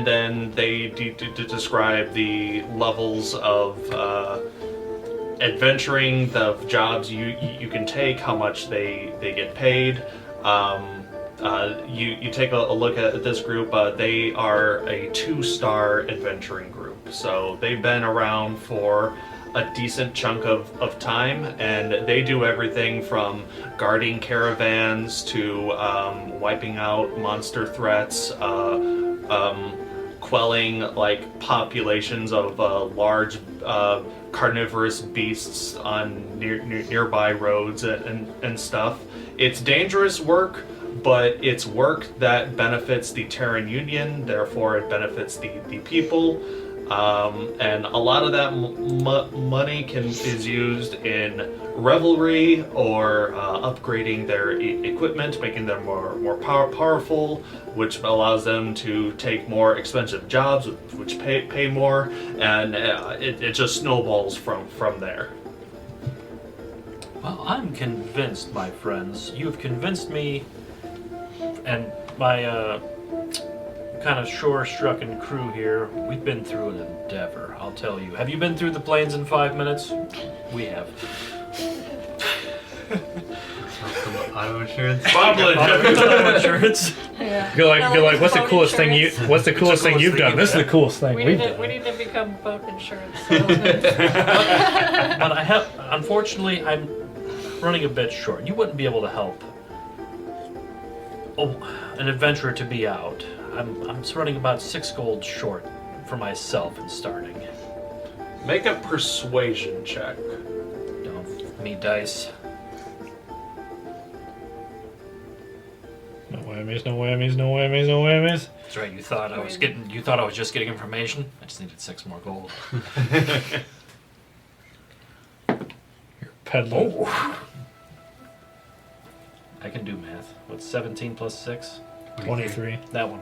then they describe the levels of adventuring, the jobs you can take, how much they get paid. You take a look at this group. They are a 2-star adventuring group, so they've been around for a decent chunk of time, and they do everything from guarding caravans to wiping out monster threats, quelling like populations of large carnivorous beasts on nearby roads and stuff. It's dangerous work, but it's work that benefits the Terran Union, therefore it benefits the people. And a lot of that money is used in revelry or upgrading their equipment, making them more powerful, which allows them to take more expensive jobs, which pay more, and it just snowballs from there. Well, I'm convinced, my friends. You've convinced me, and my kind of shore-strucken crew here. We've been through an endeavor, I'll tell you. Have you been through the plains in 5 minutes? We have. Auto insurance. Auto insurance. Yeah. You're like, what's the Boat coolest thing insurance. what's the coolest thing you've done? This is the coolest thing We we've need, to, done. we need to become boat insurance salesmen. But I have, unfortunately, I'm running a bit short. You wouldn't be able to help an adventurer to be out. I'm running about 6 gold short for myself in starting. Make a persuasion check. Don't me dice. No whammies, no whammies, no whammies, no whammies. That's right. You thought I was just getting information. I just needed 6 more gold. Peddler. Oh. I can do math. What's 17 plus 6? 23. That one.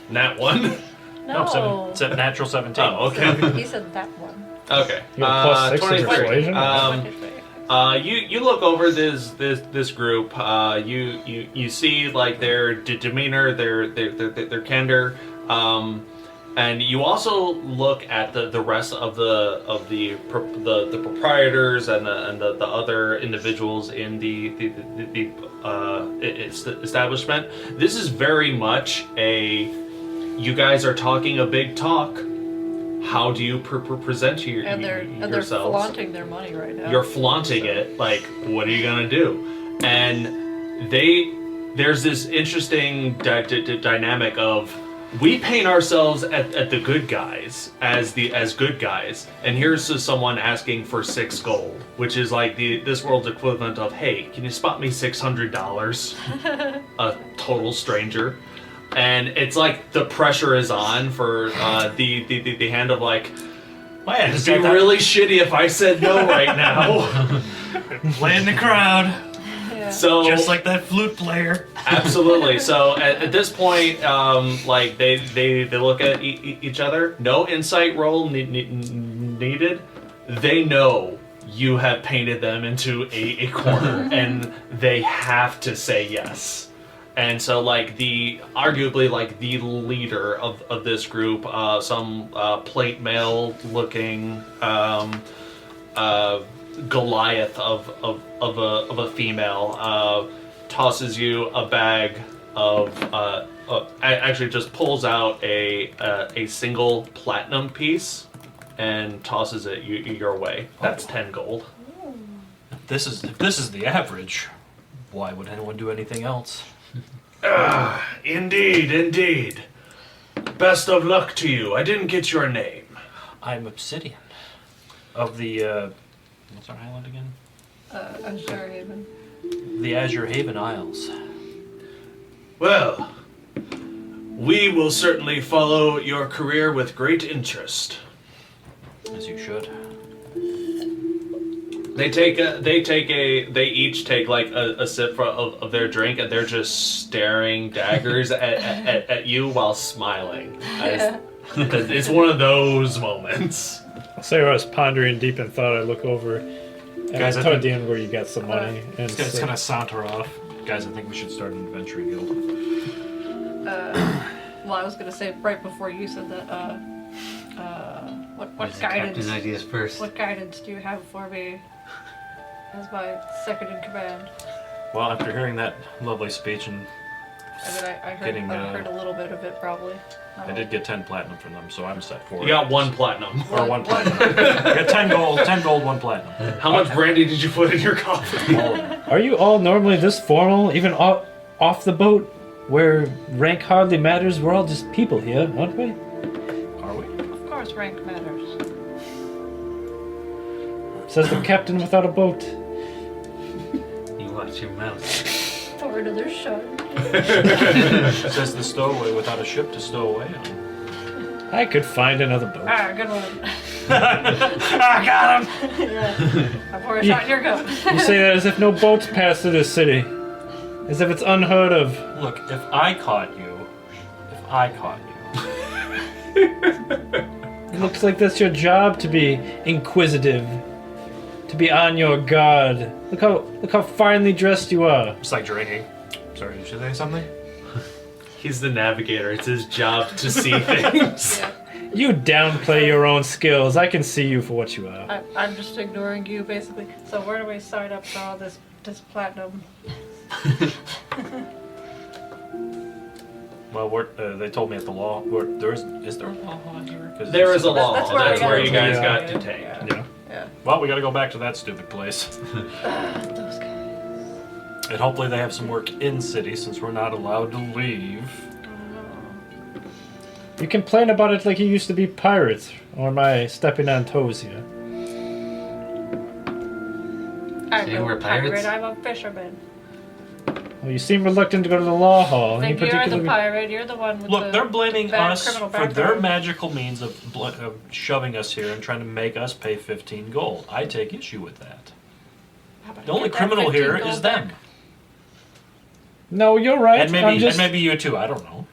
Nat 1? No. It's a natural 17. Oh, okay. He said that one. Okay. You have plus 6 to 23. persuasion? You look over this group. You see like their demeanor, their candor, and you also look at the rest of the proprietors and the other individuals in the establishment. This is very much you guys are talking a big talk. How do you present yourselves? They're flaunting their money right now. You're flaunting it. Like, what are you gonna do? And there's this interesting dynamic of, we paint ourselves at the good guys as good guys, and here's someone asking for 6 gold, which is like this world's equivalent of, hey, can you spot me $600? A total stranger. And it's like the pressure is on for the hand of like, man, it'd be really shitty if I said no right now. Playing the crowd. Yeah. So Just like that flute player. absolutely. So at this point, like they look at each other. No insight roll needed. They know you have painted them into a corner, and they have to say yes. And so, like, arguably, like, the leader of this group, some plate mail-looking Goliath of a female, tosses you a bag actually just pulls out a single platinum piece and tosses it your way. That's 10 gold. If this is the average, why would anyone do anything else? Indeed. Best of luck to you. I didn't get your name. I'm Obsidian. Of the, what's our island again? Azure Haven. The Azure Haven Isles. Well, we will certainly follow your career with great interest. As you should. They each take like a sip of their drink, and they're just staring daggers at you while smiling. It's one of those moments. I'll say I was pondering deep in thought. I look over Guys, I toward think- the end where you got some money. And It's gonna saunter off. Guys, I think we should start an adventuring guild. Well, I was gonna say right before you said that. What Where's the guidance? captain ideas first? What guidance do you have for me as my second in command? Well, after hearing that lovely speech, and I mean, I heard a little bit of it probably. I did get 10 platinum from them, so I'm set for it. You got 1 platinum. Or 1 platinum. I got 10 gold, 1 platinum. How much brandy did you put in your coffee? Are you all normally this formal, even off the boat, where rank hardly matters? We're all just people here, aren't we? Are we? Of course, rank matters. Says the captain without a boat. You watch your mouth. Pour another shot. Says the stowaway without a ship to stow away on. I could find another boat. Ah, good one. I got him! I pour a shot in your cup. You say that as if no boats pass through this city. As if it's unheard of. Look, if I caught you, It looks like that's your job, to be inquisitive. To be on your guard. Look how finely dressed you are. it's like drinking. Sorry, did you say something? He's the navigator. It's his job to see things. Yeah. You downplay your own skills. I can see you for what you are. I'm just ignoring you, basically. So where do we sign up for all this platinum? Well, they told me at the law. Is there a law hall here? 'Cause There is a law. That's That's where where we you gotta guys go. got detained. Yeah. Yeah. Well, we gotta go back to that stupid place. Those guys. And hopefully they have some work in city, since we're not allowed to leave. You complain about it like you used to be pirates. Or am I stepping on toes here? I'm So you no were pirates? pirate, I'm a fisherman. Well, you seem reluctant to go to the law hall. Like you're the pirate, you're the one with Look, the they're blaming bad us criminal for their background. magical means of shoving us here and trying to make us pay 15 gold. I take issue with that. How about The only get that criminal 15 here gold is back? them. No, you're right. And I'm just... maybe you too, I don't know.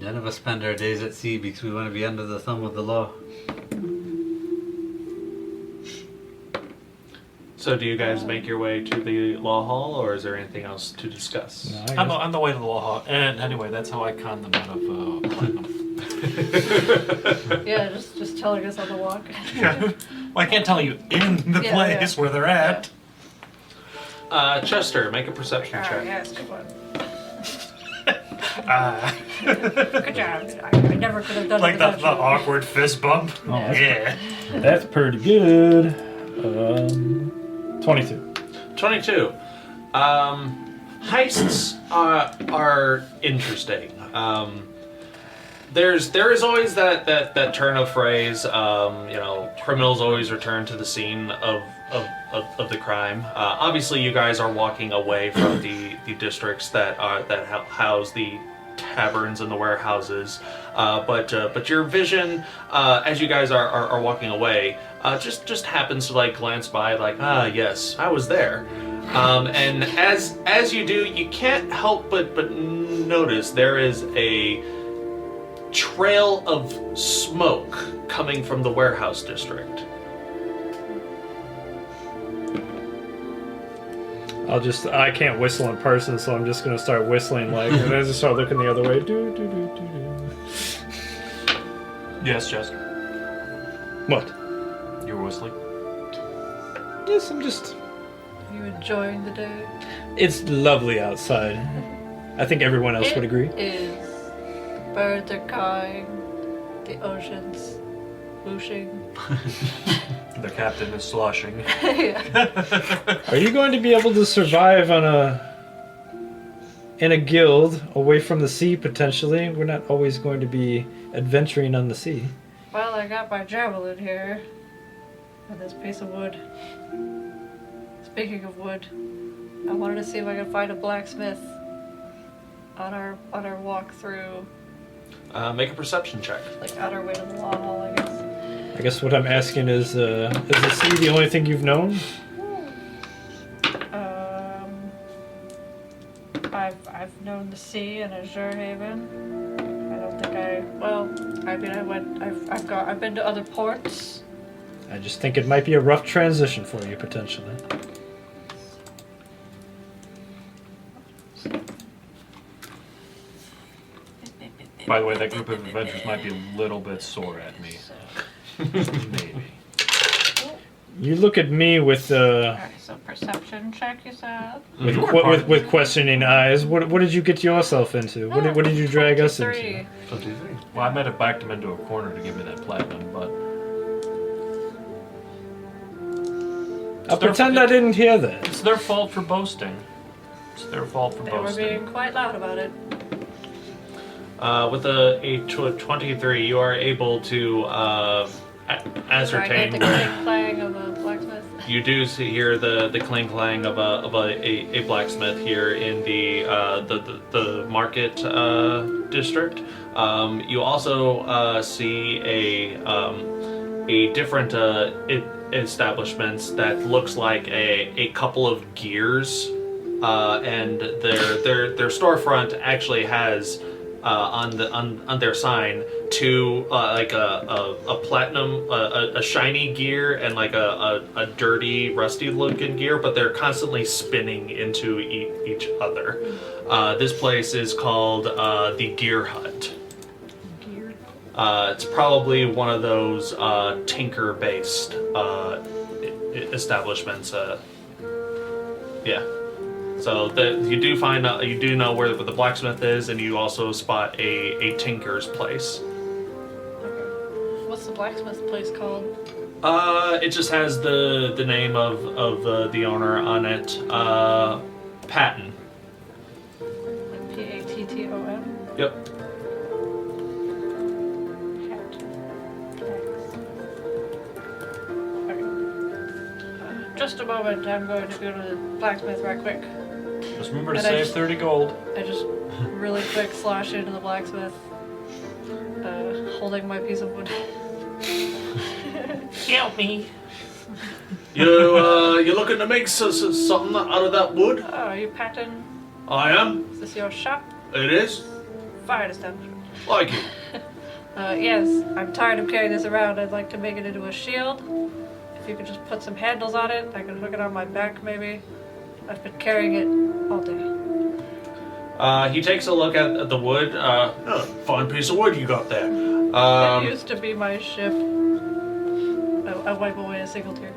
None of us spend our days at sea because we want to be under the thumb of the law. So do you guys make your way to the law hall, or is there anything else to discuss? No, I I'm guess- on the way to the law hall. And anyway, that's how I con them out of platinum. Yeah, just telling us on the walk. Well, I can't tell you in the Yeah, place yeah. where they're at. Chester, make a perception check. Alright, yes, good one. Uh, Good job. I never could have done like it the without you. awkward fist bump. Oh, that's Yeah. That's pretty good. 22. 22. Heists are interesting. There is always that turn of phrase. Criminals always return to the scene of the crime. Obviously, you guys are walking away from the districts that house the taverns and the warehouses. But your vision, as you guys are walking away, just happens to glance by, yes, I was there. And as you do, you can't help but notice there is a trail of smoke coming from the warehouse district. I can't whistle in person, so I'm just gonna start whistling and I just start looking the other way. Do, do, do, do, do. Yes, Chester. What? You were whistling. Yes, I'm just You enjoying the day? It's lovely outside. I think everyone else would agree. It is. Birds are cawing. The ocean's whooshing. The captain is sloshing. Yeah. Are you going to be able to survive in a guild away from the sea potentially? We're not always going to be adventuring on the sea. Well, I got my javelin here. And this piece of wood. Speaking of wood, I wanted to see if I could find a blacksmith on our walk through, Make a perception check. like on our way to the law hall, I guess. I guess what I'm asking is the sea the only thing you've known? I've known the sea and Azure Haven. I don't think I've been to other ports. I just think it might be a rough transition for you potentially. By the way, that group of adventurers might be a little bit sore at me. Maybe. You look at me with Alright, so perception check, you said? with questioning eyes. What did you get yourself into? What did you drag us into? 23. Well, I might have backed him into a corner to give me that platinum, but I'll pretend I didn't hear that. it's their fault for boasting. It's their fault for They were boasting. being quite loud about it. With a 23, you are able to ascertain the where clang of a blacksmith. you do hear the clang clang of a blacksmith here in the market district. You also see a different establishments that looks like a couple of gears, and their storefront actually has. On their sign, to like a platinum, a shiny gear and like a dirty, rusty looking gear, but they're constantly spinning into each other. This place is called the Gear Hut. It's probably one of those tinker-based establishments. Yeah. So you do find out, you do know where the blacksmith is, and you also spot a tinker's place. Okay. What's the blacksmith place called? It just has the name of the owner on it. Patton. Like Patton? Yep. Just a moment, I'm going to go to the blacksmith right quick. Just remember to And I save just- 30 gold. I just really quick slosh into the blacksmith, holding my piece of wood. Help me. You looking to make something out of that wood? Oh, are you Patton? I am. Is this your shop? It is. Fine establishment. Like it. Yes, I'm tired of carrying this around. I'd like to make it into a shield. If you could just put some handles on it, I could hook it on my back maybe. I've been carrying it all day. He takes a look at the wood. Fine piece of wood you got there. It used to be my ship. I wipe away a single tear.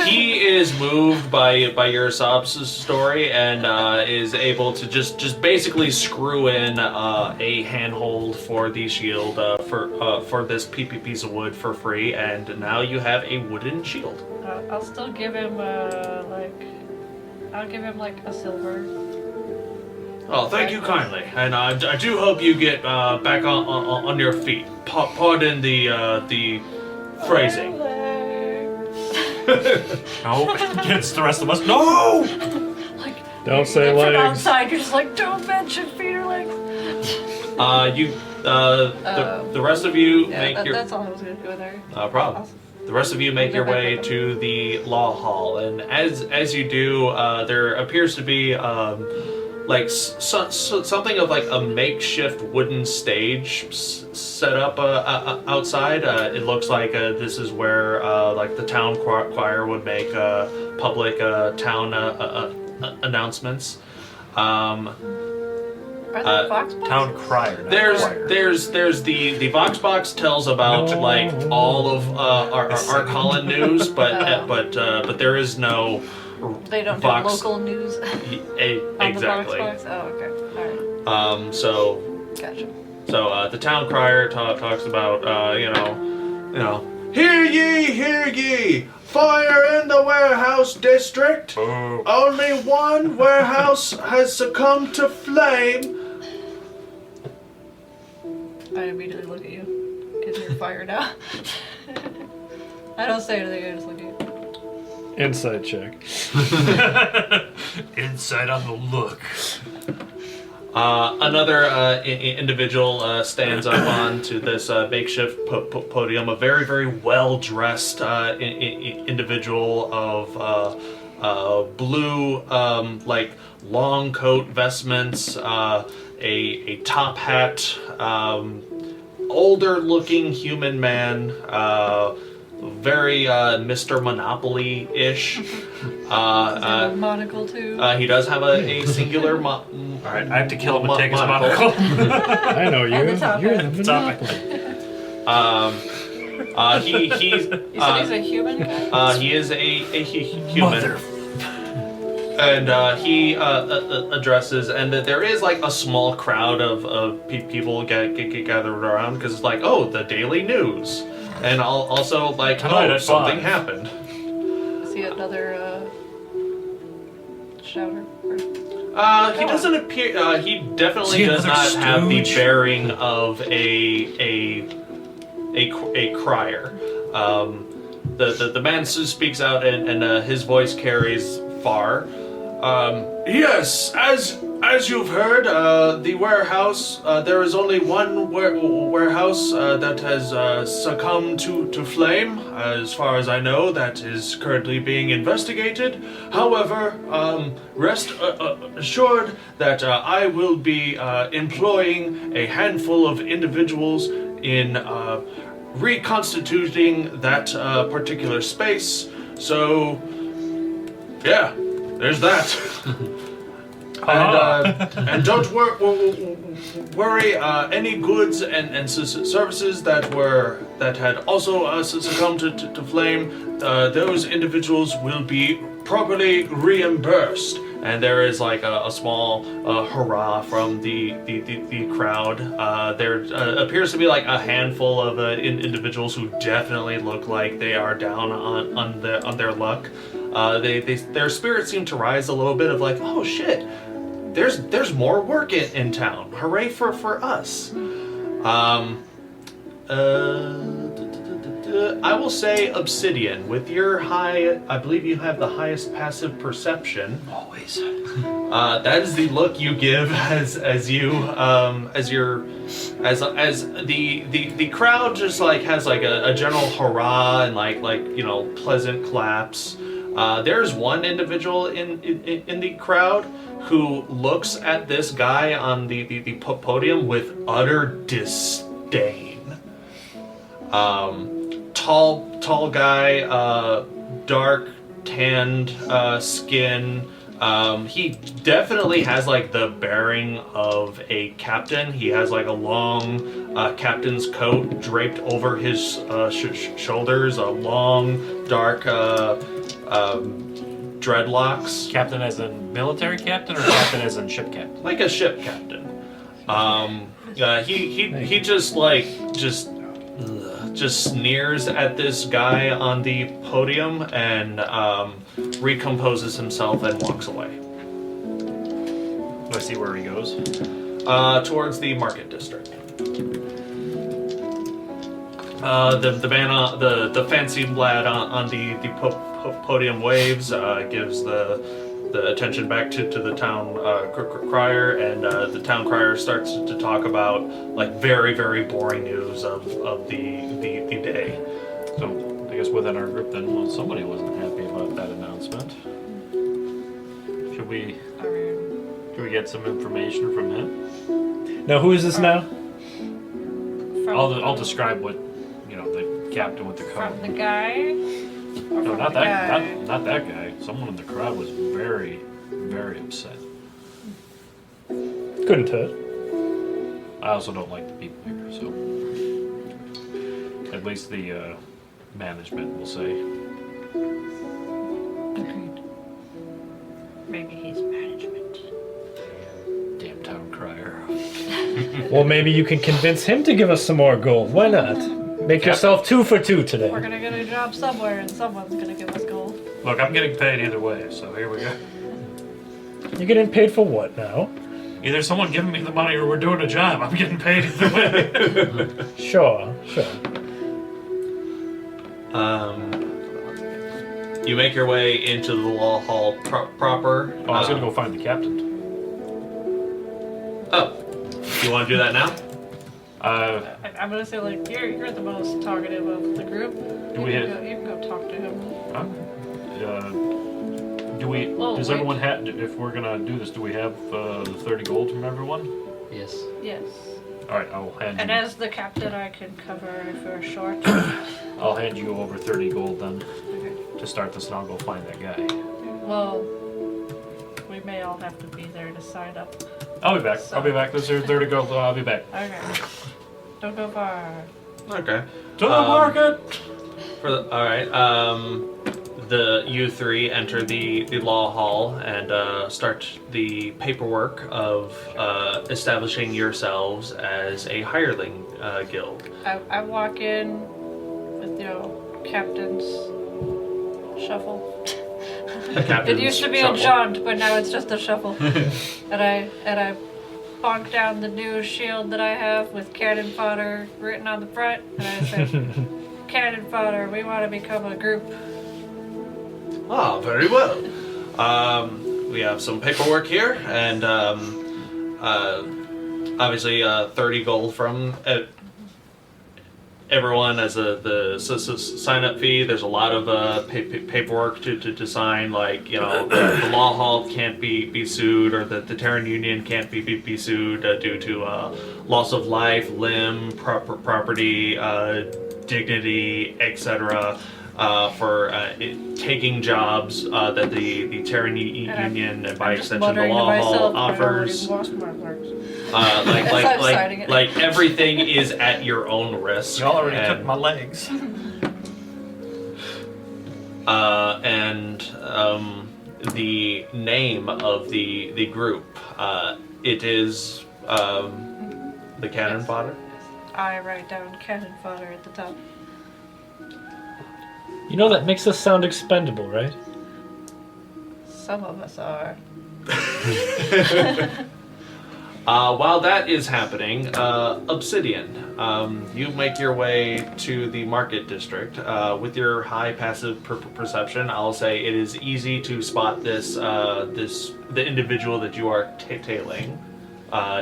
He is moved by your sob story and is able to just basically screw in a handhold for the shield for this piece of wood for free, and now you have a wooden shield. I'll still give him I'll give him like a silver. Oh, thank you kindly, and I do hope you get back on your feet. Pardon the phrasing. No, against the rest of us. No! Like, Don't say from legs. outside, you're just like, don't mention feet or legs. The rest of you Yeah, make your that's all I was gonna do there. no problem. The rest of you make your way to the law hall, and as you do, there appears to be like something of like a makeshift wooden stage set up outside. It looks like this is where like the town choir would make public town announcements. Are there Vox boxes? Town crier. not choir. There's the Vox box tells about like all of our Colin news, but there is no They don't do Vox- local news on exactly. the Vox box? Oh, okay. Alright. So Gotcha. the town crier talks about Hear ye! Fire in the warehouse district! Only one warehouse has succumbed to flame. I immediately look at you because you're fired now. I don't say anything, I just look at you. Inside check. Inside on the look. Another individual stands up onto this makeshift podium. A very, very well-dressed individual of blue, like long coat vestments, a top hat, older-looking human man, very Mr. Monopoly-ish. a monocle too. He does have a singular Alright, I have to kill him and take his monocle. monocle. I know you. And the top You're hat. the Top Monopoly. He's You said he's a human guy? he is a human. Mother. And he addresses, and that there is like a small crowd of people get gathered around because it's like, oh, the daily news, and also like, Tonight oh, at something 5. happened. See another shouter? He doesn't appear. He definitely See does another not have the stooge? bearing of a crier. The man speaks out, and his voice carries far. Yes, as you've heard, the warehouse, there is only one warehouse that has succumbed to flame. As far as I know, that is currently being investigated. However, rest assured that I will be employing a handful of individuals in reconstituting that particular space. So, yeah. There's that. And don't worry. Any goods and services that had also succumbed to flame, those individuals will be properly reimbursed. And there is like a small hurrah from the crowd. There appears to be like a handful of individuals who definitely look like they are down on their luck. Their spirits seem to rise a little bit of like, oh shit, there's more work in town. Hooray for us. I will say Obsidian. With your high, I believe you have the highest passive perception. Always. That is the look you give as the crowd just like has like a general hurrah and like pleasant claps. There's one individual in the crowd who looks at this guy on the podium with utter disdain. Tall guy, dark tanned skin. He definitely has like the bearing of a captain. He has like a long captain's coat draped over his shoulders, a long dark dreadlocks. Captain as in military captain or captain as in ship captain? Like a ship captain. He just sneers at this guy on the podium and recomposes himself and walks away. Do I see where he goes? Towards the market district. The man, the fancy lad on the podium waves, gives the attention back to the town crier, and the town crier starts to talk about like very, very boring news of the day. So I guess within our group then, well, somebody wasn't happy about that announcement. Should we get some information from him? Now, who is this now? I'll describe what the captain with the coat. From the guy? No, not that. Not that guy. Someone in the crowd was very, very upset. Couldn't hurt. I also don't like the people here, so at least the management will say. Agreed. Maybe he's management. Damn town crier. Well, maybe you can convince him to give us some more gold. Why not? Make yourself 2 for 2 today. We're gonna get a job somewhere, and someone's gonna give us gold. Look, I'm getting paid either way, so here we go. You're getting paid for what now? Either someone giving me the money or we're doing a job. I'm getting paid either way. Sure. You make your way into the law hall proper. Oh, I was gonna go find the captain. Oh, you want to do that now? I'm gonna say, like, you're the most talkative of the group. You can go talk to him. Does everyone have? If we're gonna do this, do we have the 30 gold from everyone? Yes. Yes. All right, I will hand you. And as the captain, I can cover if we're short. I'll hand you over 30 gold then Okay. to start this, and I'll go find that guy. Well, we may all have to be there to sign up. I'll be back. I'll be back. There's 30 gold. So I'll be back. Okay. Don't go far. Okay. To the market. All right. You three enter the law hall and start the paperwork of establishing yourselves as a hireling guild. I walk in with, captain's shuffle. It used to be a jaunt, but now it's just a shuffle. and I bonk down the new shield that I have with cannon fodder written on the front, and I say, "Cannon fodder, we want to become a group." Ah, very well. We have some paperwork here, and obviously 30 gold from everyone as the sign-up fee. There's a lot of paperwork to sign, like, the law hall can't be sued, or the Terran Union can't be sued due to loss of life, limb, property, dignity, etc. For taking jobs that the Terran Union and by extension the law hall offers. Like everything is at your own risk. You already took my legs. The name of the group, it is the Cannon Fodder. I write down cannon fodder at the top. You know that makes us sound expendable, right? Some of us are. While that is happening, Obsidian, you make your way to the market district. With your high passive perception, I'll say it is easy to spot the individual that you are tailing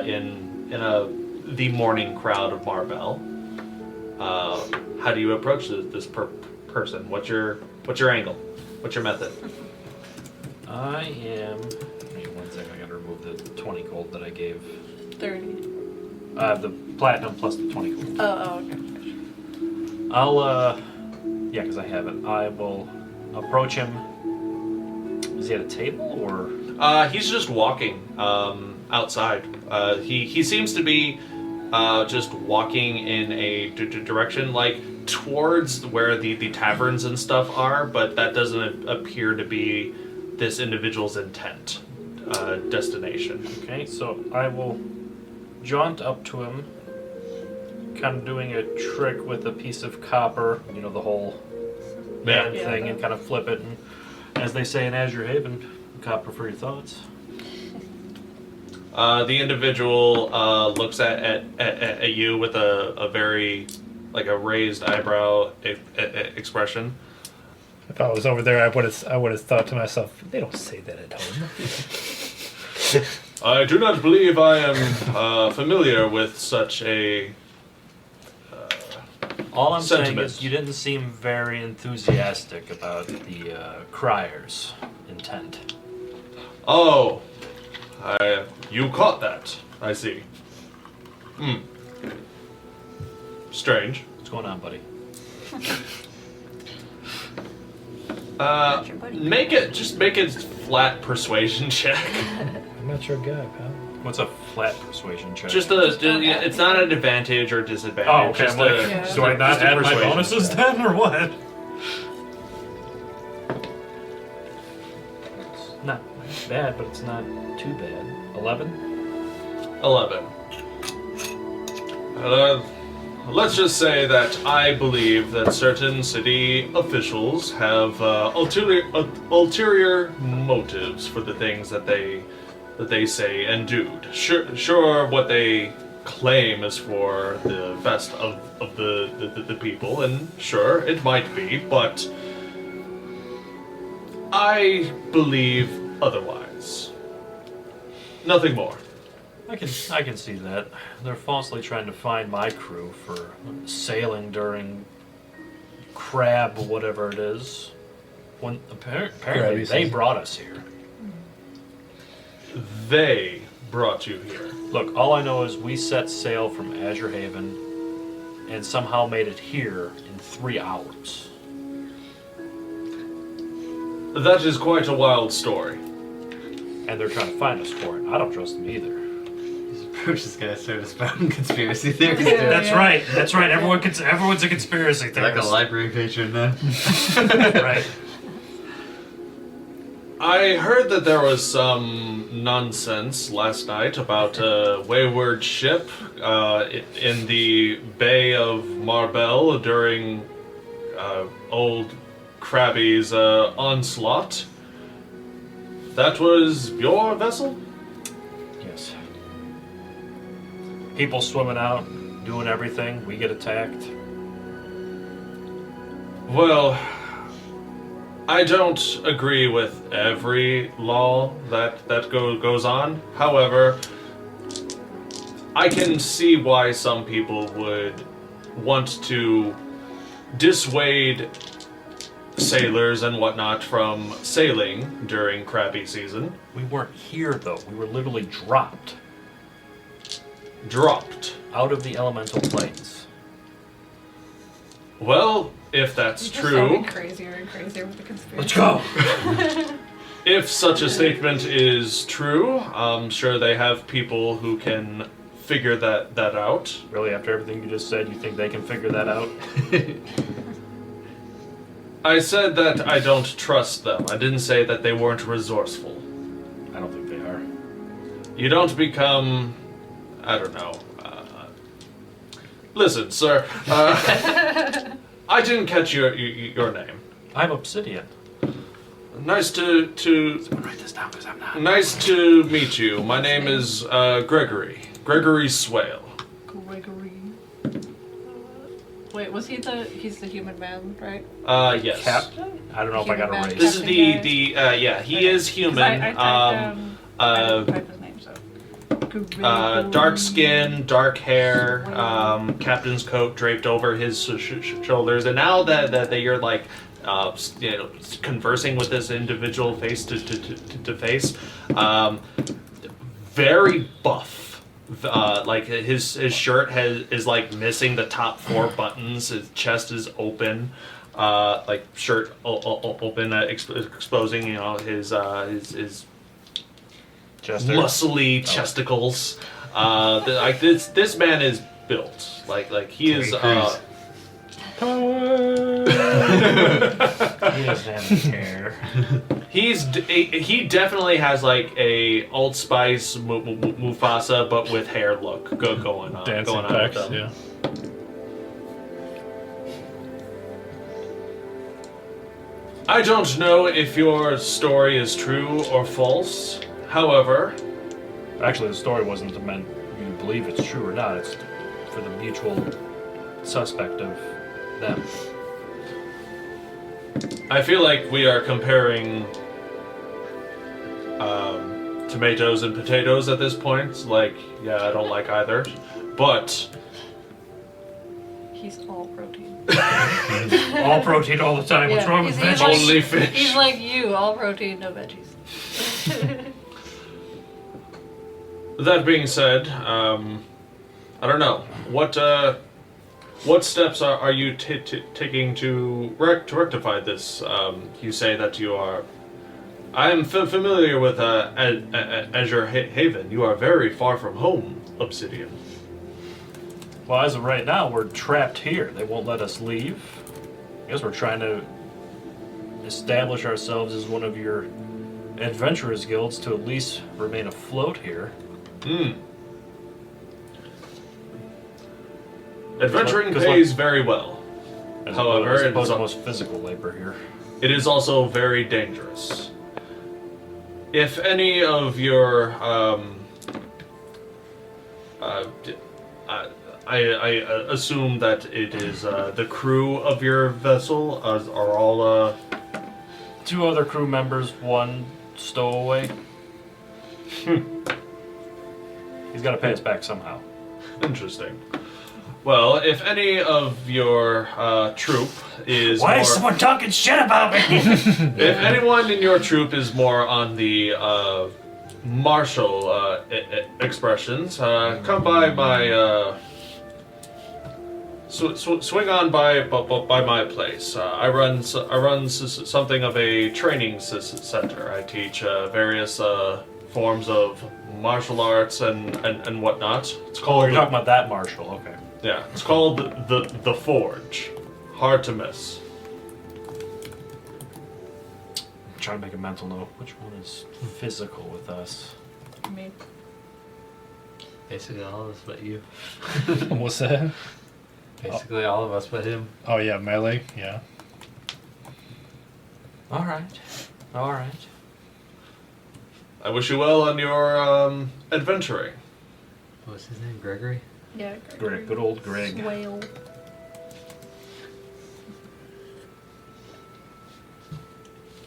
in the morning crowd of Marvel. How do you approach this person? What's your angle? What's your method? I am. Wait 1 second. I gotta remove the 20 gold that I gave. 30. The platinum plus the 20 gold. Oh, okay. I'll yeah, because I have it. I will approach him. Is he at a table or? He's just walking outside. He seems to be just walking in a direction, like towards where the taverns and stuff are, but that doesn't appear to be this individual's intent destination. Okay, so I will jaunt up to him, kind of doing a trick with a piece of copper, the whole man thing, and kind of flip it, and as they say in Azure Haven, copper for your thoughts. The individual looks at you with a very, like, a raised eyebrow expression. If I was over there, I would have thought to myself, they don't say that at home. I do not believe I am familiar with such a All I'm saying sentiment. is you didn't seem very enthusiastic about the crier's intent. Oh, you caught that. I see. Strange. What's going on, buddy? Make it flat persuasion check. I'm not your guy, pal. What's a flat persuasion check? It's not an advantage or disadvantage. Oh, okay. Just I'm like, do I not add my persuasion. bonuses then, or what? No. bad, but it's not too bad. 11? 11. Let's just say that I believe that certain city officials have ulterior motives for the things that they say and do. Sure, what they claim is for the best of the people, and sure, it might be, but I believe otherwise. Nothing more. I can see that. They're falsely trying to find my crew for sailing during crab whatever it is. When apparently they brought us here. They brought you here. Look, all I know is we set sail from Azure Haven and somehow made it here in 3 hours. That is quite a wild story. And they're trying to find us for it. I don't trust them either. We're just gonna start spouting conspiracy theories. That's right. That's right. Everyone's a conspiracy theorist. Like a library patron then. Right. I heard that there was some nonsense last night about a wayward ship in the Bay of Marbel during old Krabby's onslaught. That was your vessel? Yes. People swimming out, doing everything. We get attacked. Well, I don't agree with every law that goes on. However, I can see why some people would want to dissuade sailors and whatnot from sailing during crabby season. We weren't here, though. We were literally dropped. Dropped. Out of the elemental planes. Well, if that's You're just true... sounding crazier and crazier with the conspiracy. Let's go! If such a statement is true, I'm sure they have people who can figure that out. Really, after everything you just said, you think they can figure that out? I said that I don't trust them. I didn't say that they weren't resourceful. I don't think they are. You don't become... I don't know. Listen, sir. I didn't catch your name. I'm Obsidian. Nice to Write this down because I'm not. nice to meet you. My name is Gregory. Gregory Swale. Gregory. Wait, was he's the human man, right? Yes. Captain? I don't know if I got a Human man. raise. This is yeah, he is human. I typed his name, so. Dark skin, dark hair, captain's coat draped over his shoulders, and now that you're like, conversing with this individual face to face, very buff. Like his shirt is like missing the top 4 buttons. His chest is open, like shirt open, exposing his Chester? muscly chesticles. Like this man is built like he is. He doesn't have any hair. He definitely has like a Old Spice Mufasa, but with hair look going on. Dancing going on pecs, with them. yeah. I don't know if your story is true or false. However, Actually, the story wasn't meant you to believe it's true or not. It's for the mutual suspect of them. I feel like we are comparing tomatoes and potatoes at this point. Like, yeah, I don't like either. But He's all protein. All protein all the time. What's wrong with he's veggies? like- only fish. He's like you, all protein, no veggies. That being said, I don't know. What steps are you taking to rectify this? You say that you are... I am familiar with Azure Haven. You are very far from home, Obsidian. Well, as of right now, we're trapped here. They won't let us leave. I guess we're trying to establish ourselves as one of your adventurers guilds to at least remain afloat here. Adventuring 'Cause pays very well. However, as it opposed is, to most physical labor here. it is also very dangerous. If any of your I assume that it is the crew of your vessel are all 2 other crew members, 1 stowaway. He's got to pay us back somehow. interesting. Well, if any of your troop is Why more, is someone talking shit about me? if anyone in your troop is more on the martial expressions, come by my swing on by my place. I run something of a training center. I teach various forms of martial arts and whatnot. It's Oh, called you're talking about that marshal, okay. yeah. It's called the Forge. Hard to miss. I'm trying to make a mental note. Which one is physical with us? Me. Basically all of us but you. What's that? Basically all of us but him. Oh yeah, melee. Yeah. Alright. Alright. I wish you well on your adventuring. What's his name? Gregory? Yeah, Greg, good old Greg. Whale.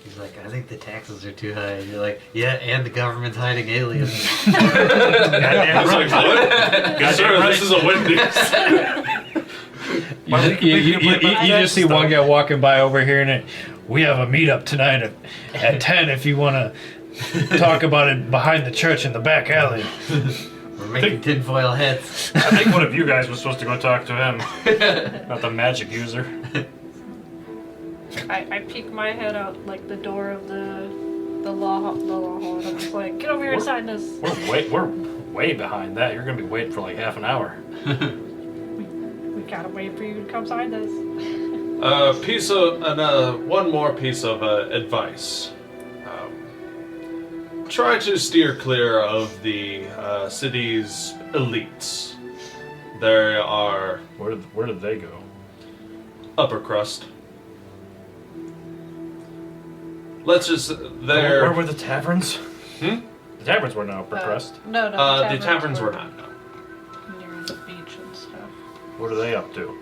He's like, I think the taxes are too high. You're like, yeah, and the government's hiding aliens. Goddamn It's like, right. what? Sir, right. this is a Wendy's. You just see one guy walking by over here, and we have a meetup tonight at 10 if you want to talk about it behind the church in the back alley. We're making tinfoil hats. I think one of you guys was supposed to go talk to him. Not the magic user. I peek my head out like the door of the law hall, and I'm just like, get over here and sign this. We're way behind that. You're gonna be waiting for like half an hour. We gotta wait for you to come sign this. One more piece of advice. Try to steer clear of the city's elites. There are Where did they go? upper crust. Let's just Where were the taverns? Hmm? The taverns were not upper crust. No, the taverns were not. No. near the beach and stuff. What are they up to?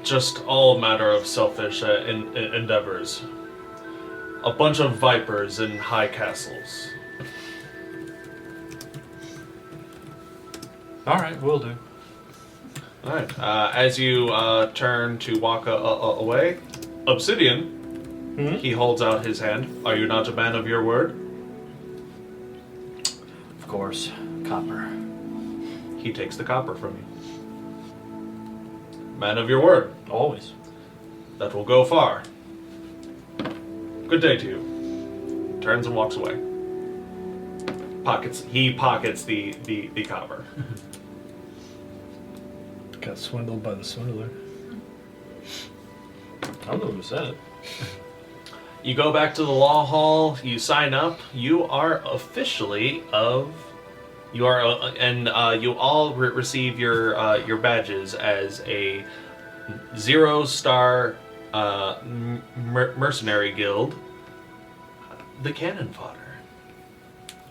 Just all matter of selfish endeavors. A bunch of vipers in high castles. Alright, will do. Alright, as you turn to walk away, Obsidian, he holds out his hand. Are you not a man of your word? Of course. Copper. He takes the copper from you. Man of your word. Always. That will go far. Good day to you. Turns and walks away. He pockets the copper. Got swindled by the swindler. I don't know who said it. You go back to the law hall, you sign up, you are officially you all receive your badges as a 0-star mercenary guild, the Cannon Fodder.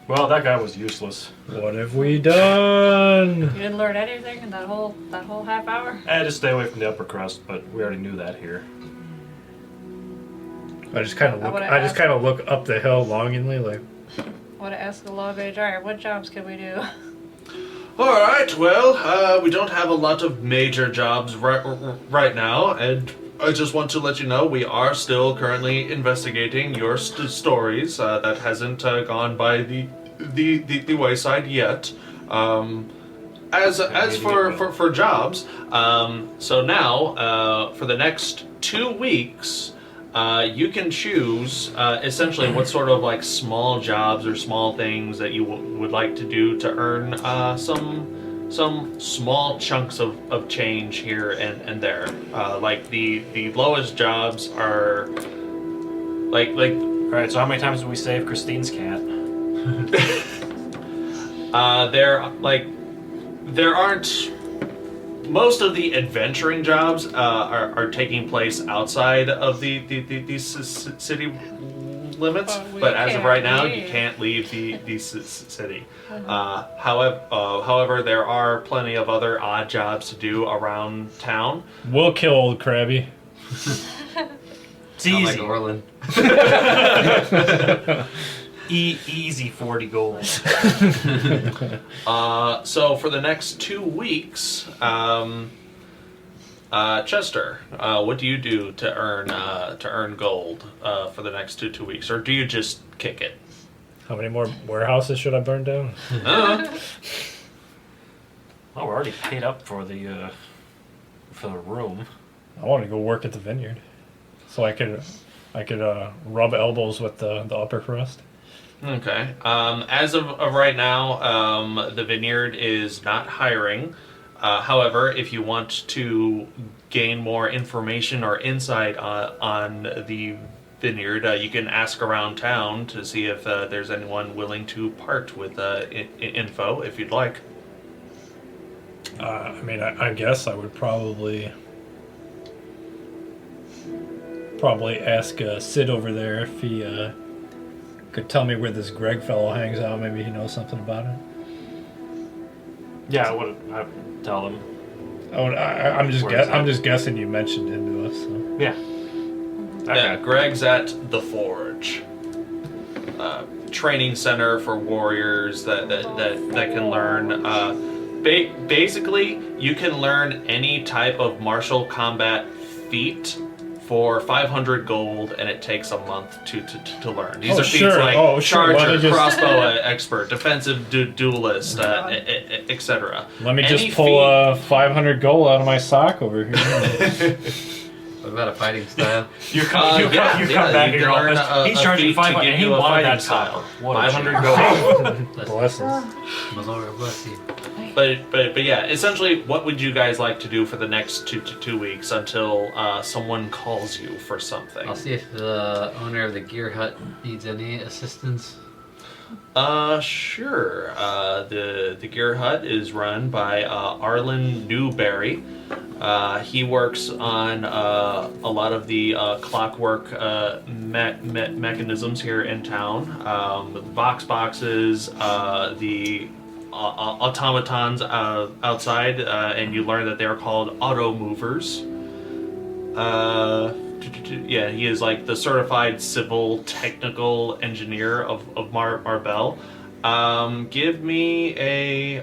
Well, that guy was useless. What have we done? You didn't learn anything in that whole half hour? I had to stay away from the upper crust, but we already knew that here. I just kind of look up the hill longingly, like. I want to ask the law mage, alright, what jobs can we do? Alright, well, we don't have a lot of major jobs right now, and I just want to let you know we are still currently investigating your stories. That hasn't gone by the wayside yet. As for jobs, so now for the next 2 weeks, you can choose essentially what sort of like small jobs or small things that you would like to do to earn some small chunks of change here and there. Like the lowest jobs are like Alright, so how many times did we save Christine's cat? There aren't. Most of the adventuring jobs are taking place outside of the city limits, but as of right now, you can't leave the city. However, there are plenty of other odd jobs to do around town. We'll kill old Krabby. It's easy. Like Orlin. Easy 40 gold. So for the next 2 weeks, Chester, what do you do to earn gold for the next two weeks, or do you just kick it? How many more warehouses should I burn down? Well, we're already paid up for the room. I want to go work at the vineyard, so I could rub elbows with the upper crust. Okay. As of right now, the vineyard is not hiring. However, if you want to gain more information or insight on the vineyard, you can ask around town to see if there's anyone willing to part with info, if you'd like. I guess I would probably ask Sid over there if he could tell me where this Greg fellow hangs out. Maybe he knows something about it. Yeah, I'd tell them. I'm just guessing you mentioned him to us. So. Yeah. Yeah, Greg's at the Forge, training center for warriors that can learn. Basically, you can learn any type of martial combat feat for 500 gold, and it takes a month to learn. These are feats like charger, crossbow expert, defensive duelist, etc. Let me just pull 500 gold out of my sock over here. What about a fighting style? You come back and you're all he's charging 500 and he wanted that style. 500 gold. Blessings. Malora bless you. But yeah, essentially, what would you guys like to do for the next two weeks until someone calls you for something? I'll see if the owner of the gear hut needs any assistance. Sure. The gear hut is run by Arlen Newberry. He works on a lot of the clockwork mechanisms here in town. The Vox boxes, the automatons outside, and you learn that they're called auto movers. Yeah, he is like the certified civil technical engineer of Marbell. Give me a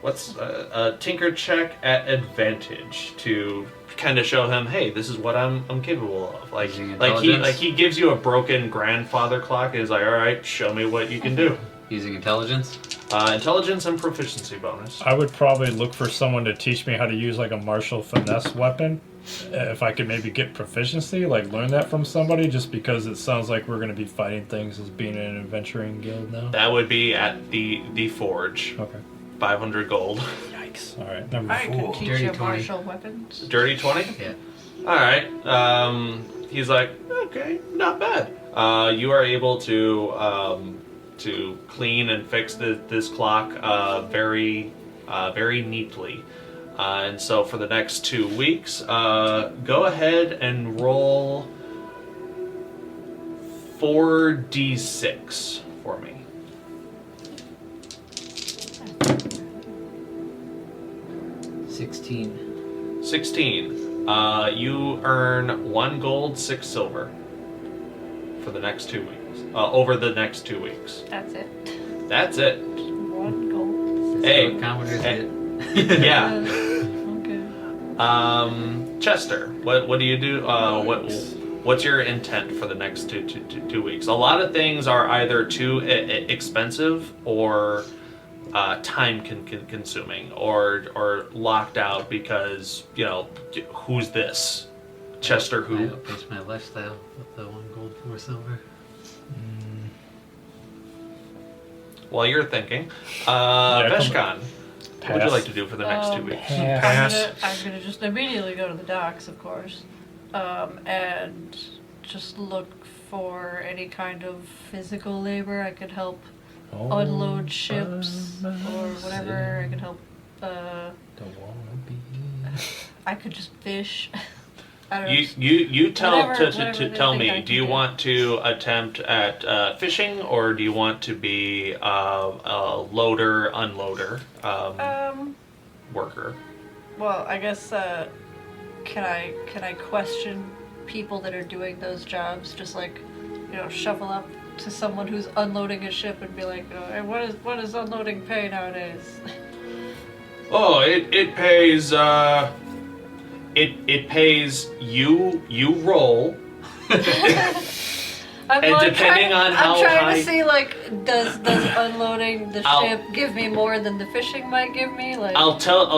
what's a tinker check at advantage to kind of show him, hey, this is what I'm capable of. Like he gives you a broken grandfather clock and is like, all right, show me what you can do. Using intelligence? Intelligence and proficiency bonus. I would probably look for someone to teach me how to use like a martial finesse weapon. If I could maybe get proficiency, like learn that from somebody, just because it sounds like we're going to be fighting things as being in an adventuring guild now. That would be at the Forge. Okay. 500 gold. Yikes. All right. Number I 4. could teach Dirty you 20. martial weapons. Dirty 20? Yeah. All right. He's like, okay, not bad. You are able to clean and fix this clock very neatly. And so for the next 2 weeks, go ahead and roll 4d6 for me. 16. You earn 1 gold, 6 silver for the next 2 weeks. Over the next 2 weeks. That's it. That's it. 1 gold. Hey. Yeah. Okay. Chester, what do you do? What's your intent for the next two weeks? A lot of things are either too expensive or time consuming or locked out because, who's this? Chester who? I outpace my lifestyle with the 1 gold, 4 silver. While you're thinking, Veshkan. What would you like to do for the next 2 weeks? I'm gonna just immediately go to the docks, of course, and just look for any kind of physical labor I could help unload ships or whatever. I could help. I could just fish. I don't know. You tell they think I me. can Do you do. want to attempt at fishing, or do you want to be a loader, unloader, worker? Well, I guess can I question people that are doing those jobs? Just like, shuffle up to someone who's unloading a ship and be like, hey, what is unloading pay nowadays? Oh, it pays. It pays you roll. I'm depending on how I'm trying high- to see, like, does Unloading the ship give me more than the fishing might give me? Like, I'll tell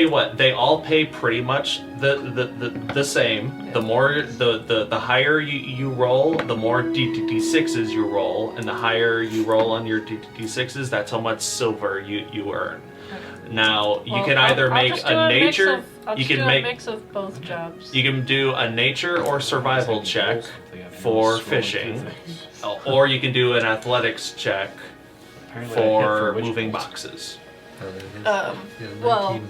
you what. They all pay pretty much the same. The more the higher you roll, the more D6s you roll, and the higher you roll on your D6s, that's how much silver you earn. Now you can either I'll make just do a nature. I'll You just can do a make. mix of both jobs. You can do a nature or survival check for fishing, or you can do an athletics check for moving boxes. Well,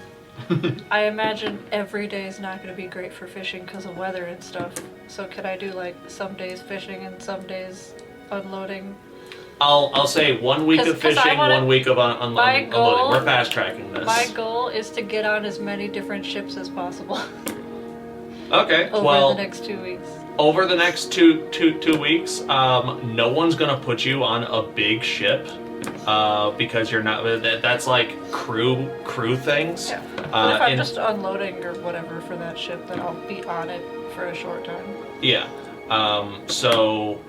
I imagine every day is not going to be great for fishing because of weather and stuff. So could I do like some days fishing and some days unloading? I'll say 1 week of 'Cause I fishing, wanna- 1 week of my unloading. goal- We're fast tracking this. My goal is to get on as many different ships as possible Okay. over Well, the next 2 weeks. over the next two weeks, no one's gonna put you on a big ship because you're not. That's like crew things. Yeah. But if I'm and- just unloading or whatever for that ship, then I'll be on it for a short time. Yeah. So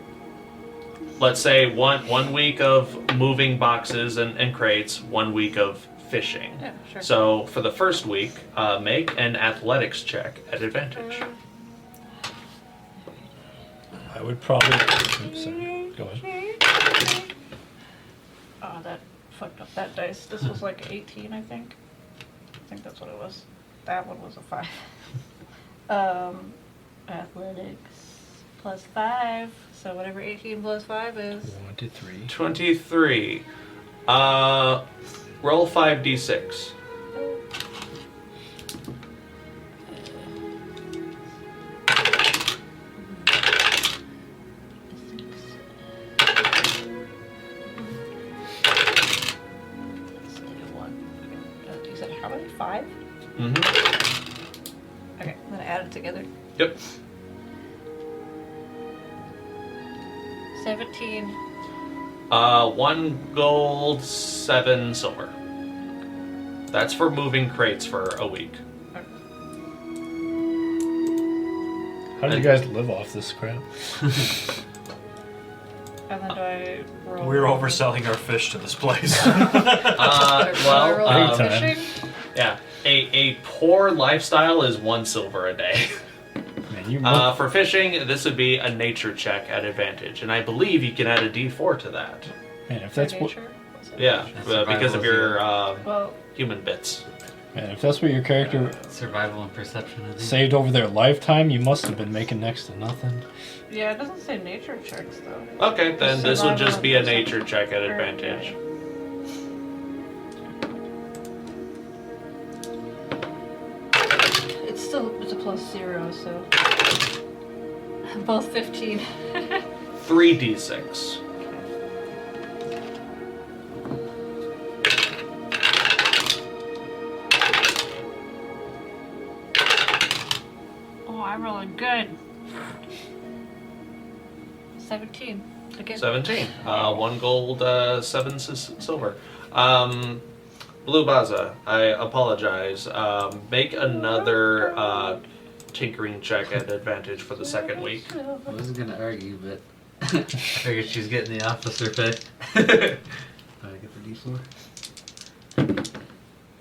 let's say one week of moving boxes and crates, 1 week of fishing. Yeah, sure. So for the first week, make an athletics check at advantage. I would probably. Oops, sorry. Go ahead. Oh, that fucked up that dice. This was like 18, I think. I think that's what it was. That one was a 5. Athletics plus 5. So whatever 18 plus 5 is. 1 to 3. 23. Roll 5d6. You said how many? 5? Mm-hmm. Okay, I'm gonna add it together. Yep. 17. 1 gold, 7 silver. That's for moving crates for a week. How do you guys live off this crap? And then do I roll? We're overselling our fish to this place. Do I roll well, for anytime. fishing? yeah. A poor lifestyle is 1 silver a day. Man, you For fishing, this would be a nature check at advantage, and I believe you can add a D4 to that. man, if that's what Nature? What's it? Yeah, That's because of your Well, human bits. man, if that's what your character Survival and perception, I think. saved over their lifetime, you must have been making next to nothing. yeah, it doesn't say nature checks though. Okay, then this would just be a nature check at advantage. It's a plus 0, so both 15. 3d6. Oh, I'm rolling good. 17. Again. 17. 1 gold, 7 silver. Blue Baza, I apologize. Make another tinkering check at advantage for the second week. I wasn't gonna argue, but I figured she's getting the officer pay. I get the D4.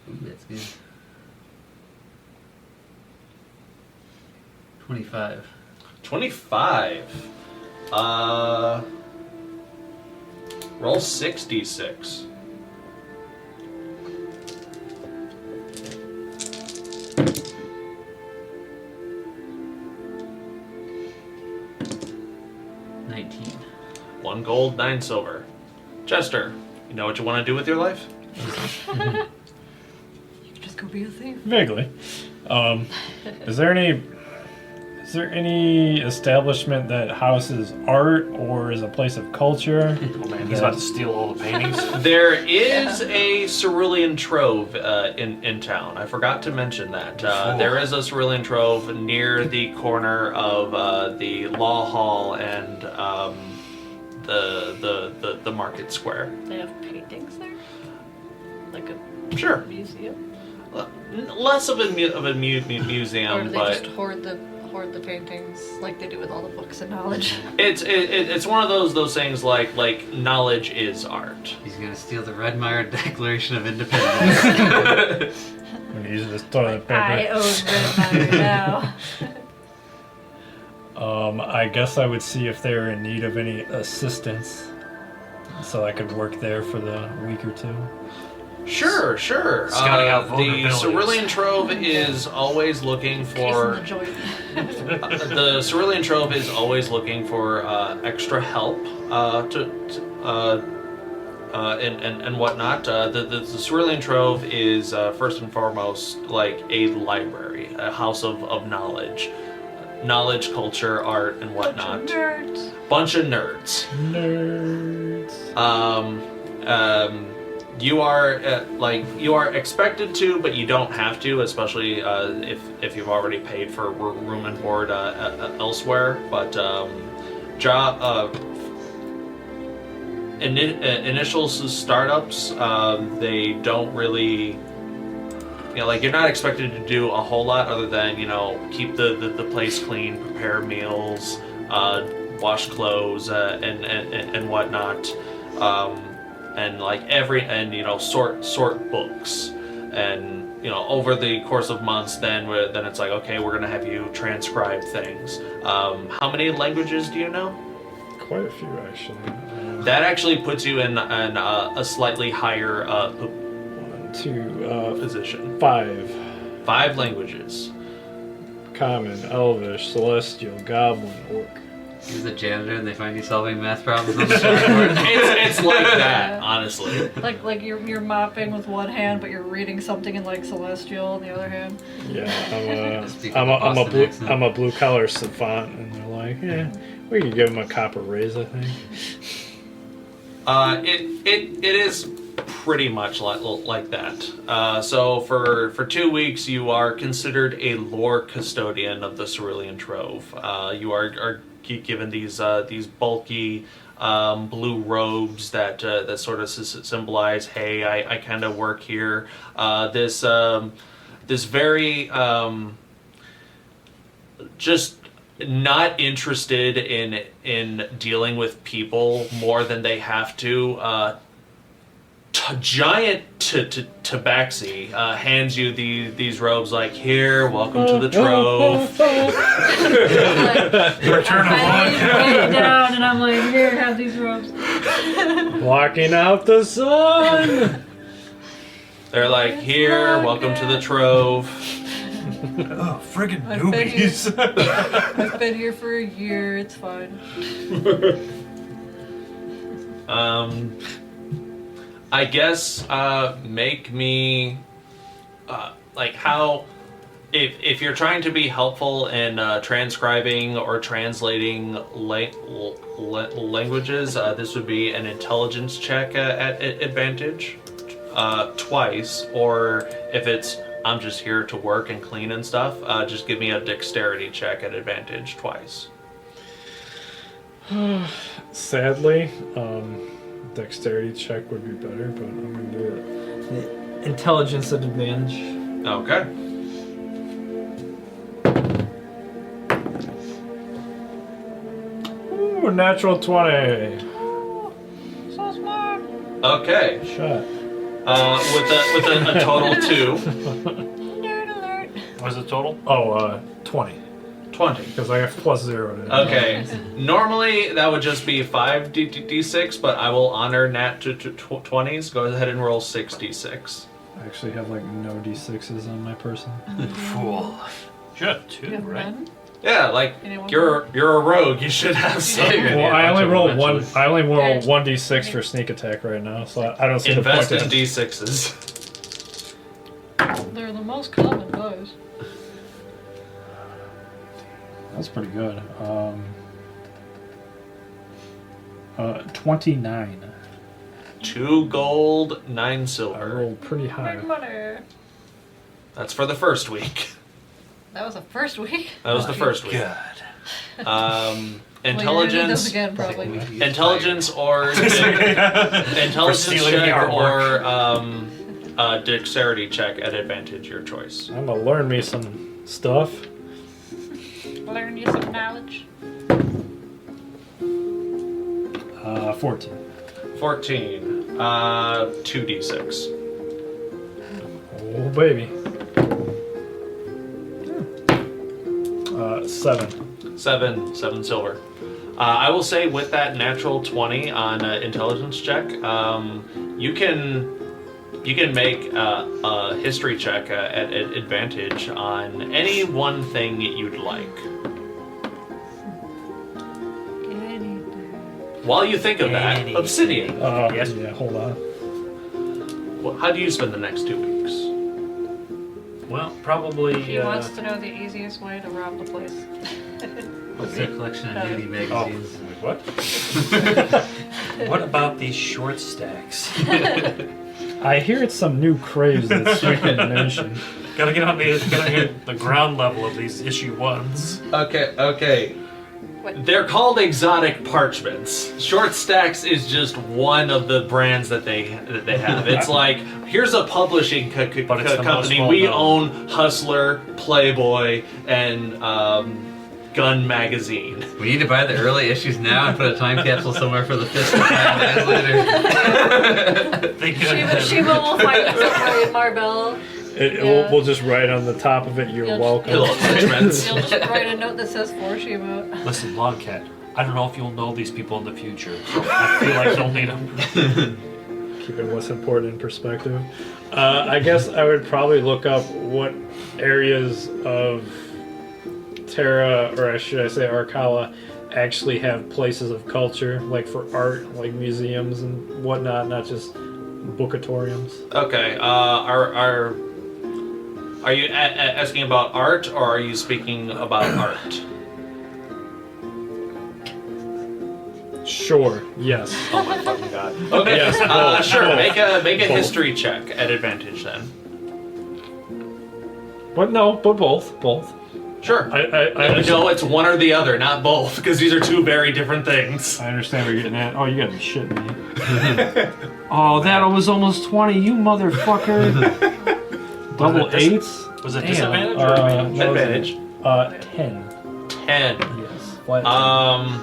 Ooh, that's good. 25. 25. Roll 6d6. 19. 1 gold, 9 silver. Chester, you know what you want to do with your life? You could just go be a thief. Vaguely. Is there any establishment that houses art or is a place of culture? Oh man, he's about to steal all the paintings. There is a cerulean trove in town. I forgot to mention that. There is a cerulean trove near the corner of the Law Hall and the Market Square. They have paintings there? Like a Sure. museum? Less of a museum, Or do they but just hoard the paintings like they do with all the books and knowledge? it's one of those things like knowledge is art. He's gonna steal the Redmire Declaration of Independence. I'm using this toilet I paper. own Redmire now. I guess I would see if they're in need of any assistance, so I could work there for the week or two. Sure. Scouting out The vulnerabilities. Cerulean Trove is always looking for Casing the joint. the Cerulean Trove is always looking for extra help and whatnot. The Cerulean Trove is first and foremost like a library, a house of knowledge. Knowledge, culture, art, and whatnot. Nerds. Bunch of nerds. You are you are expected to, but you don't have to, especially if you've already paid for room and board elsewhere. But initial startups, they don't really. You're not expected to do a whole lot other than, keep the place clean, prepare meals, wash clothes, and whatnot, and sort books, and over the course of months, then it's like, okay, we're gonna have you transcribe things. How many languages do you know? Quite a few, actually. That actually puts you in a slightly higher position. 5. 5 languages. Common, Elvish, Celestial, Goblin, Orc. He's the janitor and they find you solving math problems on the chalkboard. It's like that, honestly. Like you're mopping with one hand, but you're reading something in like Celestial on the other hand. Yeah, Speak I'm with a Boston accent. a blue collar savant, and they're like, yeah, we could give him a copper raise, I think. It is pretty much like that. So for 2 weeks, you are considered a lore custodian of the Cerulean Trove. You are given these bulky blue robes that sort of symbolize, hey, I kind of work here. This very just not interested in dealing with people more than they have to. Giant Tabaxi hands you these robes, like, here, welcome to the Trove. Return of I luck. lay down and I'm like, here, have these robes. Blocking out the sun! They're like, here, welcome to the Trove. Oh, friggin' I've been newbies. I've been here for a year, it's fine. I guess make me how if you're trying to be helpful in transcribing or translating languages, this would be an intelligence check at advantage twice, or if it's I'm just here to work and clean and stuff, just give me a dexterity check at advantage twice. Sadly, dexterity check would be better, but I'm gonna do it. The intelligence at advantage. Okay. Ooh, natural 20. So smart. Okay. Shot. With a total 2. Nerd alert. What's the total? Oh, 20. 20. Because I have +0 to it. Okay. Normally that would just be 5d6, but I will honor nat to 20s. Go ahead and roll 6d6. I actually have like no d6s on my person. Fool. You have 2, You have right? none? Yeah, like Anyone? you're a rogue. You should have some. Yeah. Well, I only roll one. eventually. I only roll Yeah. 1d6 for sneak attack right now, so I don't see Invest the in point. D6s. They're the most common dice. That's pretty good. 29. 2 gold, 9 I silver. rolled pretty high. Big money. That's for the first week. That was the first week. That was the first week. God. Intelligence, Again, probably. intelligence or intelligence stealing the check artwork. or dexterity check at advantage, your choice. I'm gonna learn me some stuff. Learn you some knowledge. 14. 14, 2d6. Oh baby. 7. 7 silver. I will say with that natural 20 on intelligence check, you can make a history check at advantage on any one thing you'd like. While you think of that, Anything. obsidian. Yes. Yeah, hold on. Well, how do you spend the next 2 weeks? Well, probably. He wants to know the easiest way to rob the place. What's their collection of nudie magazines? What? What about these short stacks? I hear it's some new craze that's sweeping the nation. Gotta get the ground level of these issue ones. Okay. What? They're called exotic parchments. Short Stacks is just one of the brands that they have. It's like, here's a publishing But it's the most company. well We known. own Hustler, Playboy, and Gun Magazine. We need to buy the early issues now and put a time capsule somewhere for the fist to 5 days later. Shiima will find it somewhere in Marbella. We'll just write on the top of it, you're You'll- welcome. Pillow attachments. You'll just write a note that says for Shiima. Listen, Longcat, I don't know if you'll know these people in the future. So I feel like you'll need them. Keeping what's important in perspective. I guess I would probably look up what areas of Terra, or should I say Arcala, actually have places of culture, like for art, like museums and whatnot, not just bookatoriums. Okay. Are you asking about art, or are you speaking about art? Sure. Yes. Oh my fucking god. Okay. Yes, Sure. both. Make a Both. history check at advantage then. But both. Sure. I understand. No, it's one or the other, not both, because these are two very different things. I understand what you're getting at. Oh, you gotta be shitting me. Oh, that was almost 20, you motherfucker. Double Was it 8s? Was it Damn. disadvantage or advantage? that was Advantage. 10. 10. Yes. Flat 10.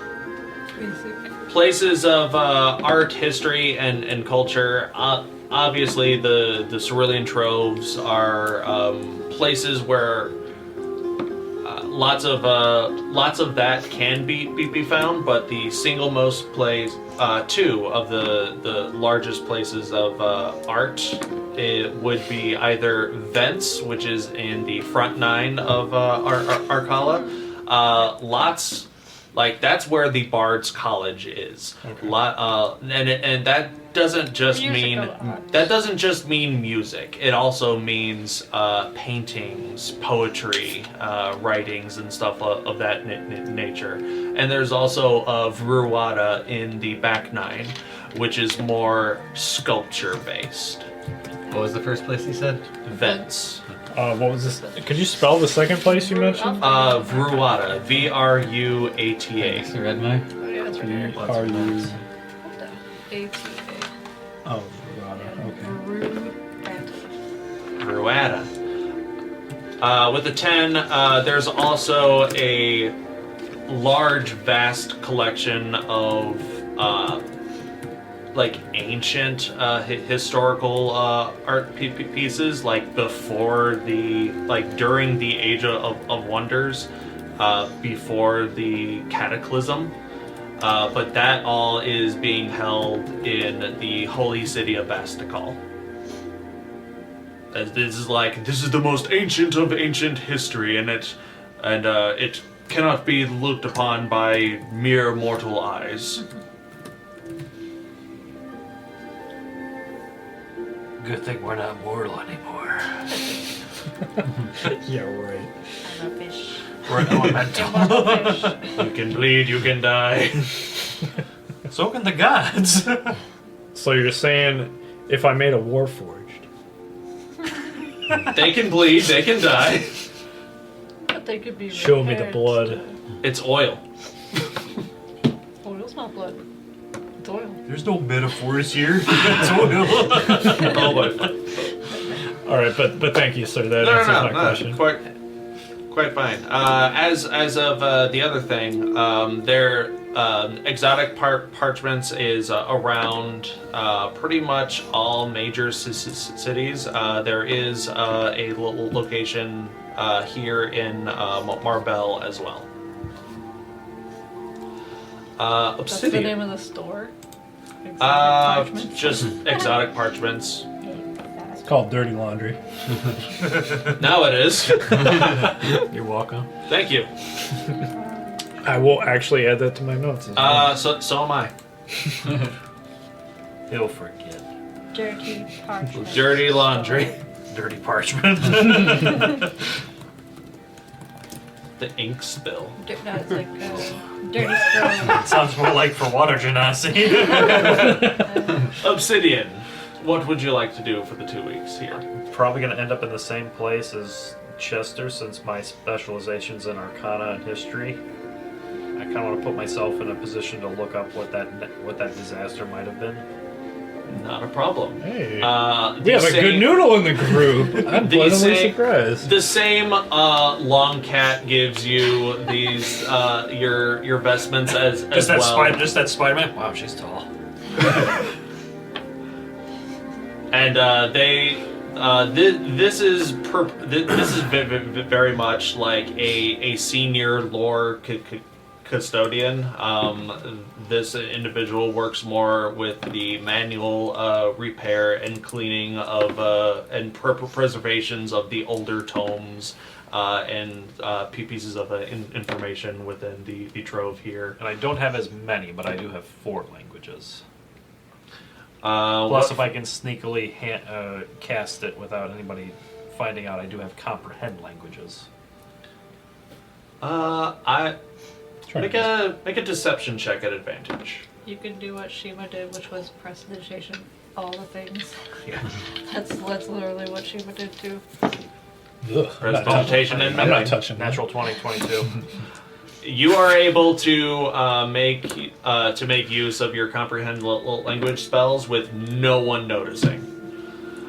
Places of art, history, and culture. Obviously, the Cerulean Troves are places where lots of that can be found, but the single most place, 2 of the largest places of art, it would be either Vents, which is in the front 9 of Arcala. Lots. Like, that's where the Bard's College is. Okay. And that doesn't just mean music. It also means paintings, poetry, writings, and stuff of that nature. And there's also Vruwada in the back 9, which is more sculpture based. What was the first place you said? Vents. What was this? Could you spell the second place you mentioned? Vruwada. Vruata. You read my? Oh, yeah, that's right here. Are you? ATA. Oh, okay. Vruwada. With the 10, there's also a large, vast collection of like ancient historical art pieces, like during the Age of Wonders, before the Cataclysm. But that all is being held in the holy city of Bastikal. This is the most ancient of ancient history, and it cannot be looked upon by mere mortal eyes. Good thing we're not mortal anymore. Yeah, right. I'm a fish. We're elemental. Immortal fish. You can bleed, you can die. So can the gods. So you're saying if I made a warforged, They can bleed, they can die. But they could be show me the repaired blood. still. It's oil. Oil's not blood. It's oil. There's no metaphors here. It's oil. Oh, but All right, but thank you, sir. That answers my question. Quite fine. As of the other thing, their exotic parchments is around pretty much all major cities. There is a location here in Marbell as well. That's the Obsidian. name of the store? Exotic parchments? Just exotic parchments. It's called dirty laundry. Now it is. You're welcome. Thank you. I will actually add that to my notes. As well. So am I. He'll forget. Dirty parchment. Dirty laundry. Dirty parchment. The ink spill. No, it's like dirty scroll. Sounds more like for water genasi. Obsidian. What would you like to do for the 2 weeks here? Probably going to end up in the same place as Chester since my specialization's in Arcana and History. I kind of want to put myself in a position to look up what that disaster might have been. Not a problem. Hey, The we have a good noodle in the group. I'm The pleasantly same- surprised. The same long cat gives you these your vestments as Just that well. just that Spider-Man. Wow, she's tall. And this is very much like a senior lore custodian. This individual works more with the manual repair and cleaning of and preservations of the older tomes and pieces of information within the trove here. And I don't have as many, but I do have 4 languages. Plus, Plus, if I can sneakily cast it without anybody finding out, I do have comprehend languages. I make a deception check at advantage. You can do what Shiima did, which was prestidigitation, all the things. Yeah. That's literally what Shiima did too. Ugh, I'm not Presentation touching- and I'm not memory. touching that. Natural 20, 22. You are able to make use of your comprehend language spells with no one noticing.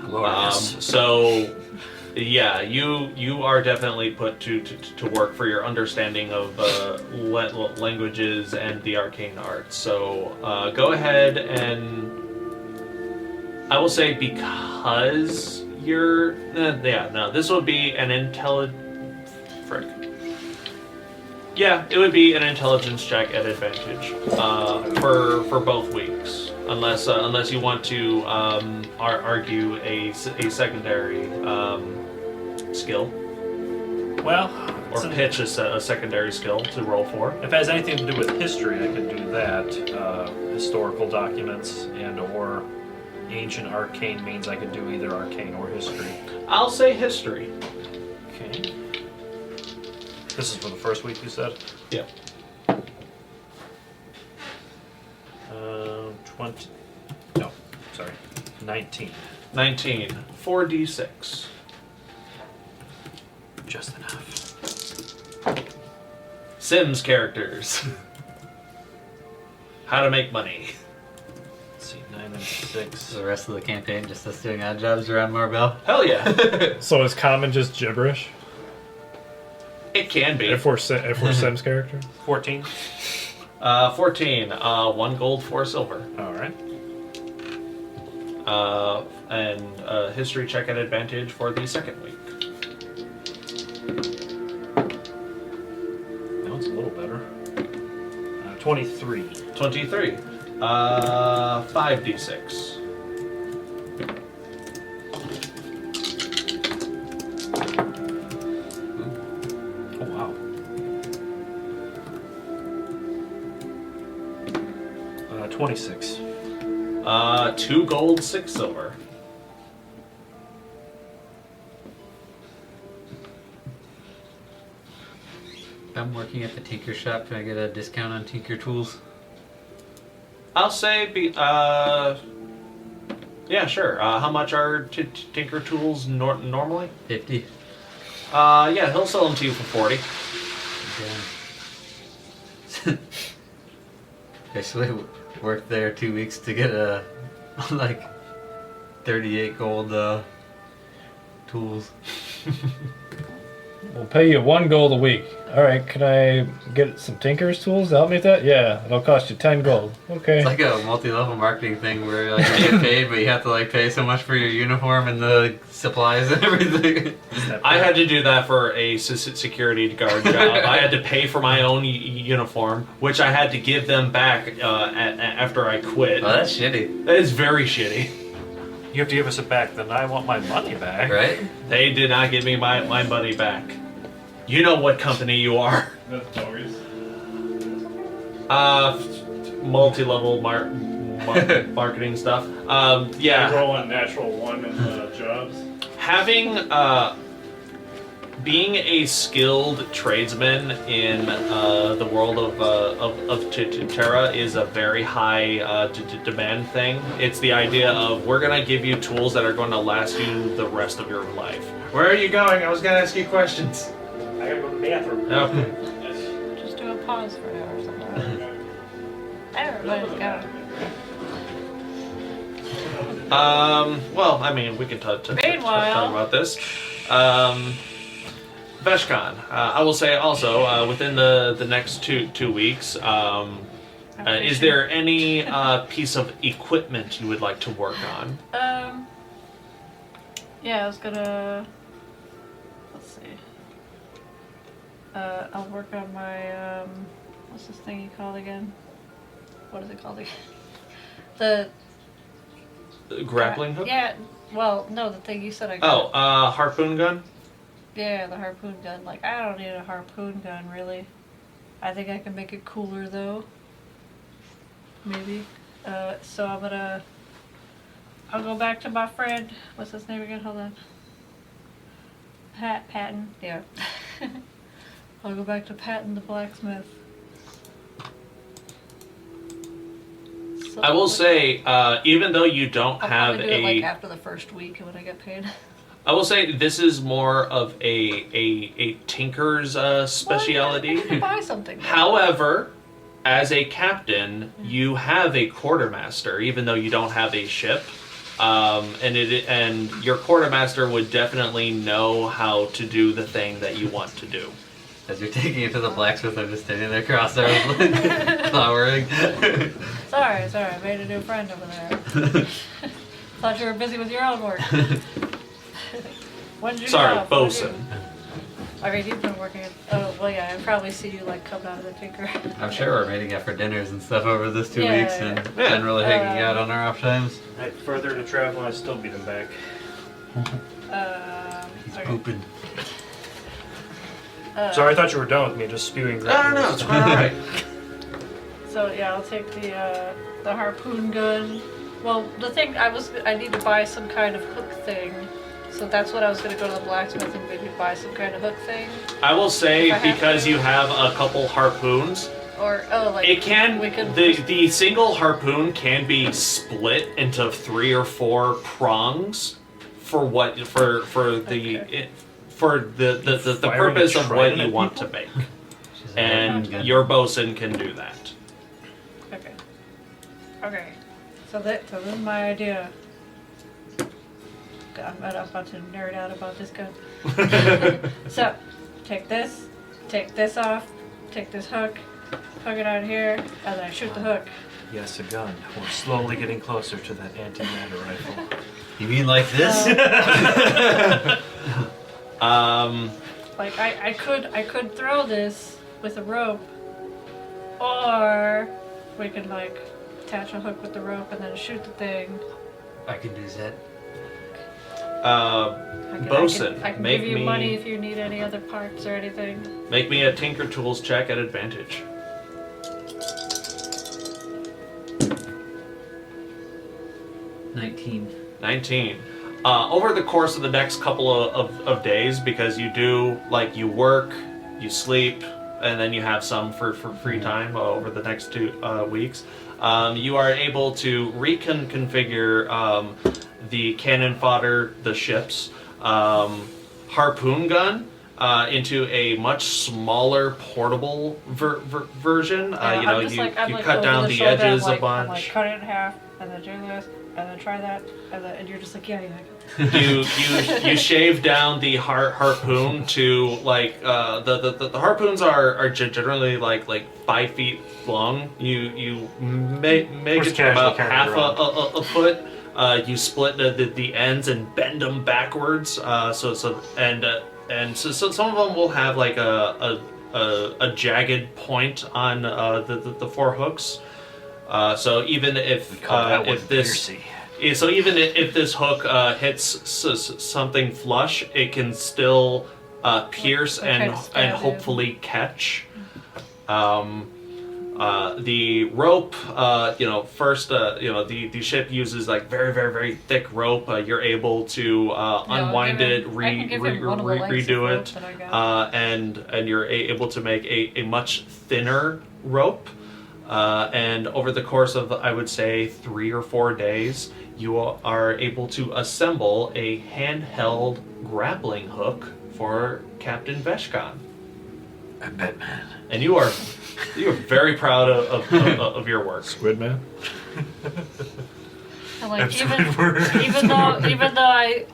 Glorious. So, yeah, you are definitely put to work for your understanding of languages and the arcane arts. So go ahead and I will say because you're this would be an frick. Yeah, it would be an intelligence check at advantage for both weeks, unless you want to argue a secondary skill Well, or pitch a secondary skill to roll for. if it has anything to do with history, I could do that. Historical documents and or ancient arcane means I could do either arcane or history. I'll say history. Okay. This is for the first week, you said? Yeah. 20. No, sorry. 19. 19. 4d6. Just enough. Sims characters. How to make money. Let's see, 9 and 6. The rest of the campaign just us doing odd jobs around Marbell. Hell yeah. So is common just gibberish? It can be. If we're Sims characters? 14. 14. 1 gold, 4 silver. Alright. And history check at advantage for the second week. Now it's a little better. 23. 23. 5d6. Oh, wow. 26. 2 gold, 6 silver. I'm working at the tinker shop. Can I get a discount on tinker tools? I'll say, yeah, sure. How much are tinker tools normally? 50. Yeah, he'll sell them to you for 40. Okay. Basically, worked there 2 weeks to get a like 38 gold tools. We'll pay you 1 gold a week. Alright, can I get some tinker's tools to help me with that? Yeah, it'll cost you 10 gold. Okay. It's like a multi-level marketing thing where like you get paid, but you have to like pay so much for your uniform and the supplies and everything. I had to do that for a security guard job. I had to pay for my own uniform, which I had to give them back after I quit. Oh, that's shitty. That is very shitty. You have to give us it back, then I want my money back. Right? They did not give me my money back. You know what company you are. That's notorious. Multi-level marketing stuff. Yeah. I roll on natural 1 in jobs. Having being a skilled tradesman in the world of Terra is a very high demand thing. It's the idea of we're gonna give you tools that are going to last you the rest of your life. Where are you going? I was gonna ask you questions. I gotta go to the bathroom. Okay. Just do a pause for now or something. Everybody's got Well, I mean, we can talk Meanwhile. about this. Veshkan, I will say also, within the next two weeks, is there any piece of equipment you would like to work on? Yeah, I was gonna. Let's see. I'll work on my what's this thing you called again? What is it called again? The Grappling hook? Yeah. Well, no, the thing you said I got. Oh, harpoon gun? Yeah, the harpoon gun. Like, I don't need a harpoon gun, really. I think I can make it cooler, though. Maybe. So I'll go back to my friend. What's his name again? Hold on. Patton. Yeah. I'll go back to Patton the blacksmith. So I will say, even though you don't I'll have probably do it, like, after the first week when I get paid. I will say this is more of a tinker's speciality. Well, I can buy something. However, as a captain, you have a quartermaster, even though you don't have a ship, and your quartermaster would definitely know how to do the thing that you want to do. As you're taking it to the blacksmith, I'm just standing there cross-armed, flowering. Sorry, I made a new friend over there. Thought you were busy with your own work. When did you Sorry, get off? bosun. I mean, you've been working at... Oh, well, yeah, I probably see you, like, come out of the tinker. I'm sure we're meeting up for dinners and stuff over this 2 Yeah, weeks yeah. and generally hanging out on our off times. I'd further to travel, I'd still beat him back. He's okay. pooping. Sorry, I thought you were done with me just spewing No, it's quite alright. So, yeah, I'll take the harpoon gun. Well, the thing, I need to buy some kind of hook thing. So that's what I was going to go to the blacksmith and maybe buy some kind of hook thing. I will say, If I have because to. you have a couple harpoons, Or, like... it can, we could the single harpoon can be split into 3 or 4 prongs for the purpose of what you want to make. And your bosun can do that. Okay. So this is my idea. God, I'm about to nerd out about this gun. So, take this off, take this hook, hook it out here, and then I shoot the hook. Yes, a gun. We're slowly getting closer to that anti-matter rifle. You mean like this? Like I could throw this with a rope, or we could like attach a hook with the rope and then shoot the thing. I can do that. Bosun, I can make give you me money if you need any other parts or anything. make me a Tinker Tools check at advantage. 19. 19. Over the course of the next couple of days, because you do, like, you work, you sleep, and then you have some for free time over the next 2 weeks, you are able to reconfigure the cannon fodder, the ships, harpoon gun, into a much smaller portable version. You cut down the edges a bunch. I'm like, cut it in half, and then do this, and then try that, and you're just like, yeah. You shave down the harpoon to like the harpoons are generally like 5 feet long. You make it to about half a foot. You split the ends and bend them backwards. So some of them will have like a jagged point on the 4 hooks. So even if this hook hits something flush, it can still pierce and hopefully catch. The rope, the ship uses like very, very, very thick rope. You're able to unwind it, redo it, and you're able to make a much thinner rope. And over the course of, I would say, 3 or 4 days, you are able to assemble a handheld grappling hook for Captain Veshkan. I bet, man. And you are very proud of your work. Squid Man. And like, even though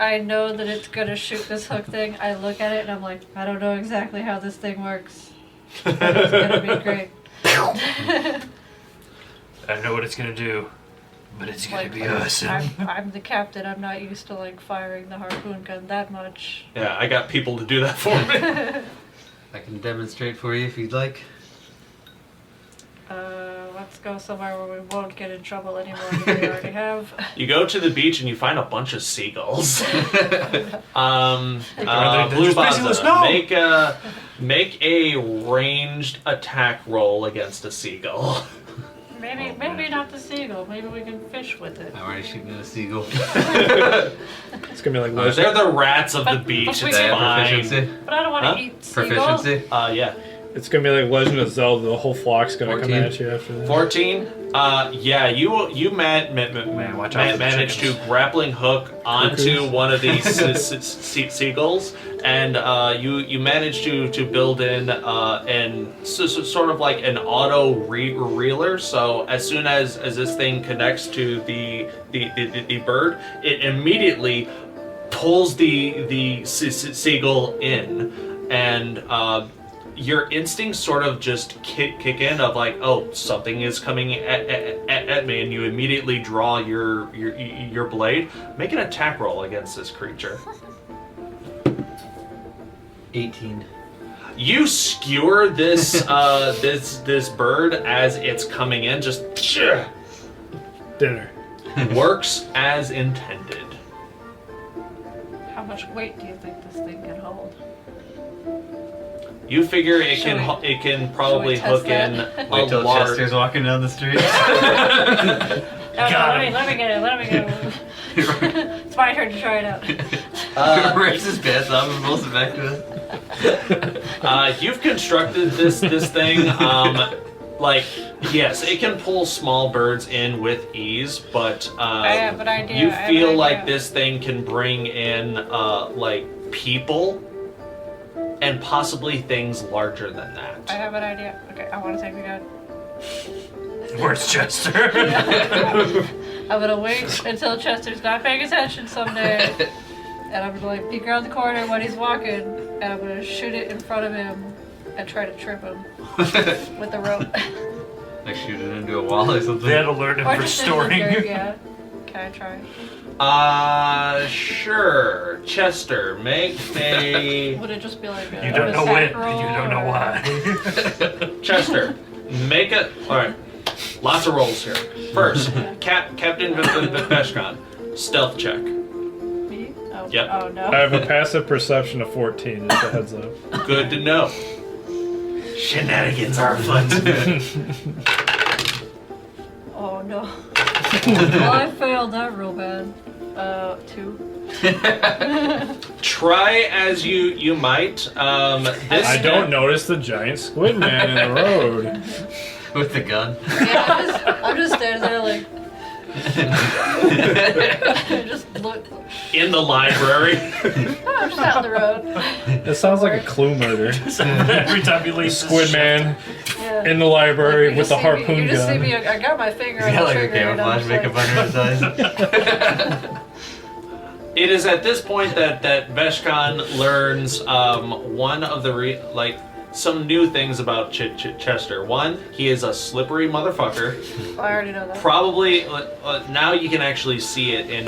I know that it's gonna shoot this hook thing, I look at it and I'm like, I don't know exactly how this thing works. But it's gonna be great. I know what it's gonna do, but it's gonna be awesome. I'm the captain. I'm not used to like firing the harpoon gun that much. Yeah, I got people to do that for me. I can demonstrate for you if you'd like. Let's go somewhere where we won't get in trouble anymore than we already have. You go to the beach and you find a bunch of seagulls. Blue Baza, make a ranged attack roll against a seagull. Maybe not the seagull. Maybe we can fish with it. I'm already shooting at a seagull. It's gonna be like they're the rats of the beach. It's fine. But I don't want to eat seagulls. Proficiency? Yeah. It's gonna be like Legend of Zelda. The whole flock's gonna 14. come at you after that. 14. You managed to grappling hook onto one of these seagulls, and you managed to build in sort of like an auto reeler. So as soon as this thing connects to the bird, it immediately pulls the seagull in, and your instincts sort of just kick in of like, oh, something is coming at me, and you immediately draw your blade. Make an attack roll against this creature. 18. You skewer this this bird as it's coming in. Just Dinner. works as intended. How much weight do you think this thing can hold? You figure it can probably hook in Wait till large. Chester's walking down the street. Let me get it. It's my turn to try it out. Rips his pants off and pulls it back to us. You've constructed this thing. Yes, it can pull small birds in with ease, but you feel like this thing can bring in people and possibly things larger than that. I have an idea. Okay, I want to take the gun. Where's Chester? I'm gonna wait until Chester's not paying attention someday, and I'm gonna peek around the corner when he's walking, and I'm gonna shoot it in front of him and try to trip him with the rope. Like shoot it into a wall or something. They had to learn him Or for just storing. Yeah. Can I try? Sure. Chester, make a... Would it just be like a You don't know when, attack roll, you don't know or- why. Chester, make a... Alright. Lots of rolls here. First, Captain Veshkan, stealth check. Me? Oh, Yep. Oh no. I have a passive perception of 14. Just a heads up. Good to know. Shenanigans are afoot. Oh no. Well, I failed that real bad. 2. Try as you might. This I don't notice the giant squid man in the road. With the gun. Yeah, I'm just standing there like. Just look. in the library. I'm just out on the road. It sounds like a clue murder. Every time you leave Squid man Yeah. in the library with the You harpoon just see gun. me. I got my finger on Yeah, the like a trigger. and I'm camouflage just makeup like, under his eyes. It is at this point that Veshkan learns one of the some new things about Chester. One, he is a slippery motherfucker. I already know that. Probably now you can actually see it in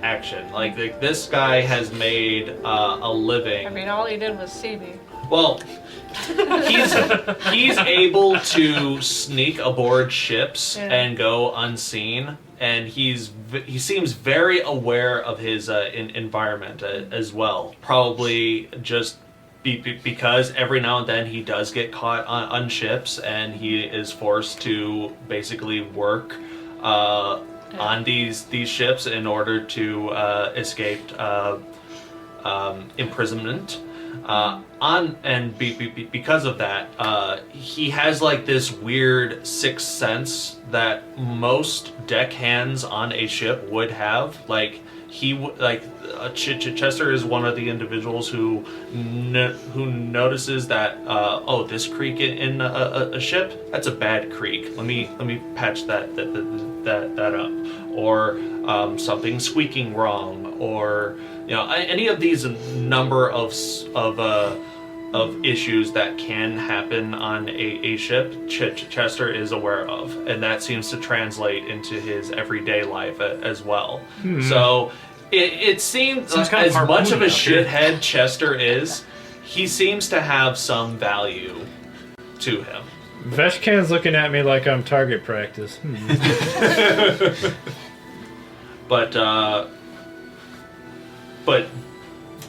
action. Like this guy has made a living. I mean, all he did was see me. Well, he's able to sneak aboard ships and go unseen, and he seems very aware of his environment as well. Probably just because every now and then he does get caught on ships, and he is forced to basically work on these ships in order to escape imprisonment. Because of that, he has like this weird sixth sense that most deckhands on a ship would have. Like Chester is one of the individuals who notices that this creak in a ship, that's a bad creak. Let me patch that up, or something squeaking wrong, or any of these number of issues that can happen on a ship. Chester is aware of, and that seems to translate into his everyday life as well. So it seems as much of a shithead Chester is, he seems to have some value to him. Veshkan's looking at me like I'm target practice. But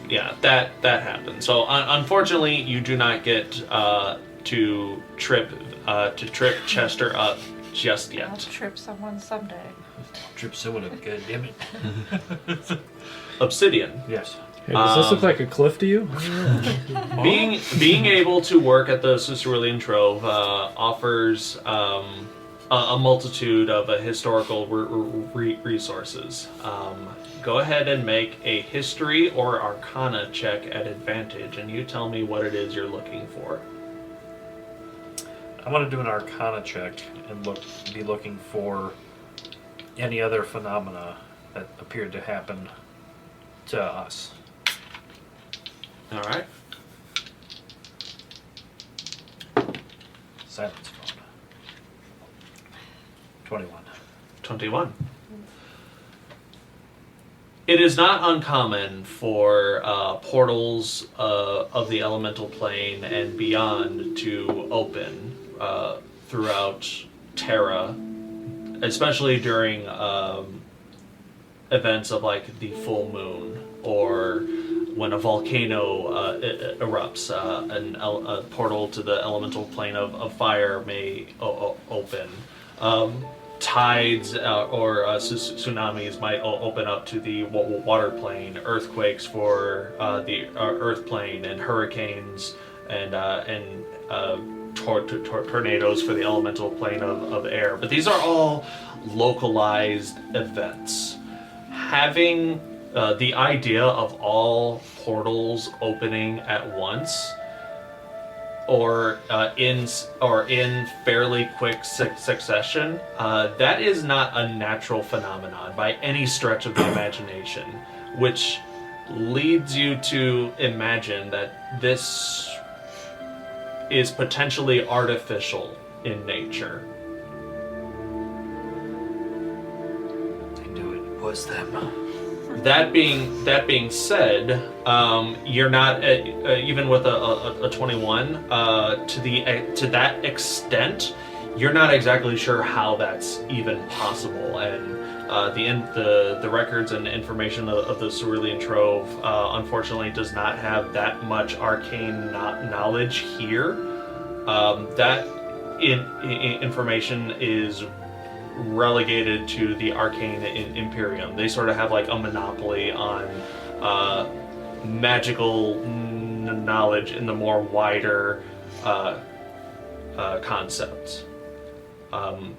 yeah, that happens. So unfortunately, you do not get to trip Chester up just I'll yet. trip someone someday. Trip someone up, god damn it. Obsidian. Yes. Hey, does this look like a cliff to you? Being able to work at the Cerulean Trove offers a multitude of historical resources. Go ahead and make a history or arcana check at advantage, and you tell me what it is you're looking for. I want to do an arcana check and be looking for any other phenomena that appeared to happen to us. All right. Silence phone. 21. 21. It is not uncommon for portals of the elemental plane and beyond to open throughout Terra, especially during events of like the full moon, or when a volcano erupts. A portal to the elemental plane of fire may open. Tides or tsunamis might open up to the water plane. Earthquakes for the earth plane, and hurricanes and tornadoes for the elemental plane of air. But these are all localized events. Having the idea of all portals opening at once, or in fairly quick succession, that is not a natural phenomenon by any stretch of the imagination, which leads you to imagine that this is potentially artificial in nature. I knew it was them. That being said, you're not even with a 21 to that extent. You're not exactly sure how that's even possible, and the records and information of the Cerulean Trove unfortunately does not have that much arcane knowledge here. That information is relegated to the Arcane Imperium. They sort of have like a monopoly on magical knowledge in the more wider concepts.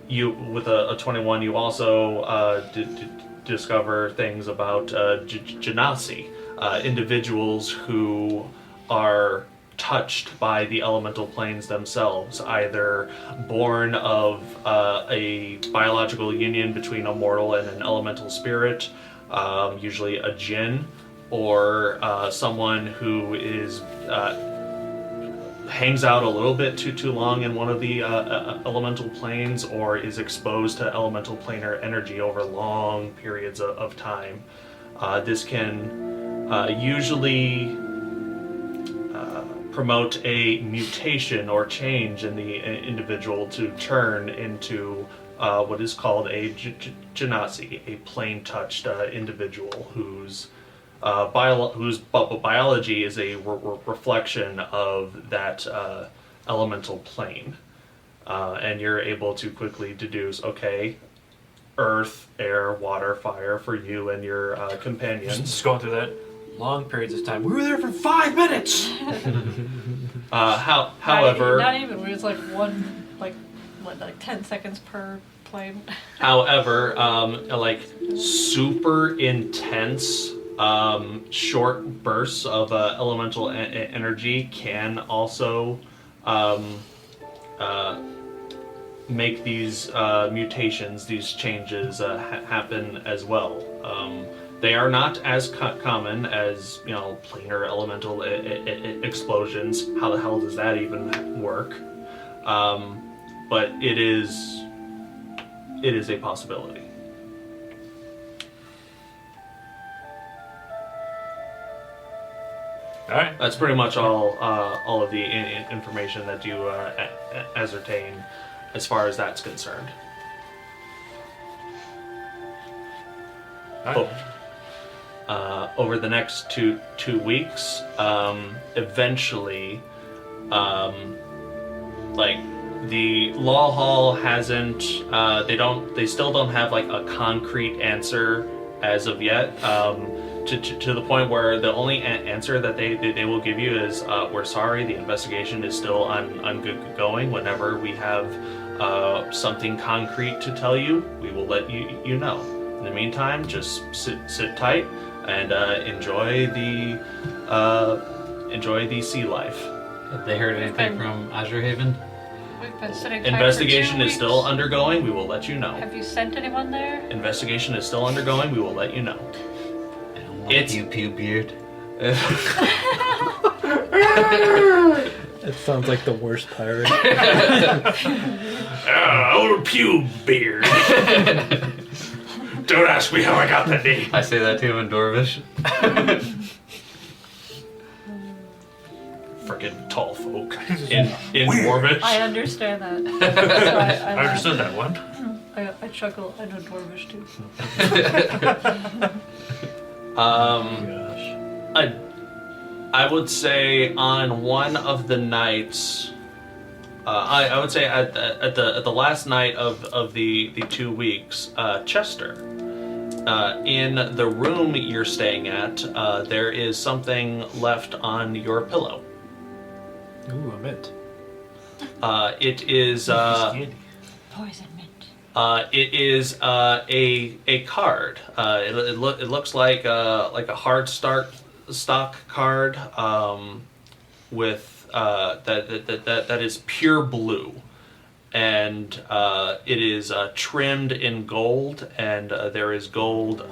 You, with a 21, you also discover things about genasi, individuals who are touched by the elemental planes themselves, either born of a biological union between a mortal and an elemental spirit, usually a djinn, or someone who is hangs out a little bit too long in one of the elemental planes, or is exposed to elemental planar energy over long periods of time. This can usually promote a mutation or change in the individual to turn into what is called a genasi, a plane-touched individual whose biology is a reflection of that elemental plane. And you're able to quickly deduce, okay, earth, air, water, fire for you and your companions. Just going through that long periods of time. We were there for 5 minutes! However... Not even, it was like 10 seconds per plane. However, like super intense short bursts of elemental energy can also make these mutations, these changes happen as well. They are not as common as, planar elemental explosions. How the hell does that even work? But it is a possibility. All right. That's pretty much all of the information that you ascertain as far as that's concerned. All right. Over the next two weeks, eventually, the law hall hasn't. They still don't have like a concrete answer as of yet. To the point where the only answer that they will give you is, we're sorry, the investigation is still ongoing. Whenever we have something concrete to tell you, we will let you know. In the meantime, just sit tight and enjoy the sea life. Have they heard anything from Azure Haven? We've been sitting tight Investigation for 2 is still weeks. undergoing. We will let you know. Have you sent anyone there? Investigation is still undergoing. We will let you know. I don't want It's- pew pew beard. It sounds like the worst pirate. Old pew beard. Don't ask me how I got that name. I say that to him in Dwarvish. Freaking tall folk in Dwarvish. I understand that. So I understood that one. I chuckle. I know Dwarvish too. Gosh. I would say on one of the nights, I would say at the last night of the 2 weeks, Chester, in the room you're staying at, there is something left on your pillow. Ooh, a mint. It is Poison mint. it is a card. It looks like a hard stock card with that is pure blue, and it is trimmed in gold, and there is gold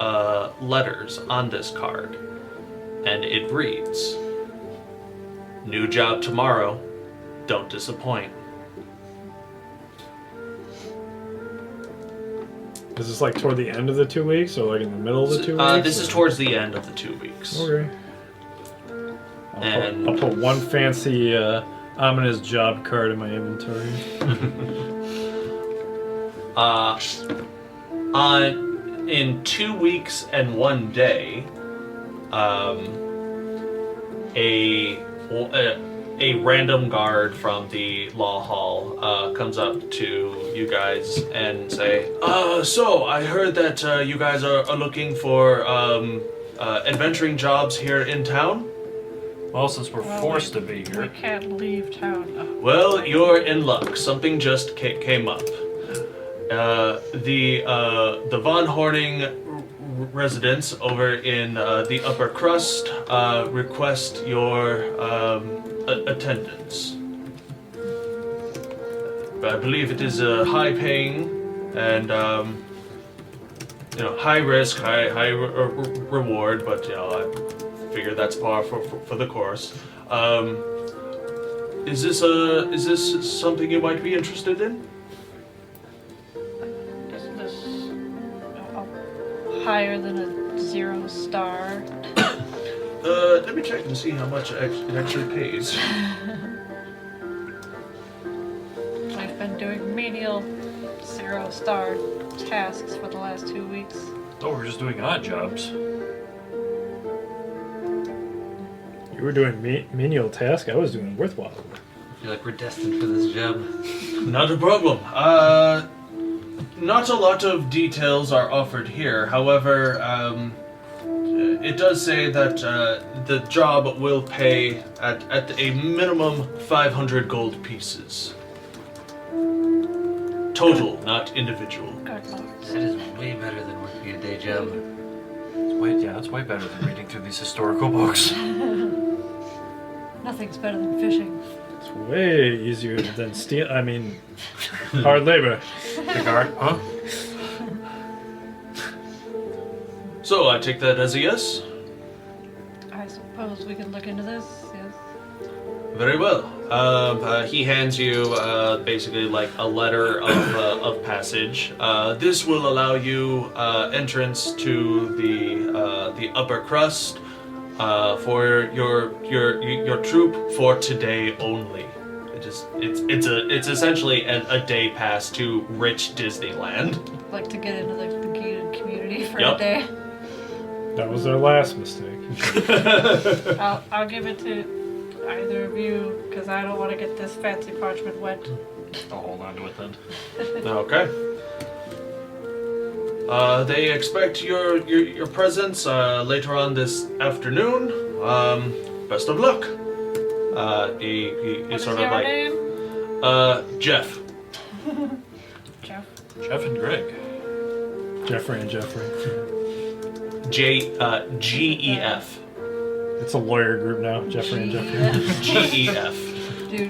letters on this card, and it reads, "New job tomorrow. Don't disappoint." Is this like toward the end of the 2 weeks, or like in the middle of the 2 weeks? This is towards the end of the 2 weeks. Okay. And- I'll put one fancy ominous job card in my inventory. In 2 weeks and 1 a random guard from the law hall comes up to you guys and say, so I heard that you guys are looking for adventuring jobs here in town? Well, since we're forced to be We here. can't leave town. Well, you're in luck. Something just came up. The Von Horning residents over in the upper crust request your attendance. I believe it is high paying and high risk, high reward, but I figure that's par for the course. Is this something you might be interested in? Is this higher than a 0 star? Let me check and see how much it actually pays. I've been doing menial 0 star tasks for the last 2 weeks. Oh, we're just doing odd jobs. You were doing menial task. I was doing worthwhile. I feel like we're destined for this job. Not a problem. Not a lot of details are offered here. However, it does say that the job will pay at a minimum 500 gold pieces. Total, not individual. Good lord. That is way better than working a day job. It's way better than reading through these historical books. Nothing's better than fishing. It's way easier than hard labor. The guard, huh? So I take that as a yes? I suppose we can look into this, yes. Very well. He hands you basically like a letter of passage. This will allow you entrance to the upper crust for your troop for today only. It's essentially a day pass to rich Disneyland. Like to get into the gated community for Yep. a day. That was our last mistake. I'll give it to either of you because I don't want to get this fancy parchment wet. I'll hold on to it then. Okay. They expect your presence later on this afternoon. Best of luck. He What sort is of your like name? Jeff. Jeff. Jeff and Greg. Jeffrey and Jeffrey. GEF. It's a lawyer group now. Jeffrey and Jeffrey. GEF.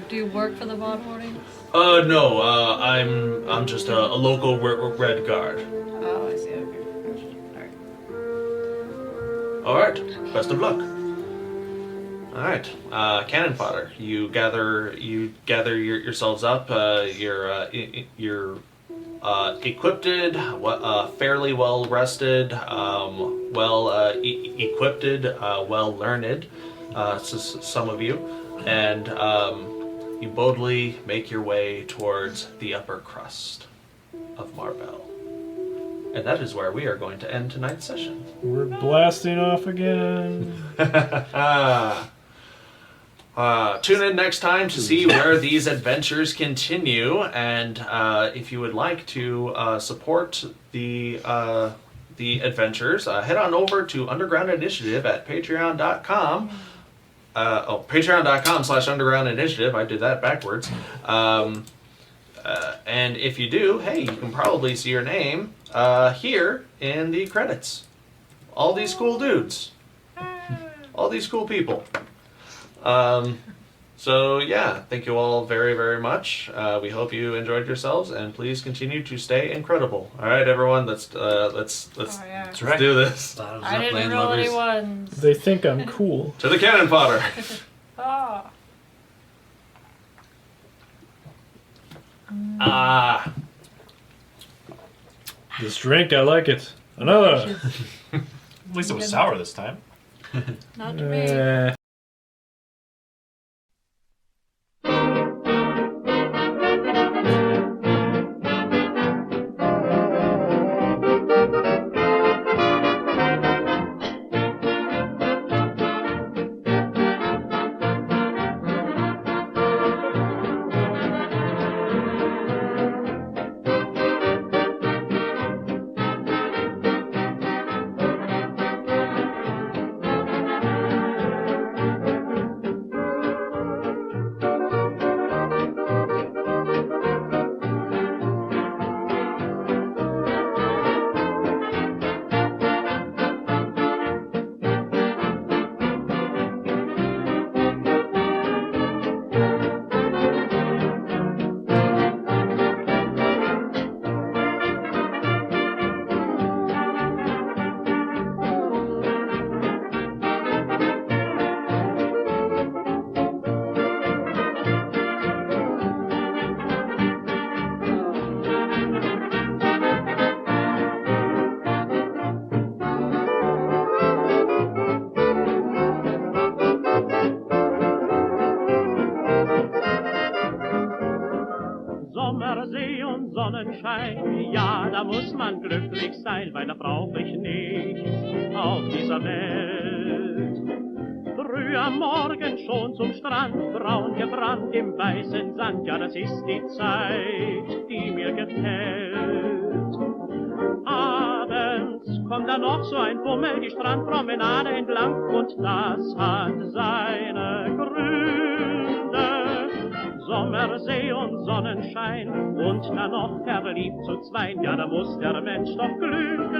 Do you work for the Von Horning? No. I'm just a local red guard. Oh, I see. Okay. Alright. All right. Best of luck. All right. Cannon fodder. You gather yourselves up. You're equipped, fairly well rested, equipped, well learned. Some of you, and you boldly make your way towards the upper crust of Marbell. And that is where we are going to end tonight's session. We're blasting off again. Tune in next time to see where these adventures continue, and if you would like to support the adventures, head on over to Underground Initiative at patreon.com. Patreon.com/Underground Initiative. I did that backwards. And if you do, hey, you can probably see your name here in the credits. All these cool dudes. All these cool people. So yeah, thank you all very, very much. We hope you enjoyed yourselves, and please continue to stay incredible. All right, everyone, let's do this. I didn't roll any ones. They think I'm cool. To the cannon fodder. Ah. Ah. This drink, I like it. Another. At least it was sour this time. Not to me. Sonnenschein. Ja, da muss man glücklich sein, weil da brauch ich nichts auf dieser Welt. Früh am Morgen schon zum Strand, braun gebrannt im weißen Sand. Ja, das ist die Zeit, die mir gefällt. Abends kommt dann noch so ein Bummel die Strandpromenade entlang und das hat seine Gründe. Sommer, See und Sonnenschein und dann noch verliebt zu zweien. Ja, da muss der Mensch doch glühen,